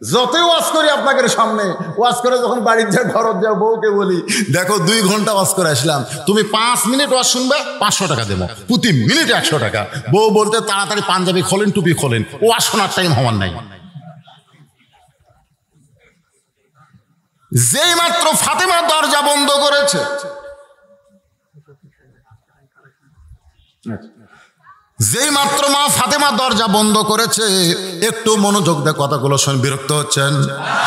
[SPEAKER 1] যতই ওয়াজ করি আপনাকে সামনে, ওয়াজ করে যখন বাড়ির যা ঘরত যাও বউকে বলি দেখো 2 ঘন্টা ওয়াজ করে আসলাম, তুমি 5 মিনিট ওয়াজ শুনবে 500 টাকা দেবো, প্রতি মিনিটে 100 টাকা। বউ বলতে তাড়াতাড়ি পাঞ্জাবি খোলেন, টুপি খোলেন, ওয়াজ শোনার টাইম হওয়ার নাই। যেই মাত্র ফাতেমা দরজা বন্ধ করেছে, যেই মাত্র মা ফাতেমা দরজা বন্ধ করেছে, একটু মনোযোগ দিয়ে কথাগুলো শুনে বিরক্ত হচ্ছেন,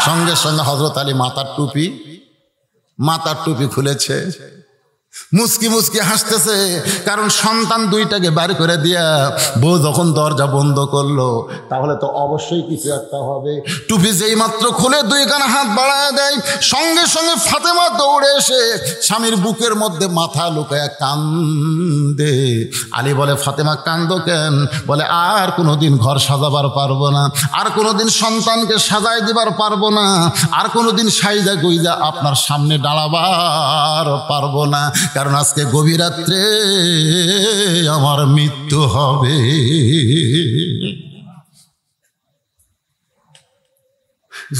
[SPEAKER 1] সঙ্গে সঙ্গে হযরত আলী মাথার টুপি খুলেছে, মুস্কি মুস্কি হাসতেছে। কারণ সন্তান দুইটাকে বাড়ি করে দিয়া বউ যখন দরজা বন্ধ করলো তাহলে তো অবশ্যই কিছু একটা হবে। টুপি যেই মাত্র খুলে 2 কানা হাত বাড়ায় দেয়, সঙ্গে সঙ্গে ফাতেমা দৌড়ে এসে স্বামীর বুকের মধ্যে মাথা লুকায় কান্দে। আলী বলে, ফাতেমা কান্দো কেন? বলে, আর কোনোদিন ঘর সাজাবার পারবো না, আর কোনোদিন সন্তানকে সাজায় দিবার পারবো না, আর কোনোদিন সাইজা গুইজা আপনার সামনে দাঁড়াবার পারবো না, কারণ আজকে গভীর রাত্রে আমার মৃত্যু হবে।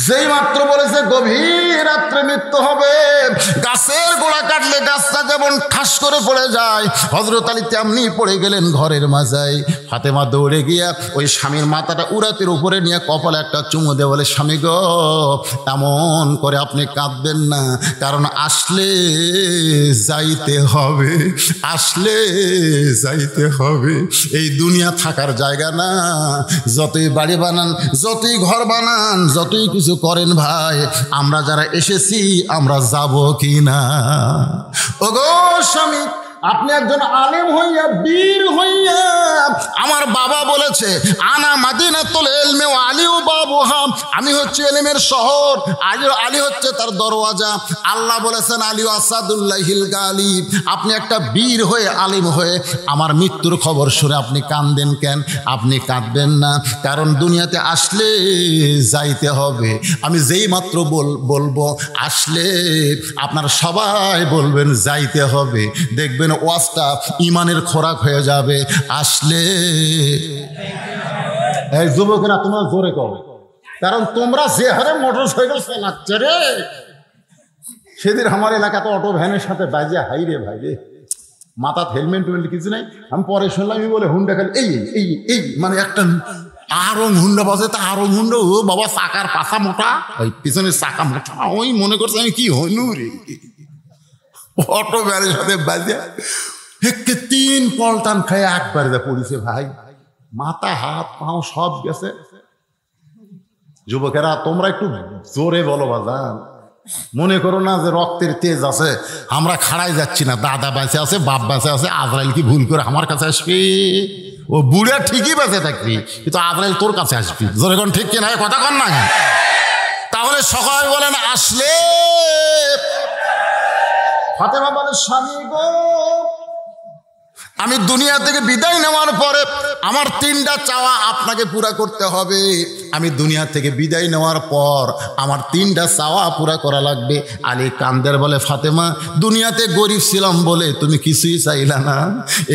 [SPEAKER 1] যেই মাত্র বলেছে গভীর রাত্রে মৃত্যু হবে, গাছের গোড়া কাটলে গাছটা যেমন ঠাস করে পড়ে যায়, হযরত আলী তেমনি পড়ে গেলেন ঘরের মাঝায়। ফাতেমা দৌড়ে গিয়া ওই স্বামীর মাথাটা উরাতের উপরে নিয়ে কপালে একটা চুমু দিয়ে বলে, স্বামী গো, এমন করে আপনি কাঁদবেন না, কারণ আসলে যাইতে হবে, আসলে যাইতে হবে। এই দুনিয়া থাকার জায়গা না। যতই বাড়ি বানান, যতই ঘর বানান, যতই কিছু করেন ভাই, আমরা যারা এসেছি আমরা যাব কি না? ওগো স্বামী, আপনি একজন আলেম হইয়া, বীর হইয়া, আমার বাবা বলেছে আনা মাদিনাতুল ইলমি ওয়া আলিউ বাবুহা, আমি হচ্ছে ইলমের শহর, আলী হচ্ছে তার দরওয়াজা। আল্লাহ বলেছেন আলী আসাদুল্লাহিল গালিব। আপনি একটা বীর হয়ে, আলিম হয়ে আমার মৃত্যুর খবর শুনে আপনি কাঁদেন কেন? আপনি কাঁদবেন না, কারণ দুনিয়াতে আসলে যাইতে হবে। আমি যেই মাত্র বলবো আসলে, আপনারা সবাই বলবেন যাইতে হবে, দেখবেন ওয়াজটা ইমানের খোরাক হয়ে যাবে। আসলে এই যুবকেরা তোমরা জোরে করো, কারণ তোমরা যে হারে মোটরসাইকেল চালাচ্ছে রে, সেদিন আমার এলাকাতে অটো ভ্যানের সাথে বাজে, হাই রে ভাই রে, মাথার হেলমেট কিছু নাই। আমি পরে শুনলাম, আমি বলে হুন্ডা খালি এই এই এই মানে একটা আরো হুন্ডা বাজে, তা আরো হুন্ডা, ও বাবা চাকার পাশা মোটা, ওই পিছনের চাকা মোটা, ওই মনে করছে আমি কি হইনু রে, অটো ভ্যানের সাথে বাজে একে 3 পলটান খায় একবারে পড়েছে ভাই, মাথা হাত পাও সব গেছে। যুবকেরা তোমরা একটু জোরে বলো বাজান, মনে করো না যে রক্তের তেজ আছে, আমরা খাড়াই যাচ্ছি না, দাদা বেঁচে আছে, বাপ বেঁচে আছে, আজরাইল কি ভুল করে আমার কাছে আসবি? ও বুড়া ঠিকই বেঁচে থাকবি, কিন্তু আজরাইল তোর কাছে আসবি। জোরে কোন ঠিক কিনা, কথা কন না। তাহলে সকাল বলেন আসলে। ফাতেমা বলে, স্বামী গো, আমি দুনিয়া থেকে বিদায় নেওয়ার পরে আমার 3টা চাওয়া আপনাকে পুরা করতে হবে। আমি দুনিয়া থেকে বিদায় নেওয়ার পর আমার 3টা চাওয়া পুরা করা লাগবে। আলী কান্দের বলে, ফাতেমা, দুনিয়াতে গরিব ছিলাম বলে তুমি কিছুই চাইলা না,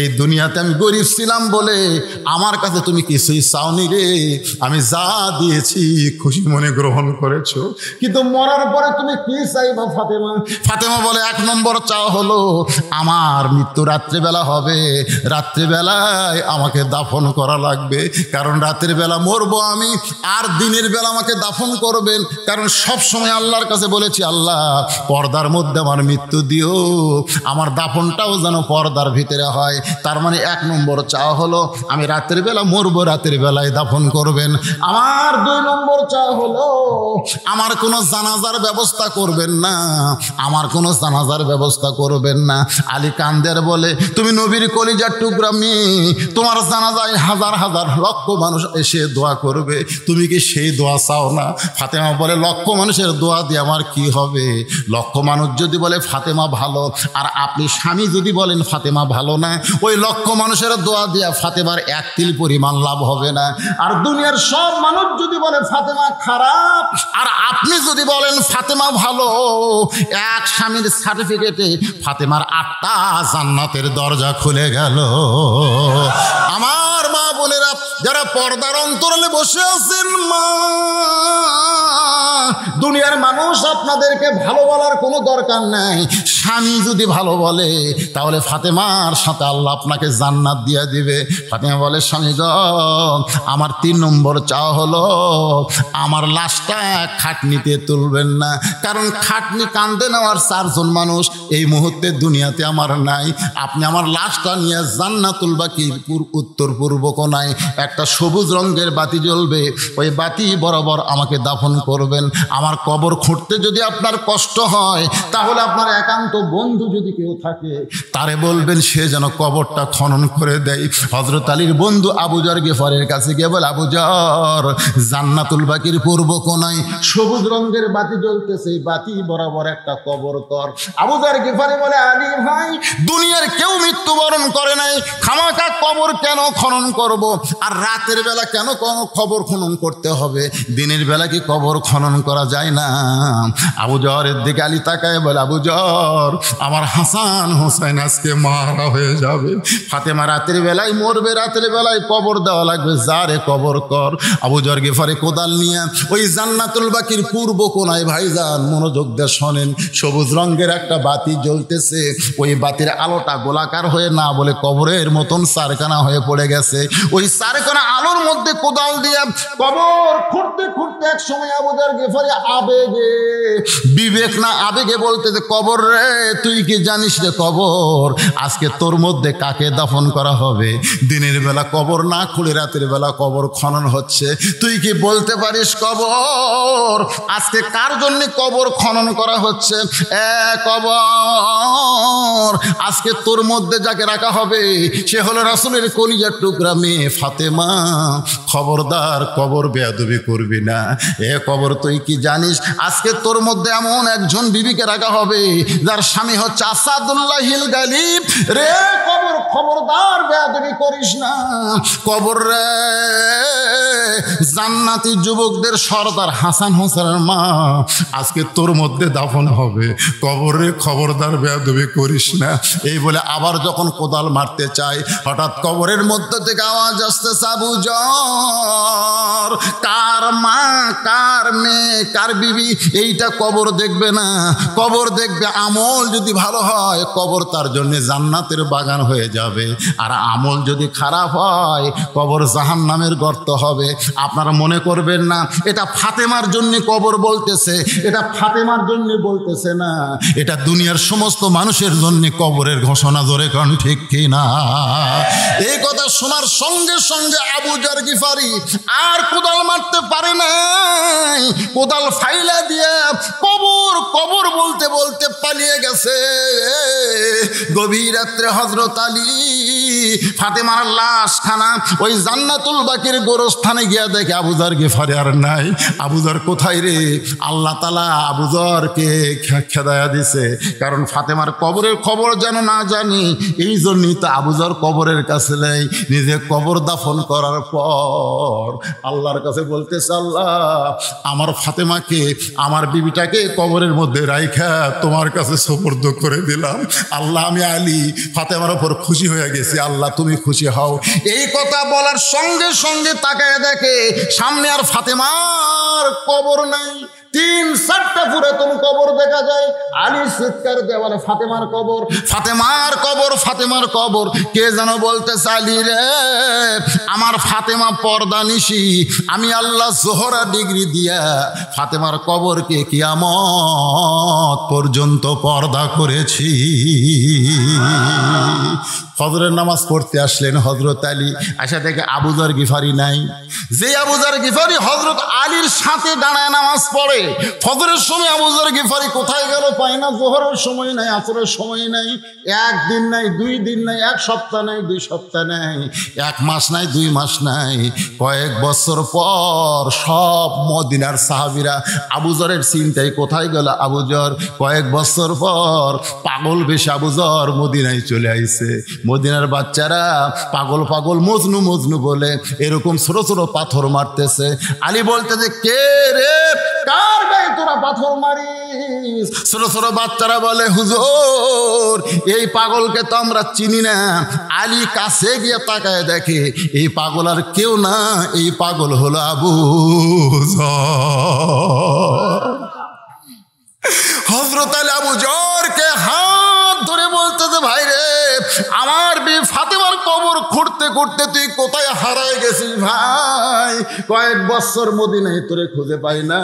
[SPEAKER 1] এই দুনিয়াতে আমি গরিব ছিলাম বলে আমার কাছে তুমি কিছুই চাওনি রে, আমি যা দিয়েছি খুশি মনে গ্রহণ করেছো, কিন্তু মরার পরে তুমি কি চাইবা ফাতেমা? ফাতেমা বলে, 1 নম্বর চাওয়া হলো আমার মৃত্যু রাত্রিবেলা হবে, রাত্রিবেলায় আমাকে দাফন করা লাগবে, কারণ রাত্রিবেলা মরবো আমি, আর দিনের বেলা আমাকে দাফন করবেন, কারণ সব সময় আল্লাহর কাছে বলেছি, আল্লাহ পর্দার মধ্যে আমার মৃত্যু দিও, আমার দাফনটাও যেন পর্দার ভিতরে হয়। তার মানে 1 নম্বর চাওয়া হলো আমি রাতের বেলা মরবো, রাতের বেলায় দাফন করবেন। আমার 2 নম্বর চাওয়া হলো আমার কোনো জানাজার ব্যবস্থা করবেন না, আমার কোনো জানাজার ব্যবস্থা করবেন না। আলী কান্দের বলে, তুমি নবীর কলিজার টুকরা মেয়ে, তোমার জানাজায় হাজার হাজার লক্ষ মানুষ এসে দোয়া করবে, তুমি কি সেই দোয়া চাও না? ফাতেমা বলে, লক্ষ মানুষের দোয়া দিয়ে আমার কি হবে? লক্ষ মানুষ যদি বলে ফাতেমা ভালো, আর আপনি স্বামী যদি বলেন ফাতেমা ভালো না, ওই লক্ষ মানুষের দোয়া দিয়া ফাতেমার 1 তিল পরিমাণ লাভ হবে না। আর দুনিয়ার সব মানুষ যদি বলে ফাতেমা খারাপ, আর আপনি যদি বলেন ফাতেমা ভালো, এক স্বামীর সার্টিফিকেটে ফাতেমার 8টা জান্নাতের দরজা খুলে গেল। আমার মা বোনেরা যারা পর্দার অন্তরালে বসে আছেন, মা, দুনিয়ার মানুষ আপনাদেরকে ভালো বলার কোনো দরকার নাই। স্বামী যদি ভালো বলে তাহলে ফাতেমার সাথে আল্লাহ আপনাকে জান্নাত দিয়ে দিবে। ফাতেমা বলে, স্বামী গো, আমার 3 নম্বর চাওয়া হলো আমার লাশটা খাটনিতে তুলবেন না, কারণ খাটনি কান্দে নেওয়ার 4 জন মানুষ এই মুহূর্তে দুনিয়াতে আমার নাই। আপনি আমার লাশটা নিয়ে জান্নাতুল বাকির উত্তর পূর্ব কোণায় একটা সবুজ রঙের বাতি জ্বলবে, ওই বাতি বরাবর আমাকে দাফন করবেন। আমার কবর খুঁড়তে যদি আপনার কষ্ট হয়, তাহলে আপনার একান্ত বন্ধু যদি কেউ থাকে তারে বলবেন সে যেন কবরটা খনন করে দেয়। হযরত আলীর বন্ধু আবু যর গিফারের কাছে গিয়ে বলে, আবু যর, জান্নাতুল বাকির পূর্ব কোণায় সবুজ রঙের বাতি জ্বলতেছে, বাতি বরাবর একটা কবর কর। আবু যর গিফারি বলে, আলী ভাই, দুনিয়ার কেউ মৃত্যুবরণ করে নাই, খামাকা কবর কেন খনন করব? আর রাতের বেলা কেন কবর খনন করতে হবে? দিনের বেলা কি কবর খনন করা যায় না? আবু যরের দিকে আলী তাকায় বলে, আবু যর, আমার হাসান হোসেন আজকে মারা হয়ে যাবে, ফাতেমা রাতের বেলায় মরবে, রাতের বেলায় কবর দেওয়া লাগবে, যারে কবর কর। আবু যর গিফারি কোদাল নিয়ে ওই জান্নাতুল বাকির পূর্ব কোণায়, ভাইজান মনোযোগ দিয়ে শোনেন, সবুজ রঙের একটা বাতি জ্বলতেছে, ওই বাতির আলোটা গোলাকার হয়ে না বলে কবরের মতন চারখানা হয়ে পড়ে গেছে। ওই চারখানা আলোর মধ্যে কোদাল দিয়ে কবর খুঁড়তে খুঁড়তে এক সময় আবু যর গিফারি আবেগে, বিবেক না আবেগে বলতে, যে কবর রে, তুই কি জানিস রে কবর, আজকে তোর মধ্যে কাকে দাফন করা হবে? দিনের বেলা কবর না খুঁড়ে রাতের বেলা কবর খনন হচ্ছে, তুই কি বলতে পারিস কবর আজকে কার জন্য কবর খনন করা হচ্ছে? কবর, আজকে তোর মধ্যে যাকে রাখা হবে সে হলো রাসূলের কলিজার টুকরা মেয়ে ফাতেমা। খবরদার কবর বেয়াদবি করবি না। কবর, তুই কি জানিস আজকে তোর মধ্যে এমন একজন বিবিকে রাখা হবে যার স্বামী হচ্ছে আসাদুল্লাহিল গালিব। রে কবর, খবরদার বেয়াদবি করিস না। কবর রে, জান্নাতি যুবকদের সর্দার হাসান হোসেনের মা আজকে তোর মধ্যে দাফন হবে। কবর রে, খবরদার বেয়াদবি করিস না। এই বলে আবার যখন কোদাল মারতে চায়, হঠাৎ কবরের মধ্যে থেকে আওয়াজ আসতেছে, আবু যর, কার মা, কার মেয়ে, কার বিবি, এইটা কবর দেখবে না। কবর দেখবে আমল যদি ভালো হয়, কবর তার জন্য জান্নাতের বাগান হয়ে যাবে, আর আমল যদি খারাপ হয়, কবর জাহান্নামের গর্ত হবে। আপনারা মনে করবেন না এটা ফাতেমার জন্য কবর বলতেছে, এটা ফাতেমার জন্য বলতেছে না, এটা দুনিয়ার সমস্ত মানুষের জন্য কবরের ঘোষণা। জোরে কোন ঠিক কি না? এই কথা শোনার সঙ্গে সঙ্গে আবু যর গিফারি আর কোদাল মারতে পারে নাই, কোদাল ফাইলা দিয়ে কবর কবর বলতে বলতে পালিয়ে গেছে। গভীর রাত্রে হযরত আলী ফাতেমার লাশখানা ওই জান্নাতুল বাকির গোরস্থানে গিয়া দেখে আবু যর গিফারি আর নাই। আবু যর কোথায় রে? আল্লাহ তাআলা আবু যরকে খেদায়া দিছে, কারণ ফাতেমার কবরের খবর যেন না জানি, এই জন্যই তো আবু যর কবরের কাছে নেই। নিজে কবর দাফন করার পর আল্লাহর কাছে বলতেছে, আল্লাহ, আমার ফাতেমাকে, আমার বিবিটাকে কবরের মধ্যে রাইখা তোমার কাছে সুপর্দ করে দিলাম। আল্লাহ, আমি আলী ফাতেমার উপর খুশি হয়ে গেছি, আল্লাহ তুমি খুশি হও। এই কথা বলার সঙ্গে সঙ্গে তাকায় দেখে সামনে আর ফাতেমার কবর নাই। 3-4টা পুরাতন কবর দেখা যায়। আলী চিৎকার দিয়ে বলে ফাতেমার কবর, ফাতেমার কবর, ফাতেমার কবর। কে যেন বলতেছে আলী রে, আমার ফাতেমা পর্দা নিশি, আমি আল্লাহ জোহরা ডিগ্রি দিয়া ফাতেমার কবরকে কিয়ামত পর্যন্ত পর্দা করেছি। ফজরের নামাজ পড়তে আসলেন হযরত আলী, আশা থেকে আবু যর গিফারি নাই। যে আবু যর গিফারি হযরত আলীর সাথে দাঁড়ায় নামাজ পড়ে, ফজরের সময় আবু যর গিফারি কোথায় গেল পায় না। জোহরের সময় নাই, আসরের সময় নাই, 1 দিন নাই, 2 দিন নাই, 1 সপ্তাহ নাই, 2 সপ্তাহ নাই, 1 মাস নাই, 2 মাস নাই, কয়েক বছর পর সব মদিনার সাহাবীরা আবু যরের চিন্তায় কোথায় গেল আবু যর। কয়েক বছর পর পাগল বেশে আবু যর মদিনায় চলে আইছে। মদিনার বাচ্চারা পাগল পাগল মজনু মজনু বলে এরকম ছোট ছোট পাথর মারতেছে। আলী বলতেছে কে রে, কার গায়ে তোরা পাথর মারিস? ছোট ছোট বাচ্চারা বলে হুজুর এই পাগলকে তো আমরা চিনি না। আলী কাছে গিয়ে তাকায় দেখে এই পাগল আর কেউ না, এই পাগল হলো আবু যর। হযরত আলী আবু যরকে হাত ধরে বলতেছে ভাই রে, আমার বিবি ফাতেমার কবর খুঁড়তে খুঁড়তে তুই কোথায় হারায় গেছিস ভাই? কয়েক বছর মদিনায় তোরে খুঁজে পাই না,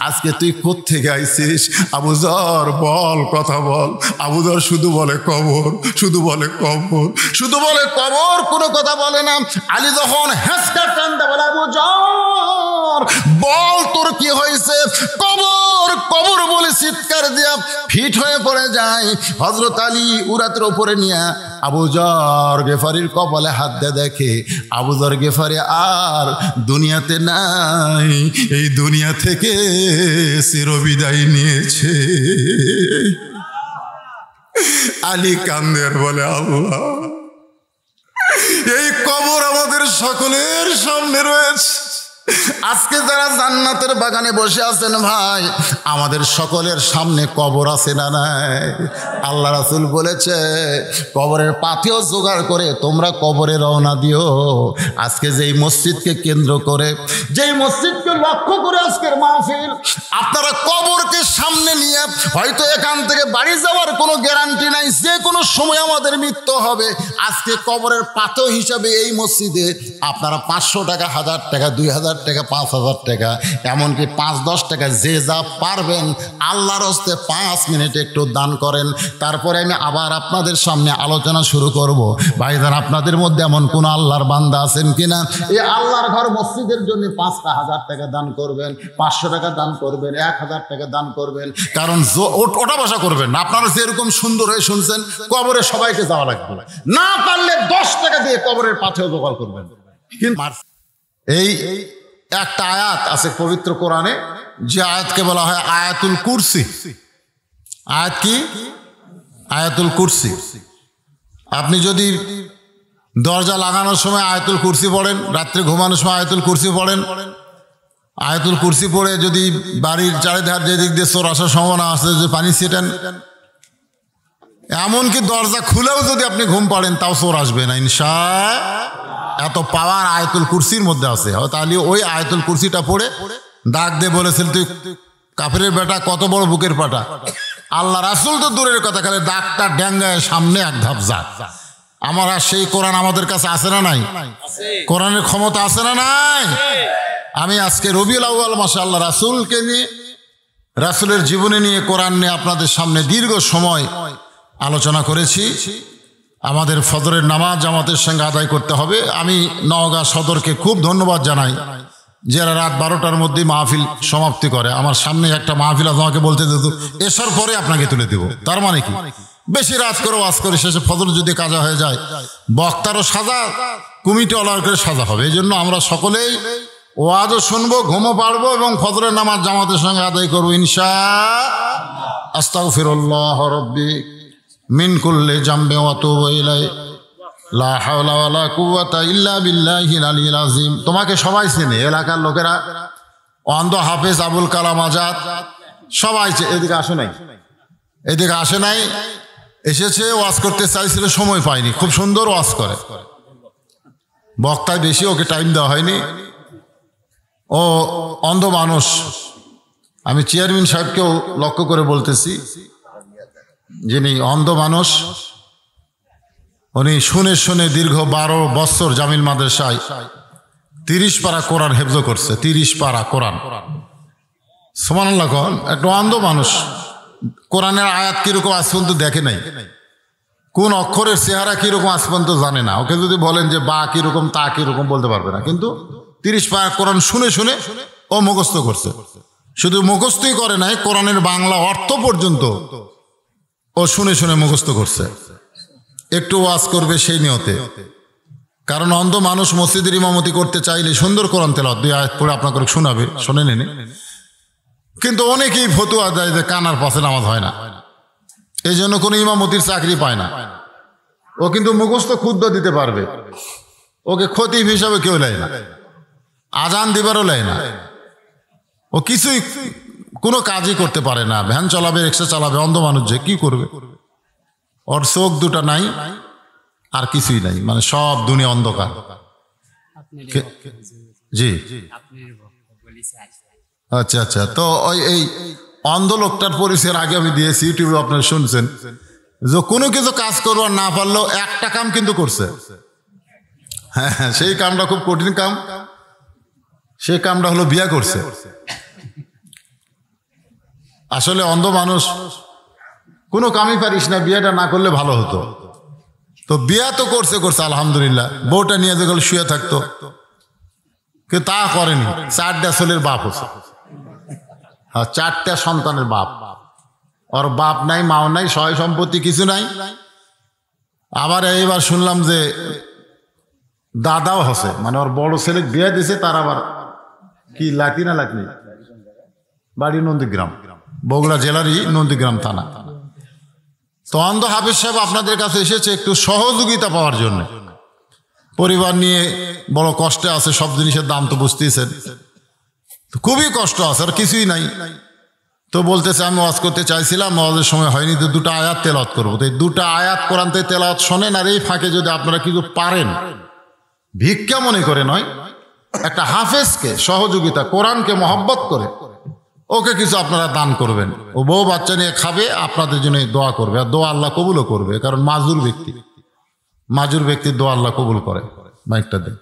[SPEAKER 1] আজকে তুই কোত্থেকে আইছিস? আবু যর বল, কথা বল। আবু যর শুধু বলে কবর, শুধু বলে কবর, শুধু বলে কবর, কোনো কথা বলে না। আলী যখন হেসকা কান্দা বলে আবু যর বল তোর কি হয়েছে? কবর কবর বলে চিৎকার দিয়া ফিট হয়ে পড়ে যায়। হযরত আলী উরাতের উপরে নিয়ে আবু যর গেফারির কপালে হাত দিয়ে দেখে আবু যর গেফারি আর দুনিয়াতে নাই, এই দুনিয়া থেকে চিরবিদায় নিয়েছে। আলী কান্দের বলে আল্লাহ, এই কবর আমাদের সকলের সামনে রয়েছে। আজকে যারা জান্নাতের বাগানে বসে আছেন ভাই, আমাদের সকলের সামনে কবর আছে না নাই? আল্লাহ রাসূল বলেছে কবরের পাথেও জোগাড় করে তোমরা কবরে রওনা দিও। আজকে যেই মসজিদকে কেন্দ্র করে, যেই মসজিদকে লক্ষ্য করে আজকের মাহফিল, আপনারা কবরকে সামনে নিয়ে হয়তো এখান থেকে বাড়ি যাওয়ার কোনো গ্যারান্টি নাই, যে কোনো সময় আমাদের মৃত্যু হবে। আজকে কবরের পাথেও হিসাবে এই মসজিদে আপনারা 500 টাকা, 1000 টাকা, 2000 টাকা, 5000 টাকা, এমনকি 5-10 টাকা যে যা পারবেন আল্লাহর হস্তে 5 মিনিট একটু দান করেন। তারপরে আমি আবার আপনাদের সামনে আলোচনা শুরু করব। ভাইজান আপনাদের মধ্যে এমন কোন আল্লাহর বান্দা আছেন কিনা এই আল্লাহর ঘর মসজিদের জন্য 5,000 টাকা দান করবেন, 500 টাকা দান করবেন, 1000 টাকা দান করবেন? কারণ ওটা বসা করবেন না। আপনারা যেরকম সুন্দর হয়ে শুনছেন কবরে সবাইকে যাওয়া লাগবে না, পারলে 10 টাকা দিয়ে কবরের পাথেও জোগাড় করবেন। কিন্তু এই একটা আয়াত আছে পবিত্র কোরআনে, যে আয়াতকে বলা হয় আয়াতুল কুরসি। আয়াত কি? আয়াতুল কুরসি। আপনি যদি দরজা লাগানোর সময় আয়াতুল কুরসি পড়েন, রাত্রে ঘুমানোর সময় আয়াতুল কুরসি পড়েন, আয়াতুল কুরসি পড়ে যদি বাড়ির চারিধার যেদিক দিয়ে চোর আসার সম্ভাবনা আছে যে পানি ছিটেন, এমনকি দরজা খুলেও যদি আপনি ঘুম পাড়েন তাও চোর আসবে না ইনশাআল্লাহ। এত পাওয়ার আয়াতুল কুরসির মধ্যে আছে। তাহলে ওই আয়াতুল কুরসিটা পড়ে ডাক দিয়ে বলেছিল তুই কাফেরের বেটা, কত বড় বুকের পাটা। আল্লাহ রাসূল তো দূরের কথা, খালি ডাকটা ড্যাঙ্গায় সামনে এক ধাপ যা। আমার আর সেই কোরআন আমাদের কাছে আছে না নাই? কোরআনের ক্ষমতা আছে না নাই? আমি আজকে রবিউল আউয়াল মাসে আল্লাহ রাসূলকে নিয়ে, রাসূলের জীবনী নিয়ে, কোরআন নিয়ে আপনাদের সামনে দীর্ঘ সময় আলোচনা করেছি। আমাদের ফজরের নামাজ জামাতের সঙ্গে আদায় করতে হবে। আমি নওগাঁ সদরকে খুব ধন্যবাদ জানাই, যারা রাত 12টার মধ্যে মাহফিল সমাপ্তি করে। আমার সামনে একটা মাহফিল আমাকে বলতে দিত এসার পরে আপনাকে তুলে দেব। তার মানে কি, বেশি রাত করে ওয়াজ করে শেষে ফজর যদি কাজা হয়ে যায়, বক্তারও সাজা, কমিটিওয়ালার করে সাজা হবে। এই জন্য আমরা সকলেই ওয়াজও শুনবো, ঘুমও পারবো এবং ফজরের নামাজ জামাতের সঙ্গে আদায় করবো ইনশাআল্লাহ। আস্তাগফিরুল্লাহ রাব্বি মিন কুল্লি জামবি ওয়া আতুবু ইলাইহি লা হাওলা ওয়ালা কুওয়াতা ইল্লা বিল্লাহিল আলিয়্যিল আযীম। তোমাকে সবাই চেনে, এলাকার লোকেরা। অন্ধ হাফেজ আবুল কালাম আজাদ সবাই এদিকে আসে নাই, এদিকে আসে নাই, এসেছে ওয়াজ করতে চাইছিল, সময় পায়নি। খুব সুন্দর ওয়াজ করে, বক্তায় বেশি, ওকে টাইম দেওয়া হয়নি। ও অন্ধ মানুষ, আমি চেয়ারম্যান সাহেবকেও লক্ষ্য করে বলতেছি, যিনি অন্ধ মানুষ, উনি শুনে শুনে দীর্ঘ 12 বছর জামিল মাদ্রাসায় 30 পারা কোরআন হেফজ করছে। 30 পারা কোরআন, সুবহানাল্লাহ। একটা অন্ধ মানুষ কোরআনের আয়াত কিরকম আজ পর্যন্ত দেখে নাই, কোন অক্ষরের চেহারা কিরকম আজ পর্যন্ত জানে না। ওকে যদি বলেন যে বা কিরকম তা কিরকম বলতে পারবে না, কিন্তু 30 পারা কোরআন শুনে শুনে ও মুখস্থ করছে। শুধু মুখস্থই করে নাই, কোরআনের বাংলা অর্থ পর্যন্ত ও শুনে শুনে মুখস্থ করছে। একটু ওয়াজ করবে সেই নিয়তে, কারণ অন্ধ মানুষ মসজিদের ইমামতি করতে চাইলে সুন্দর কোরআন তেলাওয়াত 2 আয়াত পড়ে আপনাকে শোনাবে, শুনে নেন। কিন্তু অনেকেই ফতুয়া দেয় যে কানার পাশে নামাজ হয় না, এই জন্য কোনো ইমামতির চাকরি পায় না। ও কিন্তু মুখস্থ ক্ষুদ্র দিতে পারবে, ওকে খতিব হিসাবে কেউ নেয় না, আজান দিবারও নেয় না। ও কিছুই কোনো কাজই করতে পারে না, ভ্যান চালাবে, রিক্সা চালাবে। অন্ধ মানুষ যে কি করবে? ওর চোখ দুটা নাই, আর কিছুই নাই, মানে সব দুনিয়া অন্ধকার। জি, আচ্ছা আচ্ছা। তো এই অন্ধ লোকটার পরিচয়ের আগে আমি দিয়েছি, ইউটিউবে আপনারা শুনছেন, যে কোনো কিছু কাজ করবার না পারলেও একটা কাম কিন্তু করছে। হ্যাঁ, সেই কামটা খুব কঠিন কাম। সেই কামটা হলো বিয়া করছে। আসলে অন্ধ মানুষ কোনো কামই পারিস না, বিয়েটা না করলে ভালো হতো। তো বিয়া তো করছে আলহামদুলিল্লাহ। বউটা নিয়ে যে গেল শুয়ে থাকতো, কিন্তু তা করেনি। 4টা ছেলের বাপ হচ্ছে, 4টা সন্তানের বাপ। ওর বাপ নাই, মাও নাই, সয় সম্পত্তি কিছু নাই। আবার এইবার শুনলাম যে দাদাও হচ্ছে, মানে ওর বড় ছেলে বিয়ে দিছে, তার আবার কি লাতি না লাতি, বাড়ি নন্দীগ্রাম, বগুড়া জেলারই নন্দীগ্রাম থানা। তো অন্ধ হাফেজ সাহেব আপনাদের কাছে এসেছে একটু সহযোগিতা পাওয়ার জন্য। পরিবার নিয়ে বড় কষ্টে আছে, সব জিনিসের দাম তো বুঝতেছেন, খুবই কষ্ট আছে, আর কিছুই নাই। তো বলতেছে আমি ওয়াজ করতে চাইছিলাম, ওয়াজের সময় হয়নি, তো 2টা আয়াত তেলাওয়াত করবো। তো এই 2টা আয়াত কোরআন থেকে তেলাওয়াত শোনেন, আর এই ফাঁকে যদি আপনারা কিছু পারেন, ভিক্ষা মনে করে নয়, একটা হাফেজকে সহযোগিতা, কোরআনকে মহব্বত করে ওকে কিছু আপনারা দান করবেন। ও বউ বাচ্চা নিয়ে খাবে, আপনাদের জন্য দোয়া করবে, আর দোয়া আল্লাহ কবুলও করবে, কারণ মাজুর ব্যক্তির দোয়া আল্লাহ কবুল করে। মাইকটা দেন,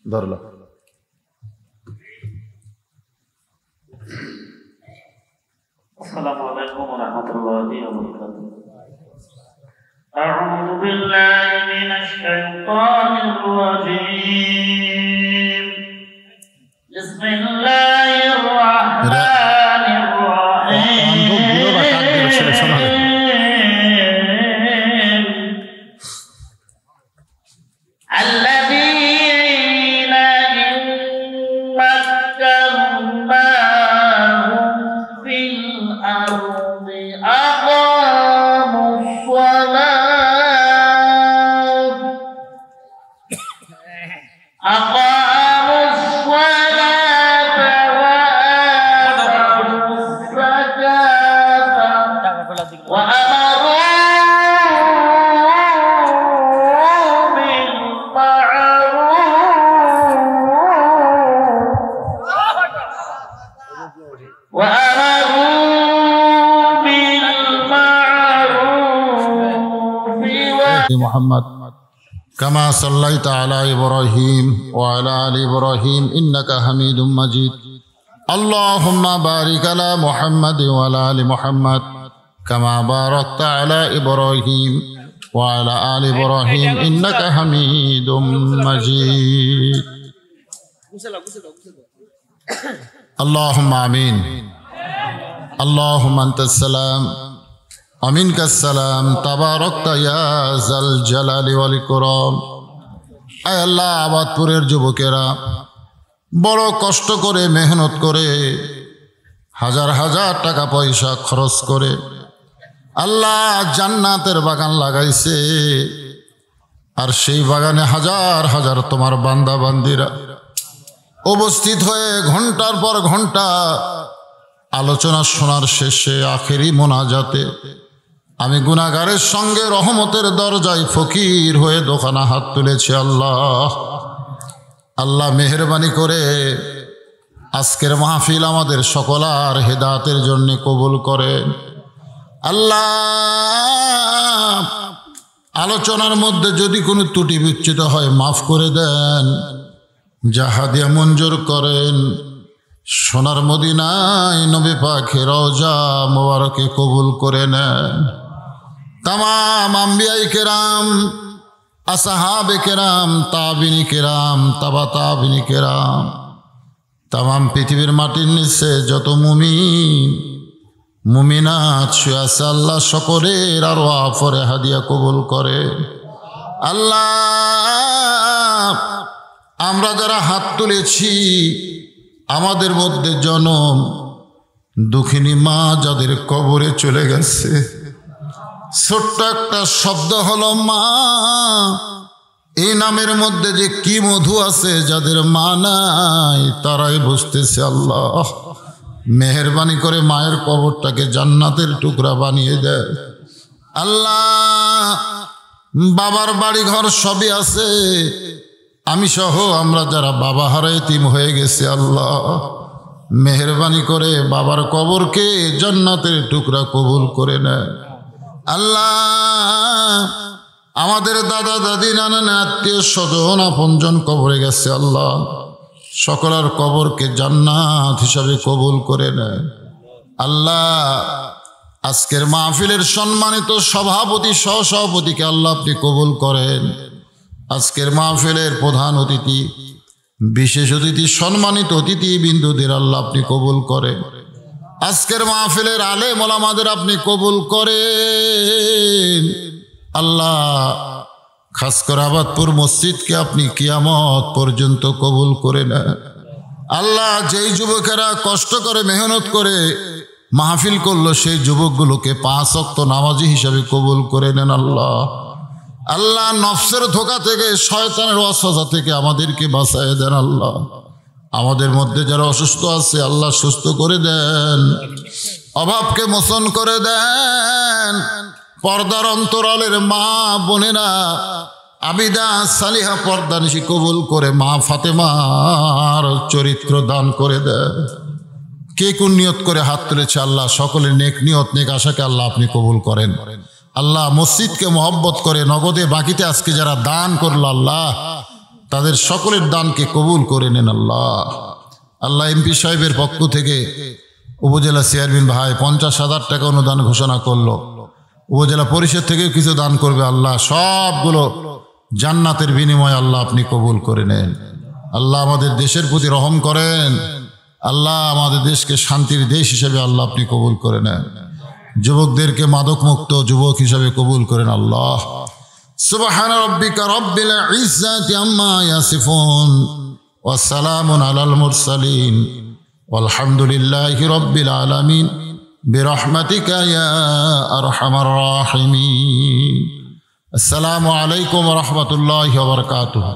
[SPEAKER 1] ধরল।
[SPEAKER 4] আসসালামু আলাইকুম ওয়া রাহমাতুল্লাহি ওয়া বারাকাতুহু। আউযু বিল্লাহি মিনাশ শাইতানির রাজীম। বিসমিল্লাহির রাহমানির রাহিম।
[SPEAKER 1] محمد كما صليت على إبراهيم وعلى آل إبراهيم إنك حميد مجيد اللهم بارك على محمد وعلى آل محمد كما باركت على إبراهيم وعلى آل إبراهيم إنك حميد مجيد اللهم آمين اللهم أنت السلام ومنك السلام تباركت يا ذا الجلال والإكرام আয় আল্লাহ আবাদপুরের যুবকেরা বড় কষ্ট করে মেহনত করে হাজার হাজার টাকা পয়সা খরচ করে আল্লাহ জান্নাতের বাগান লাগাইছে আর সেই বাগানে হাজার হাজার তোমার বান্দা বান্দিরা উপস্থিত হয়ে ঘন্টার পর ঘন্টা আলোচনা শোনার শেষে আখেরি মোনাজাতে আমি গুনাহগারের সঙ্গে রহমতের দরজায় ফকির হয়ে দোকানা হাত তুলেছি আল্লাহ আল্লাহ মেহেরবানি করে আজকের মাহফিল আমাদের সকলার হেদায়েতের জন্য কবুল করেন। আল্লাহ, আলোচনার মধ্যে যদি কোনো ত্রুটি বিচ্যুত হয় মাফ করে দেন, যাহা দিয়া মঞ্জুর করেন। সোনার মদিনায় নবী পাকের রওজা মোবারকে কবুল করে নেন। তামাম আম্বিয়ায়ে কেরাম, আসহাবে কেরাম, তাবিনী কেরাম, তাবা তাবিনী কেরাম, তামাম পৃথিবীর মাটির নিচে যত মুমিন মুমিনাত শুয়ে আছে আল্লাহ সকলের আরো আফরে হাদিয়া কবুল করে। আল্লাহ, আমরা যারা হাত তুলেছি আমাদের মধ্যে জনম দুঃখিনী মা যাদের কবরে চলে গেছে, ছোট্ট একটা শব্দ হলো মা, এই নামের মধ্যে যে কি মধু আছে, যাদের মা নাই তারাই বুঝতেছে। আল্লাহ, মেহেরবানি করে মায়ের কবরটাকে জান্নাতের টুকরা বানিয়ে দেয়। আল্লাহ, বাবার বাড়ি ঘর সবই আছে, আমি সহ আমরা যারা বাবা হারা এতিম হয়ে গেছে, আল্লাহ মেহেরবানি করে বাবার কবরকে জান্নাতের টুকরা কবুল করে নেয়। আল্লাহ, আমাদের দাদা দাদি নানা আত্মীয় স্বজন আপনজন কবরে গেছে, আল্লাহ সকলের কবরকে জান্নাত হিসাবে কবুল করে নেয়। আল্লাহ, আজকের মাহফিলের সম্মানিত সভাপতি সহসভাপতিকে আল্লাহ আপনি কবুল করেন। আজকের মাহফিলের প্রধান অতিথি, বিশেষ অতিথি, সম্মানিত অতিথি বিন্দুদের আল্লাহ আপনি কবুল করেন। আজকের মাহফিলের আলেম ওলামাদের আপনি কবুল করেন। আল্লাহ, খাস করে আবাদপুর মসজিদকে আপনি কিয়ামত পর্যন্ত কবুল করে নেন। আল্লাহ, যেই যুবকেরা কষ্ট করে মেহনত করে মাহফিল করলো সেই যুবকগুলোকে 5 ওয়াক্ত নামাজি হিসাবে কবুল করে নেন। আল্লাহ, আল্লাহ নফসের ধোঁকা থেকে, শয়তানের ওয়াসওয়াসা থেকে আমাদেরকে বাঁচায় দেন। আল্লাহ, আমাদের মধ্যে যারা অসুস্থ আছে আল্লাহ সুস্থ করে দেন, অভাবকে মোচন করে দেন। পর্দার অন্তরালের মা বোনেরা আবিদা সালিহা পর্দানিশি কবুল করে মা ফাতেমার চরিত্র দান করে দেন। কে কোন নিয়ত করে হাত তুলেছে আল্লাহ সকলের নেক নিয়ত নেক আশাকে আল্লাহ আপনি কবুল করেন। আল্লাহ, মসজিদকে মহব্বত করে নগদে বাকিতে আজকে যারা দান করলো আল্লাহ তাদের সকলের দানকে কবুল করে নেন। আল্লাহ, আল্লাহ এমপি সাহেবের পক্ষ থেকে উপজেলা চেয়ারম্যান ভাই 50,000 টাকা অনুদান ঘোষণা করলো, উপজেলা পরিষদ থেকেও কিছু দান করবে। আল্লাহ, সবগুলো জান্নাতের বিনিময়ে আল্লাহ আপনি কবুল করে নেন। আল্লাহ, আমাদের দেশের প্রতি রহম করেন। আল্লাহ, আমাদের দেশকে শান্তির দেশ হিসেবে আল্লাহ আপনি কবুল করে নেন। যুবকদেরকে মাদক মুক্ত যুবক হিসাবে কবুল করেন। আল্লাহ, সুবহান রাব্বিকা রাব্বিল ইজ্জাতি আম্মা ইয়াসিফুন ওয়া সালামুন আলাল মুরসালিন ওয়ালহামদুলিল্লাহি রাব্বিল আলামিন বিরহমাতিকা ইয়া আরহামার রাহিমিন। আসসালামু আলাইকুম ওয়া রাহমাতুল্লাহি ওয়া বারাকাতুহু।